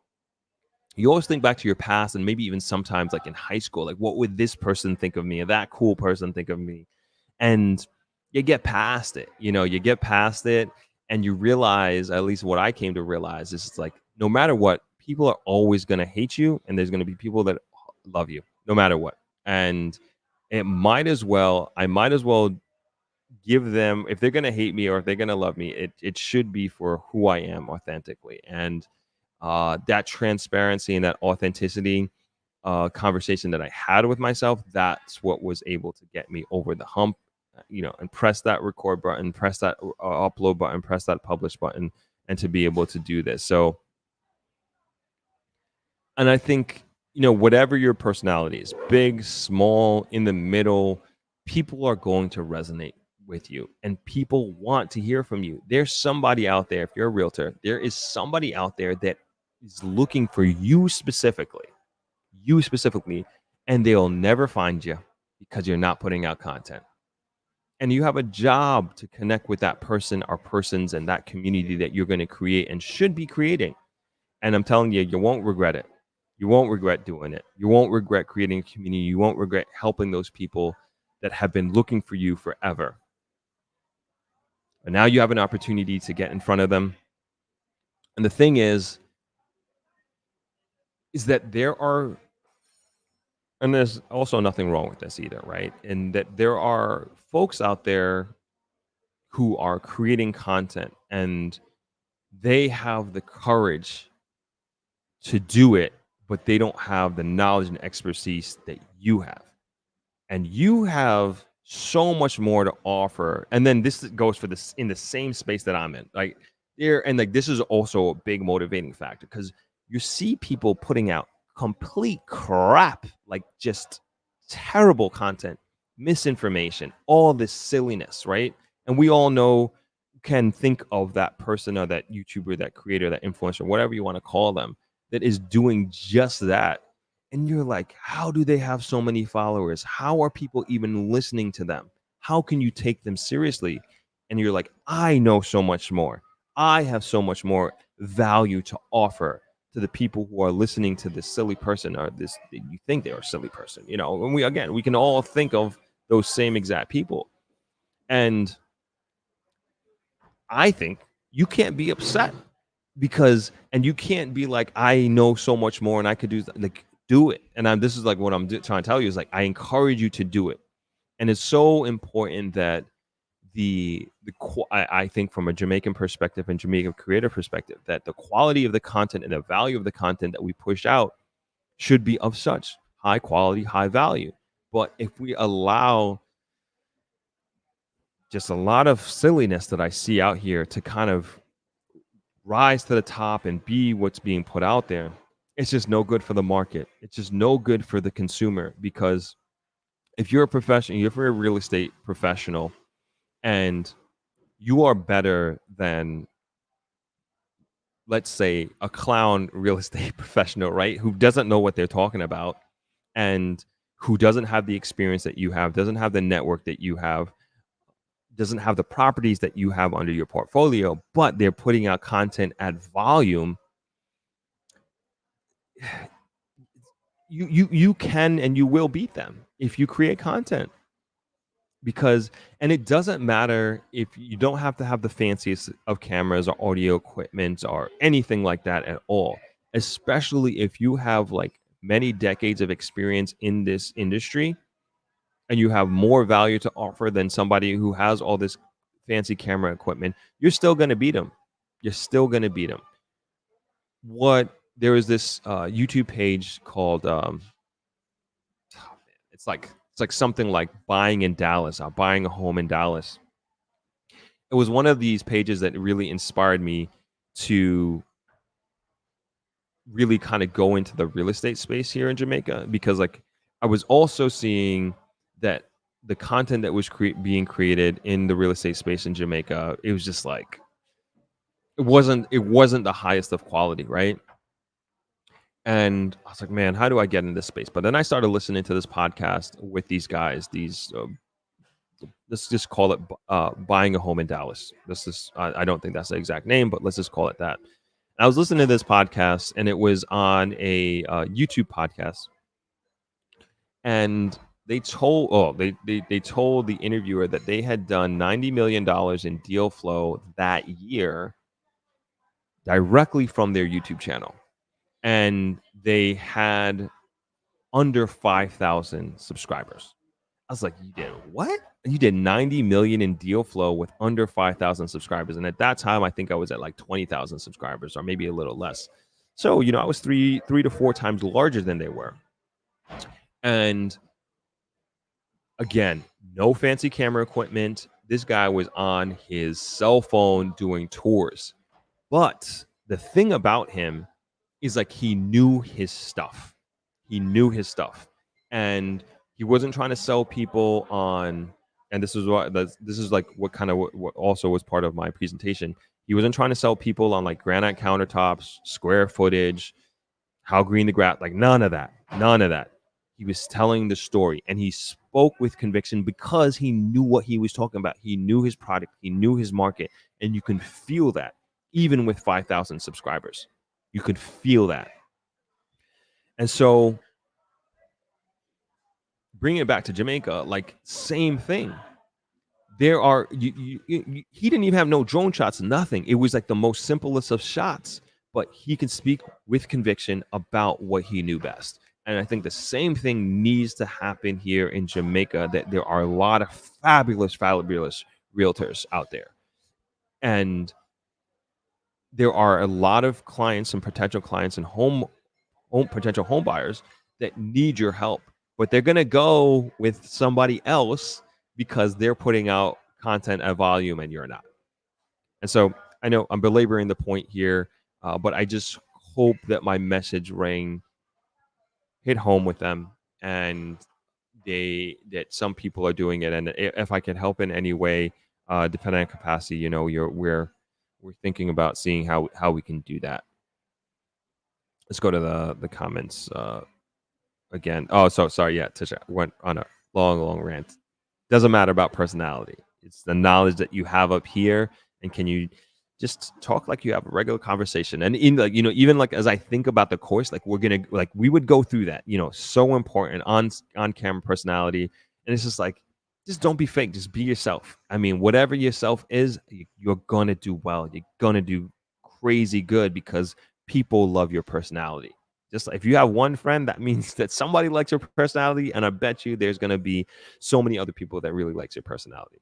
you always think back to your past, and maybe even sometimes, like, in high school, like, what would this person think of me, or that cool person think of me? And you get past it, and you realize, at least what I came to realize, is it's like, no matter what, people are always going to hate you, and there's going to be people that love you, no matter what. And I might as well give them, if they're going to hate me or if they're going to love me, it should be for who I am authentically. And that transparency and that authenticity conversation that I had with myself, that's what was able to get me over the hump, and press that record button, press that upload button, press that publish button, and to be able to do this. So, and I think, whatever your personality is, big, small, in the middle, people are going to resonate with you, and people want to hear from you. There's somebody out there, if you're a realtor, there is somebody out there that is looking for you specifically, and they'll never find you because you're not putting out content. And you have a job to connect with that person or persons and that community that you're going to create and should be creating. And I'm telling you, you won't regret it. You won't regret doing it. You won't regret creating a community. You won't regret helping those people that have been looking for you forever. And now you have an opportunity to get in front of them. And the thing is that there are, and there's also nothing wrong with this either, right? And that there are folks out there who are creating content, and they have the courage to do it, but they don't have the knowledge and expertise that you have. And you have so much more to offer. And then this goes for this in the same space that I'm in. Like, this is also a big motivating factor, because you see people putting out complete crap, like just terrible content, misinformation, all this silliness, right? And we all can think of that person or that YouTuber, that creator, that influencer, whatever you want to call them, that is doing just that. And you're like, how do they have so many followers? How are people even listening to them? How can you take them seriously? And you're like, I know so much more. I have so much more value to offer to the people who are listening to this silly person, or this, you think they are a silly person, and we can all think of those same exact people. And I think you can't be upset because, and you can't be like, I know so much more and I could do like, do it. And this is like what I'm trying to tell you is like, I encourage you to do it. And it's so important that I think from a Jamaican perspective and Jamaican creator perspective, that the quality of the content and the value of the content that we push out should be of such high quality, high value. But if we allow just a lot of silliness that I see out here to kind of rise to the top and be what's being put out there, it's just no good for the market. It's just no good for the consumer, because if you're a professional, if you're a real estate professional and you are better than, let's say, a clown real estate professional, right? Who doesn't know what they're talking about and who doesn't have the experience that you have, doesn't have the network that you have, doesn't have the properties that you have under your portfolio, but they're putting out content at volume. You can and you will beat them if you create content. Because, and it doesn't matter if you don't have to have the fanciest of cameras or audio equipment or anything like that at all, especially if you have like many decades of experience in this industry and you have more value to offer than somebody who has all this fancy camera equipment. You're still going to beat them. You're still going to beat them. There is this YouTube page called it's like something like buying in Dallas, or buying a home in Dallas. It was one of these pages that really inspired me to really kind of go into the real estate space here in Jamaica, because like I was also seeing that the content that was being created in the real estate space in Jamaica, it was just like it wasn't the highest of quality, right? And I was like, man, how do I get in this space? But then I started listening to this podcast with these guys, let's just call it Buying a Home in Dallas. This is, I don't think that's the exact name, but let's just call it that. And I was listening to this podcast, and it was on a YouTube podcast. And they told they told the interviewer that they had done $90 million in deal flow that year directly from their YouTube channel. And they had under 5,000 subscribers. I was like, you did what? You did 90 million in deal flow with under 5,000 subscribers. And at that time, I think I was at like 20,000 subscribers, or maybe a little less. So, I was three to four times larger than they were. And again, no fancy camera equipment. This guy was on his cell phone doing tours. But the thing about him is like he knew his stuff. And he wasn't trying to sell people on, and this is what also was part of my presentation. He wasn't trying to sell people on like granite countertops, square footage, how green the grass, like none of that. He was telling the story, and he spoke with conviction because he knew what he was talking about. He knew his product, he knew his market, and you can feel that even with 5,000 subscribers. You could feel that. And so bringing it back to Jamaica, like same thing. There are, he didn't even have no drone shots, nothing. It was like the most simplest of shots, but he can speak with conviction about what he knew best. And I think the same thing needs to happen here in Jamaica, that there are a lot of fabulous realtors out there. And there are a lot of clients and potential clients and potential home buyers that need your help, but they're going to go with somebody else because they're putting out content at volume and you're not. And so I know I'm belaboring the point here, but I just hope that my message hit home with them, and that some people are doing it. And if I can help in any way, depending on capacity, we're thinking about seeing how we can do that. Let's go to the comments again. Oh, so sorry. Yeah, Tisha went on a long rant. Doesn't matter about personality. It's the knowledge that you have up here, and can you just talk like you have a regular conversation. And in like, even like as I think about the course, like we would go through that, so important on camera personality. And it's just like, just don't be fake. Just be yourself. I mean, whatever yourself is, you're gonna do well. You're gonna do crazy good because people love your personality. Just like if you have one friend, that means that somebody likes your personality, and I bet you there's gonna be so many other people that really likes your personality.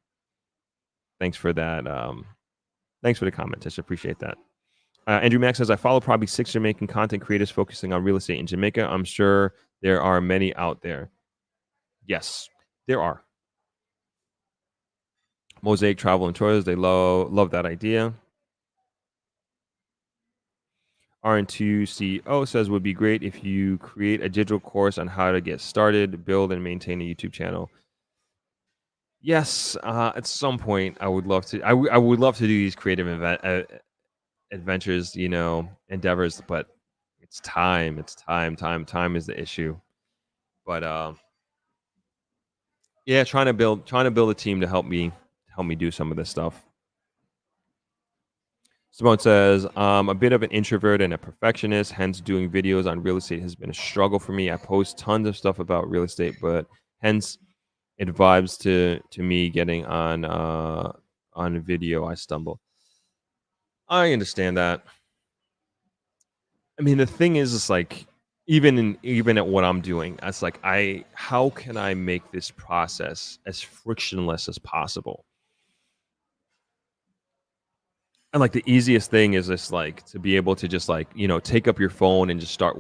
Thanks for that. Thanks for the comment. Just appreciate that. Andrew Max says, I follow probably 6 Jamaican content creators focusing on real estate in Jamaica. I'm sure there are many out there. Yes, there are. Mosaic Travel and Tours, they love that idea. RN2 CEO says, would be great if you create a digital course on how to get started, build, and maintain a YouTube channel. Yes, at some point, I would love to. I would love to do these creative adventures, endeavors, but it's time. It's time. Time is the issue. But yeah, trying to build a team to help me do some of this stuff. Simone says, I'm a bit of an introvert and a perfectionist, hence doing videos on real estate has been a struggle for me. I post tons of stuff about real estate, but hence it vibes to me getting on video, I stumble. I understand that. I mean, the thing is, it's like even at what I'm doing, it's like how can I make this process as frictionless as possible? And like the easiest thing is just like to be able to just like, take up your phone and just start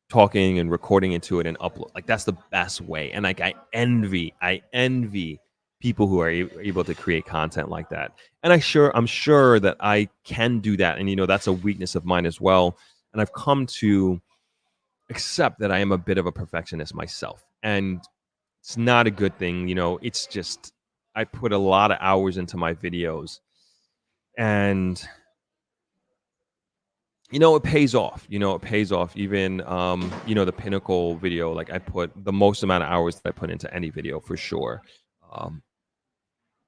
talking and recording into it and upload. Like that's the best way. And like I envy people who are able to create content like that. And I'm sure that I can do that. And that's a weakness of mine as well. And I've come to accept that I am a bit of a perfectionist myself. And it's not a good thing. It's just I put a lot of hours into my videos. And it pays off. It pays off. Even the Pinnacle video, like I put the most amount of hours that I put into any video for sure.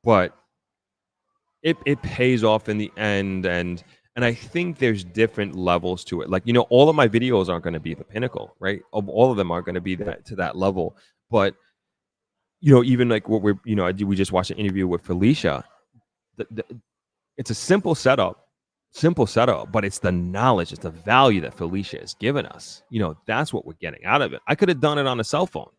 But it pays off in the end, and I think there's different levels to it. Like all of my videos aren't going to be the Pinnacle, right? All of them aren't going to be to that level. But even like what we just watched an interview with Felicia. It's a simple setup, but it's the knowledge, it's the value that Felicia has given us. That's what we're getting out of it. I could have done it on a cell phone.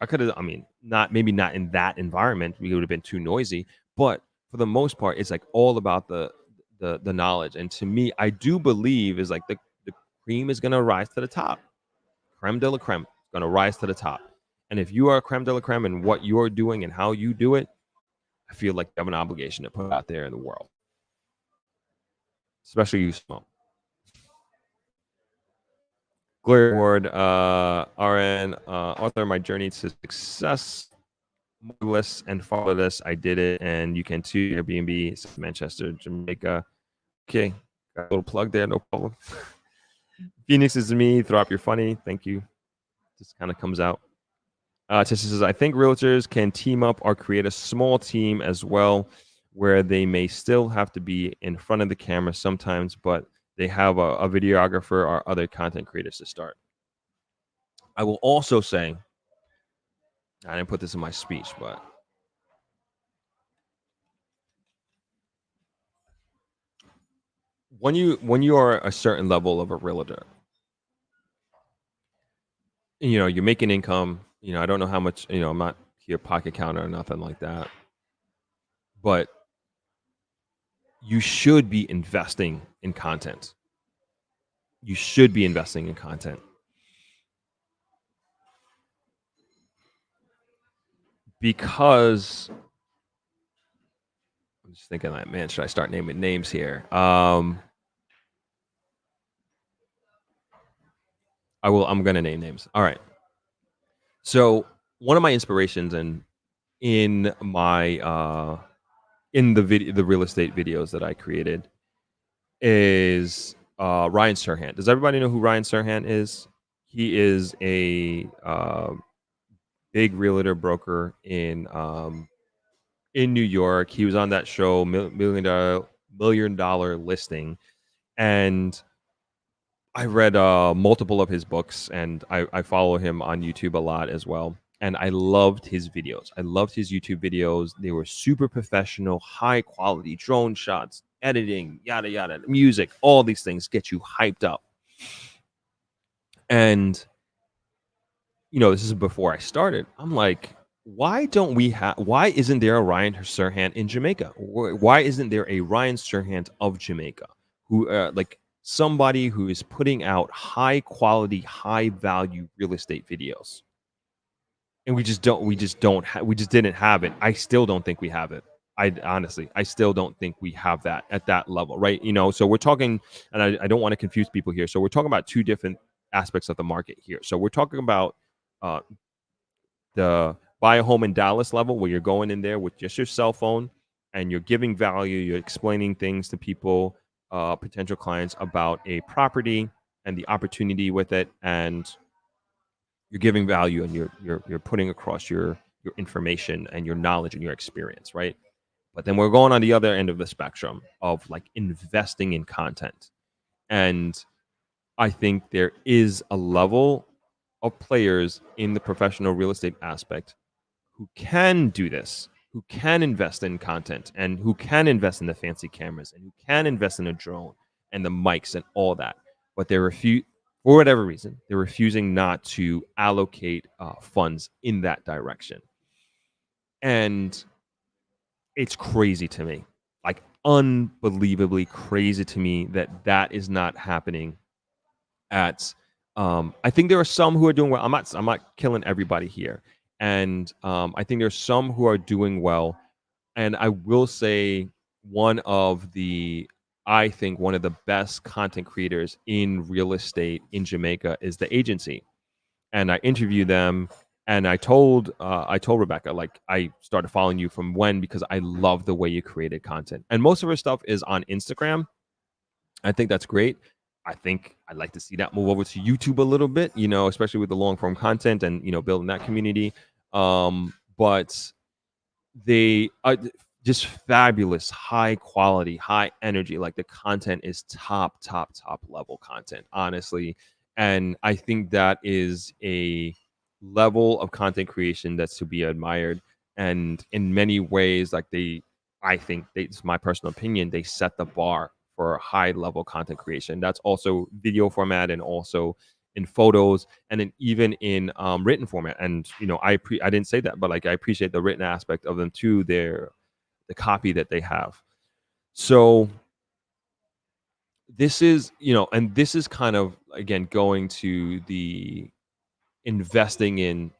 Maybe not in that environment. We would have been too noisy, but for the most part, it's like all about the knowledge. And to me, I do believe is like the cream is going to rise to the top. Creme de la creme is going to rise to the top. And if you are creme de la creme in what you're doing and how you do it, I feel like you have an obligation to put out there in the world. Especially you, Simone. Gloria Ward, RN, author, my journey to success, motherless and fatherless. I did it, and you can too. Airbnb, Manchester, Jamaica. Okay, got a little plug there, no problem. Phoenix is me. Throp, you're funny. Thank you. Just kind of comes out. Tessa says, I think realtors can team up or create a small team as well, where they may still have to be in front of the camera sometimes, but they have a videographer or other content creators to start. I will also say, I didn't put this in my speech, but when you are a certain level of a realtor, you're making income. I don't know how much, I'm not here pocket counter or nothing like that, but you should be investing in content. You should be investing in content. Because I'm just thinking like, man, should I start naming names here? I'm going to name names. All right. So one of my inspirations in my the real estate videos that I created is Ryan Serhant. Does everybody know who Ryan Serhant is? He is a big realtor broker in New York. He was on that show, Million Dollar Listing, and I read multiple of his books, and I follow him on YouTube a lot as well. and I loved his videos. I loved his YouTube videos. They were super professional, high quality drone shots, editing, yada yada, music, all these things get you hyped up. And this is before I started. I'm like, why isn't there a Ryan Serhant in Jamaica? Why isn't there a Ryan Serhant of Jamaica who like somebody who is putting out high quality, high value real estate videos? And we just didn't have it. I still don't think we have it. I still don't think we have that at that level, right? So we're talking, and I don't want to confuse people here. So we're talking about two different aspects of the market here. So we're talking about the buy a home in Dallas level, where you're going in there with just your cell phone and you're giving value, you're explaining things to people, potential clients, about a property and the opportunity with it, and you're giving value, and you're putting across your information and your knowledge and your experience, right? But then we're going on the other end of the spectrum of like investing in content. And I think there is a level of players in the professional real estate aspect who can do this, who can invest in content, and who can invest in the fancy cameras, and who can invest in a drone and the mics and all that. But for whatever reason, they're refusing not to allocate funds in that direction. And it's crazy to me, like unbelievably crazy to me, that is not happening at I think there are some who are doing well. I'm not killing everybody here. And I think there's some who are doing well. And I will say I think one of the best content creators in real estate in Jamaica is the agency. And I interviewed them, and I told Rebecca, like, I started following you from when, because I love the way you created content. And most of her stuff is on Instagram. I think that's great. I think I'd like to see that move over to YouTube a little bit, especially with the long form content and, building that community. But they are just fabulous, high quality, high energy. Like, the content is top level content, honestly. And I think that is a level of content creation that's to be admired. And in many ways, like, it's my personal opinion, they set the bar for high level content creation. That's also video format, and also in photos, and then even in written format. And I didn't say that, but like, I appreciate the written aspect of them too. The copy that they have. So this is and this is kind of, again, going to the investing in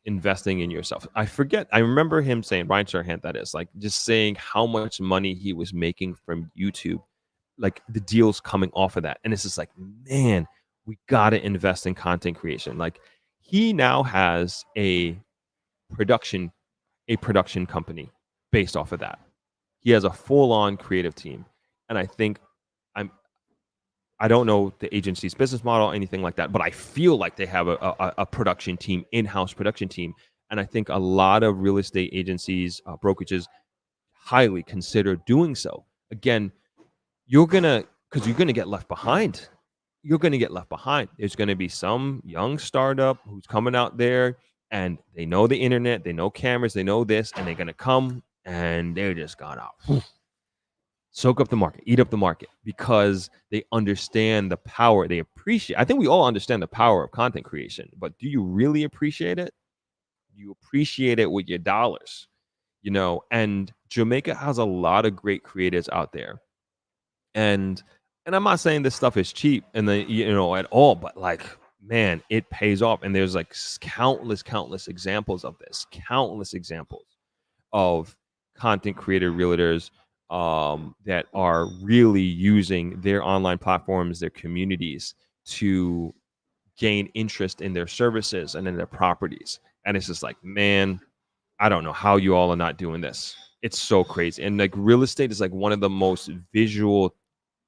yourself. I remember him saying, Ryan Serhant, that is, like, just saying how much money he was making from YouTube, like the deals coming off of that. And it's just like, man, we got to invest in content creation. Like, he now has a production company based off of that. He has a full-on creative team. And I think I don't know the agency's business model, anything like that, but I feel like they have a production team, in-house production team. And I think a lot of real estate agencies, brokerages, highly consider doing so. Again, because you're gonna get left behind. You're gonna get left behind. There's gonna be some young startup who's coming out there, and they know the internet, they know cameras, they know this, and they're gonna come and they're just gonna soak up the market, eat up the market, because they understand the power. They appreciate. I think we all understand the power of content creation, but do you really appreciate it? Do you appreciate it with your dollars? And Jamaica has a lot of great creators out there. And I'm not saying this stuff is cheap and at all, but like, man, it pays off. And there's like countless examples of this, countless examples of content creator realtors that are really using their online platforms, their communities, to gain interest in their services and in their properties. And it's just like, man, I don't know how you all are not doing this. It's so crazy. And like, real estate is like one of the most visual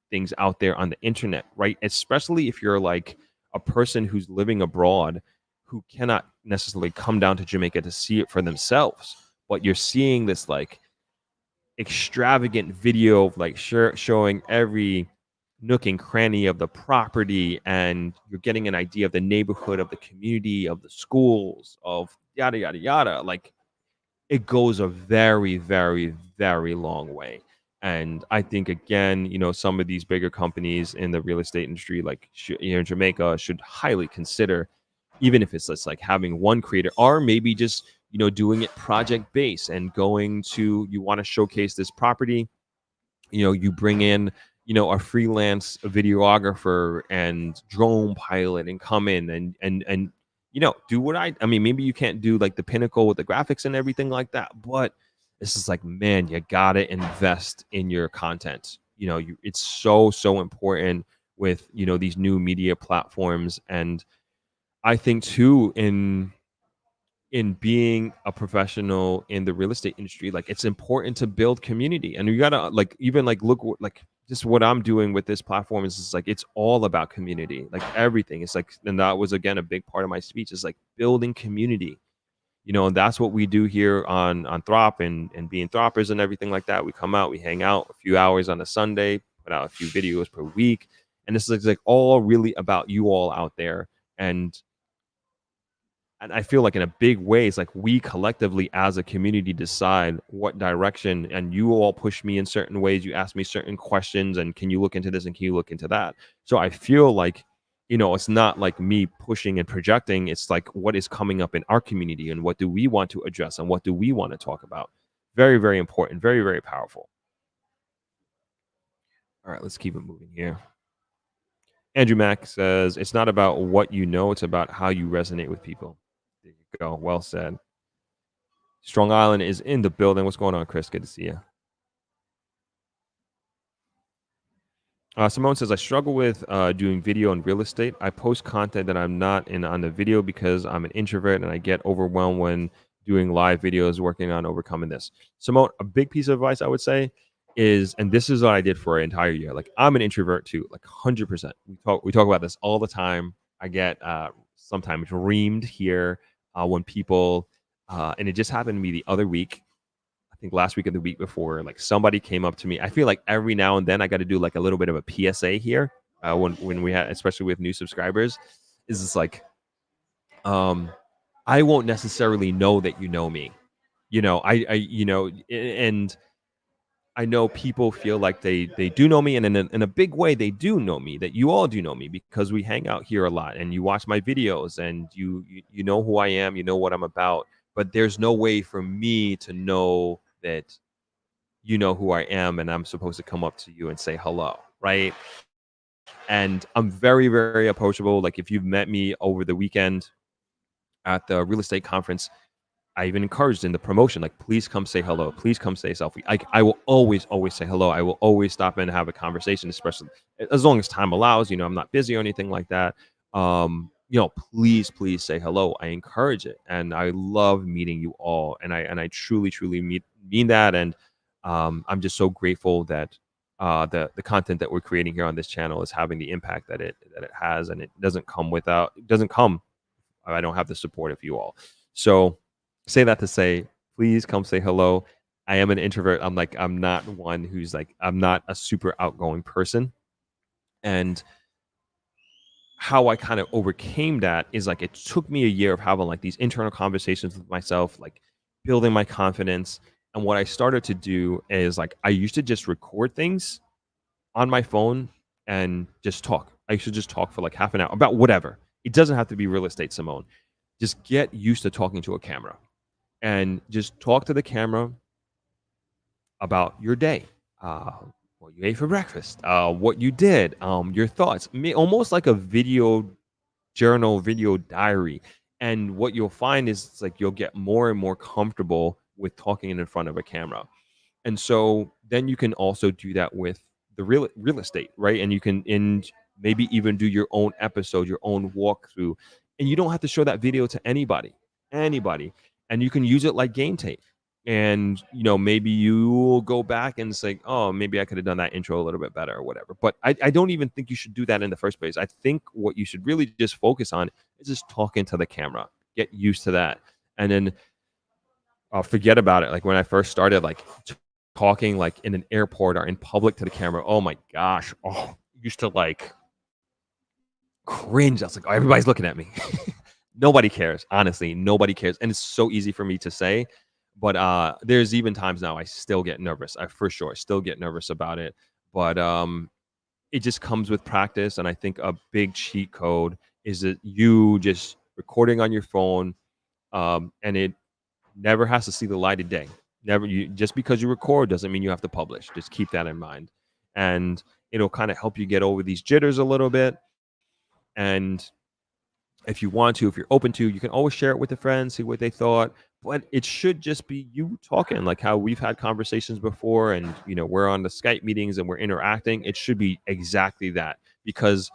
things out there on the internet, right? Especially if you're like a person who's living abroad, who cannot necessarily come down to Jamaica to see it for themselves, but you're seeing this like extravagant video of like showing every nook and cranny of the property, and you're getting an idea of the neighborhood, of the community, of the schools, of yada yada yada. Like, it goes a very, very, very long way. And I think, again, some of these bigger companies in the real estate industry, like in Jamaica, should highly consider, even if it's just like having one creator, or maybe just doing it project based and going to, you want to showcase this property, you bring in a freelance videographer and drone pilot and come in and do what I mean, maybe you can't do like the pinnacle with the graphics and everything like that, but this is like, man, you gotta invest in your content. It's so important with these new media platforms. And I think too, in being a professional in the real estate industry, like, it's important to build community. And you gotta, like, even like look like just what I'm doing with this platform is just like, it's all about community, like everything. It's like, and that was again a big part of my speech, is like building community. And that's what we do here on Throp and being Throppers and everything like that. We come out, we hang out a few hours on a Sunday, put out a few videos per week, and this is like all really about you all out there. And I feel like in a big way, it's like we collectively as a community decide what direction, and you all push me in certain ways. You ask me certain questions, and can you look into this and can you look into that? So I feel like, it's not like me pushing and projecting. It's like what is coming up in our community and what do we want to address and what do we want to talk about. Very, very important. Very, very powerful. All right, let's keep it moving here. Andrew Mack says, it's not about what you know, it's about how you resonate with people. There you go. Well said. Strong Island is in the building. What's going on, Chris? Good to see you. Simone says, I struggle with doing video and real estate. I post content that I'm not in on the video because I'm an introvert and I get overwhelmed when doing live videos, working on overcoming this. Simone, a big piece of advice I would say is, and this is what I did for an entire year. Like, I'm an introvert too, like 100%. We talk about this all the time. I get sometimes reamed here when people, and it just happened to me the other week. I think last week or the week before, like somebody came up to me. I feel like every now and then I got to do like a little bit of a PSA here when we had, especially with new subscribers, is it's like, I won't necessarily know that you know me, and I know people feel like they do know me, and in a big way they do know me, that you all do know me because we hang out here a lot and you watch my videos and you know who I am, you know what I'm about. But there's no way for me to know that you know who I am and I'm supposed to come up to you and say hello, right? And I'm very, very approachable. Like, if you've met me over the weekend at the real estate conference, I even encouraged in the promotion, like, please come say hello. Please come say selfie. I will always say hello. I will always stop and have a conversation, especially as long as time allows. I'm not busy or anything like that. Please say hello. I encourage it, and I love meeting you all, and I truly mean that. And I'm just so grateful that the content that we're creating here on this channel is having the impact that it has, and it doesn't come. I don't have the support of you all. So say that to say, please come say hello. I am an introvert. I'm not one who's like, I'm not a super outgoing person. And how I kind of overcame that is like, it took me a year of having like these internal conversations with myself, like building my confidence. And what I started to do is, like, I used to just record things on my phone and just talk. I used to just talk for like half an hour about whatever. It doesn't have to be real estate, Simone. Just get used to talking to a camera and just talk to the camera about your day, what you ate for breakfast, what you did, your thoughts, almost like a video journal, video diary. And what you'll find is, it's like, you'll get more and more comfortable with talking in front of a camera. And so then you can also do that with the real estate, right? And you can maybe even do your own episode, your own walkthrough, and you don't have to show that video to anybody, and you can use it like game tape. And maybe you will go back and say, oh, maybe I could have done that intro a little bit better or whatever. But I don't even think you should do that in the first place. I think what you should really just focus on is just talking to the camera. Get used to that, and then forget about it. Like, when I first started, like, talking like in an airport or in public to the camera, oh my gosh, I used to like cringe. I was like, oh, everybody's looking at me. Nobody cares. Honestly, nobody cares. And it's so easy for me to say, but there's even times now I still get nervous. I for sure still get nervous about it. But it just comes with practice. And I think a big cheat code is that you just recording on your phone, and it never has to see the light of day. Never you just because you record doesn't mean you have to publish. Just keep that in mind. And it'll kind of help you get over these jitters a little bit. And if you want to, if you're open to, you can always share it with a friend, see what they thought. But it should just be you talking, like how we've had conversations before, and we're on the Skype meetings and we're interacting. It should be exactly that because,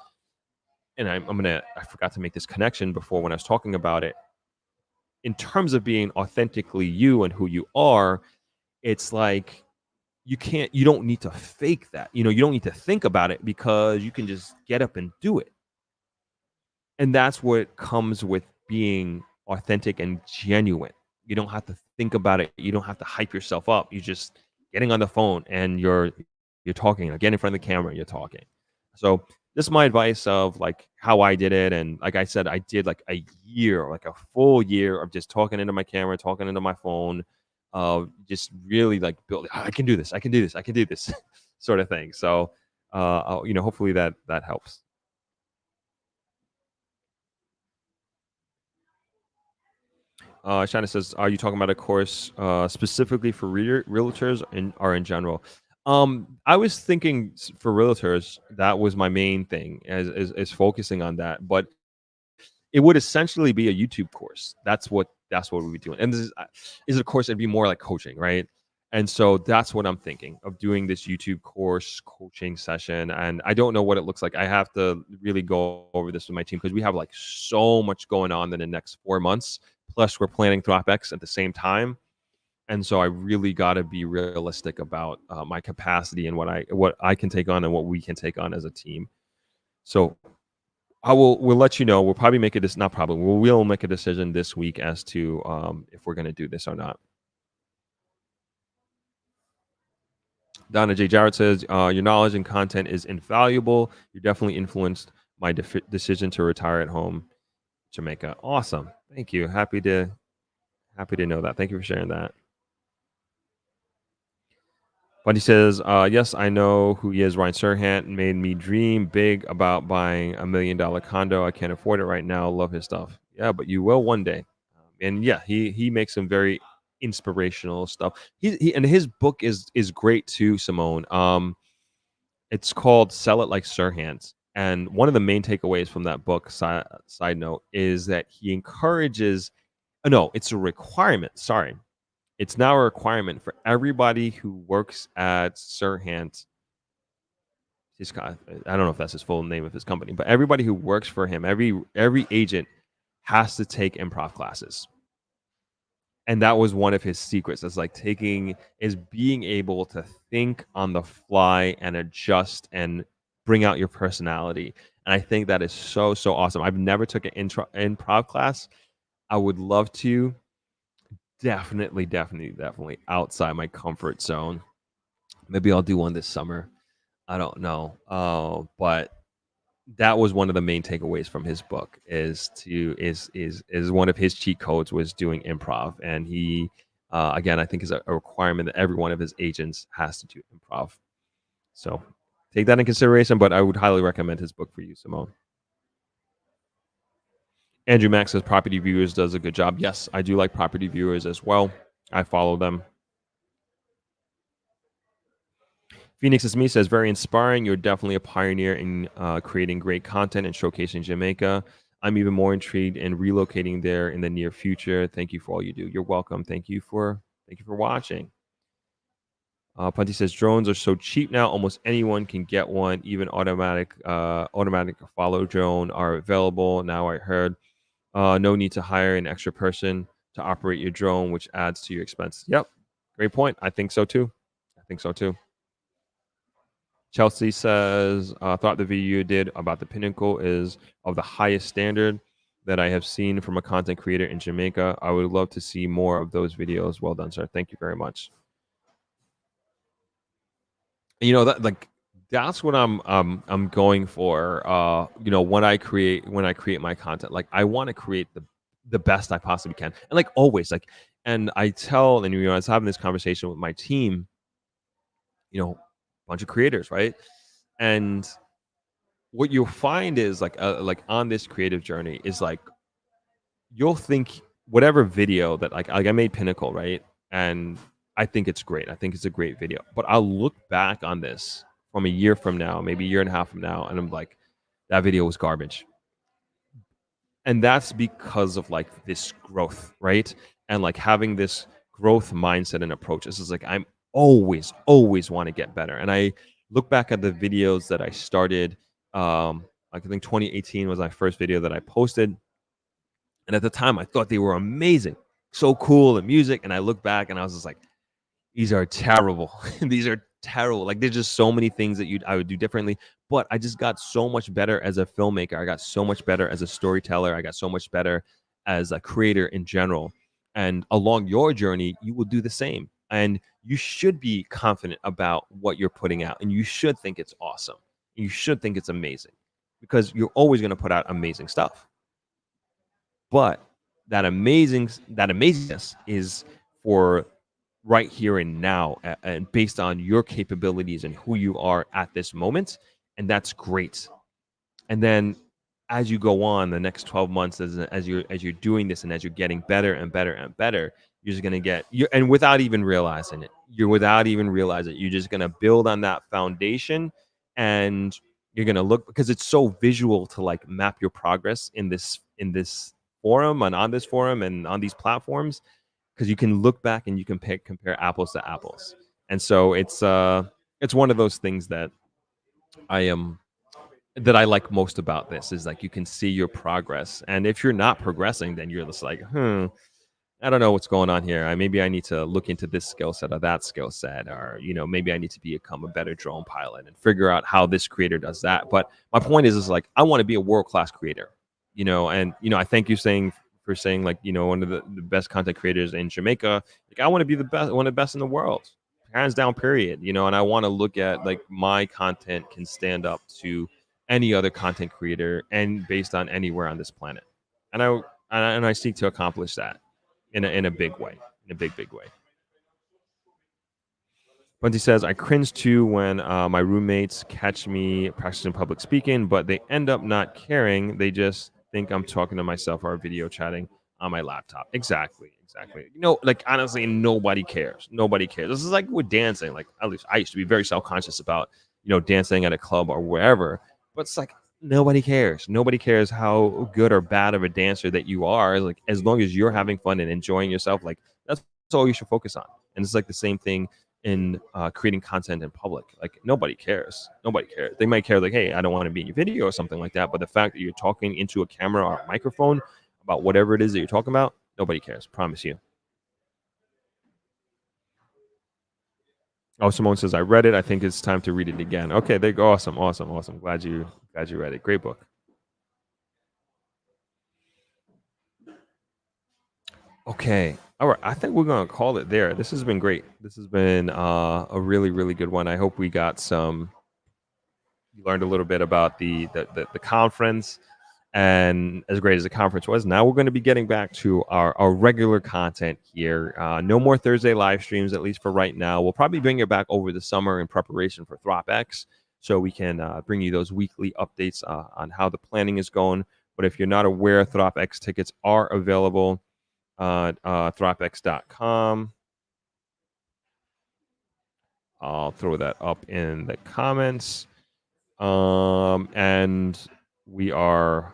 and I forgot to make this connection before when I was talking about it. In terms of being authentically you and who you are, it's like you don't need to fake that. You don't need to think about it because you can just get up and do it. And that's what comes with being authentic and genuine. You don't have to think about it. You don't have to hype yourself up. You're just getting on the phone and you're talking. Again, in front of the camera, you're talking. So this is my advice of like how I did it. And like I said, I did like a year, like a full year of just talking into my camera, talking into my phone, just really like building. I can do this. I can do this. I can do this, sort of thing. So, hopefully that helps. Shana says, "Are you talking about a course specifically for realtors or in general?" I was thinking for realtors, that was my main thing, as focusing on that. But it would essentially be a YouTube course. That's what we'd be doing. And this is a course. It'd be more like coaching, right? And so that's what I'm thinking of doing, this YouTube course coaching session. And I don't know what it looks like. I have to really go over this with my team because we have like so much going on in the next 4 months. Plus, we're planning ThropX at the same time. And so I really got to be realistic about my capacity and what I can take on and what we can take on as a team. So we'll let you know. We'll probably make it. Not probably. We'll make a decision this week as to if we're going to do this or not. Donna J. Jarrett says, your knowledge and content is invaluable. You definitely influenced my decision to retire at home, Jamaica. Awesome. Thank you. Happy to know that. Thank you for sharing that. But he says, yes, I know who he is. Ryan Serhant made me dream big about buying $1 million condo. I can't afford it right now. Love his stuff. Yeah, but you will one day. And yeah, he makes some very inspirational stuff. He and his book is great too, Simone. It's called Sell It Like Serhant. And one of the main takeaways from that book, side note, is that he encourages, no, it's a requirement. Sorry. It's now a requirement for everybody who works at Serhant. I don't know if that's his full name of his company, but everybody who works for him, every agent has to take improv classes. And that was one of his secrets. It's like being able to think on the fly and adjust and bring out your personality. And I think that is so, so awesome. I've never took an improv class. I would love to. Definitely outside my comfort zone. Maybe I'll do one this summer. I don't know. But that was one of the main takeaways from his book is one of his cheat codes was doing improv. And he, again, I think is a requirement that every one of his agents has to do improv. So take that in consideration, but I would highly recommend his book for you, Simone. Andrew Max says Property Viewers does a good job. Yes, I do like Property Viewers as well. I follow them. Phoenix is me says very inspiring. You're definitely a pioneer in creating great content and showcasing Jamaica. I'm even more intrigued in relocating there in the near future. Thank you for all you do. You're welcome. Thank you for watching. Punty says drones are so cheap now. Almost anyone can get one. Even automatic follow drone are available now. I heard. No need to hire an extra person to operate your drone, which adds to your expense. Yep. Great point. I think so too. Chelsea says, thought the video you did about the Pinnacle is of the highest standard that I have seen from a content creator in Jamaica. I would love to see more of those videos. Well done, sir. Thank you very much. That's what I'm going for. When I create my content, like I want to create the the best I possibly can. And like always, like, and I tell, and I was having this conversation with my team, a bunch of creators, right? And what you'll find is like on this creative journey is like you'll think whatever video that like I made Pinnacle, right? And I think it's great. I think it's a great video. But I'll look back on this from a year from now, maybe a year and a half from now, and I'm like, that video was garbage. And that's because of like this growth, right? And like having this growth mindset and approach. This is like I'm always want to get better. And I look back at the videos that I started. Like I think 2018 was my first video that I posted. And at the time I thought they were amazing. So cool and music. And I look back and I was just like, these are terrible. These are terrible. Like there's just so many things that I would do differently. But I just got so much better as a filmmaker. I got so much better as a storyteller. I got so much better as a creator in general. And along your journey, you will do the same. And you should be confident about what you're putting out. And you should think it's awesome. You should think it's amazing because you're always going to put out amazing stuff. But that amazingness is for right here and now, and based on your capabilities and who you are at this moment, and that's great. And then as you go on the next 12 months, as you're doing this and as you're getting better and better and better, you're just going to and without even realizing it, you're just going to build on that foundation, and you're going to look, because it's so visual to like map your progress in this forum and on this forum and on these platforms, because you can look back and you can compare apples to apples. And so it's one of those things that I like most about this, is like you can see your progress. And if you're not progressing, then you're just like, I don't know what's going on here. Maybe I need to look into this skill set or that skill set, or maybe I need to become a better drone pilot and figure out how this creator does that. But my point is like I want to be a world-class creator, and I thank you for saying like one of the best content creators in Jamaica. Like I want to be the best, one of the best in the world, hands down, period. And I want to look at like my content can stand up to any other content creator and based on anywhere on this planet. And I seek to accomplish that in a big way, in a big way. Bunty says, I cringe too when my roommates catch me practicing public speaking, but they end up not caring. They just think I'm talking to myself or video chatting on my laptop. Exactly. Like honestly, nobody cares. Nobody cares. This is like with dancing. Like at least I used to be very self-conscious about, dancing at a club or wherever. But it's like nobody cares. Nobody cares how good or bad of a dancer that you are. Like as long as you're having fun and enjoying yourself, like that's all you should focus on. And it's like the same thing in creating content in public. Like nobody cares. They might care like, hey, I don't want to be in your video or something like that. But the fact that you're talking into a camera or a microphone about whatever it is that you're talking about, nobody cares. Promise you. Oh, Simone says, I read it. I think it's time to read it again. Okay, there you go. Awesome. Glad you read it. Great book. Okay. All right. I think we're going to call it there. This has been great. This has been a really, really good one. I hope we got you learned a little bit about the conference. And as great as the conference was, now we're going to be getting back to our regular content here. No more Thursday live streams, at least for right now. We'll probably bring it back over the summer in preparation for Thropx, so we can bring you those weekly updates on how the planning is going. But if you're not aware, Thropx tickets are available at thropx.com. I'll throw that up in the comments. And we are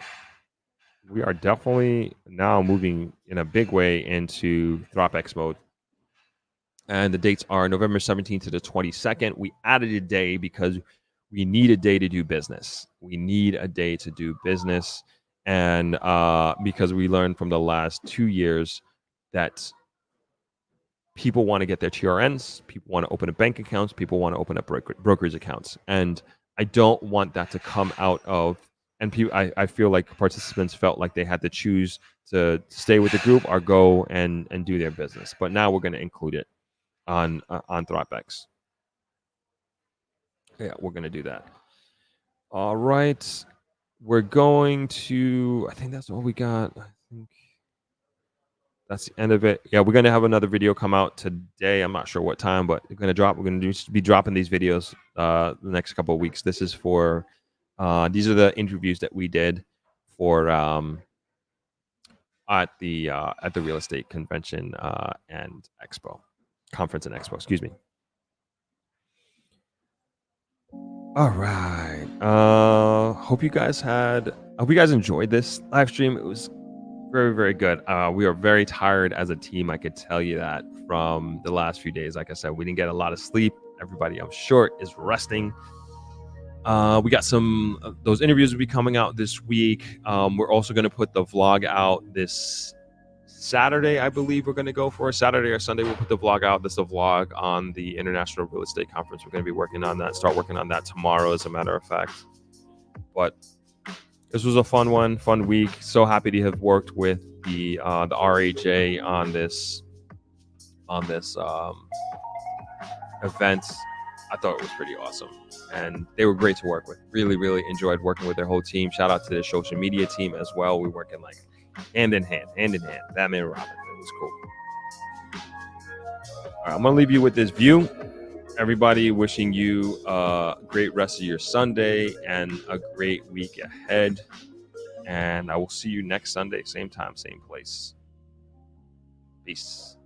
definitely now moving in a big way into Thropx mode. And the dates are November 17th to the 22nd. We added a day because we need a day to do business. And because we learned from the last 2 years that people want to get their TRNs, people want to open up bank accounts, people want to open up brokerage accounts. And I don't want that to come out of, and I feel like participants felt like they had to choose to stay with the group or go and do their business. But now we're going to include it on Thropx. Yeah, we're going to do that. All right. We're going to, I think that's all we got. I think that's the end of it. Yeah, we're gonna have another video come out today. I'm not sure what time, but we're gonna be dropping these videos the next couple of weeks. This is for these are the interviews that we did for at the real estate convention and expo conference and expo. Excuse me. All right. Hope you guys enjoyed this live stream. It was very, very good. We are very tired as a team. I could tell you that from the last few days. Like I said, we didn't get a lot of sleep. Everybody, I'm sure, is resting. We got some those interviews will be coming out this week. We're also going to put the vlog out this Saturday. I believe we're going to go for a Saturday or Sunday. We'll put the vlog out. This is the vlog on the International Real Estate Conference. We're going to be working on that. Start working on that tomorrow, as a matter of fact. But this was a fun week. So happy to have worked with the RHA on this event. I thought it was pretty awesome, and they were great to work with. Really, really enjoyed working with their whole team. Shout out to the social media team as well. We're working like hand in hand. Batman and Robin. It was cool. All right, I'm gonna leave you with this view. Everybody, wishing you a great rest of your Sunday and a great week ahead. And I will see you next Sunday, same time, same place. Peace.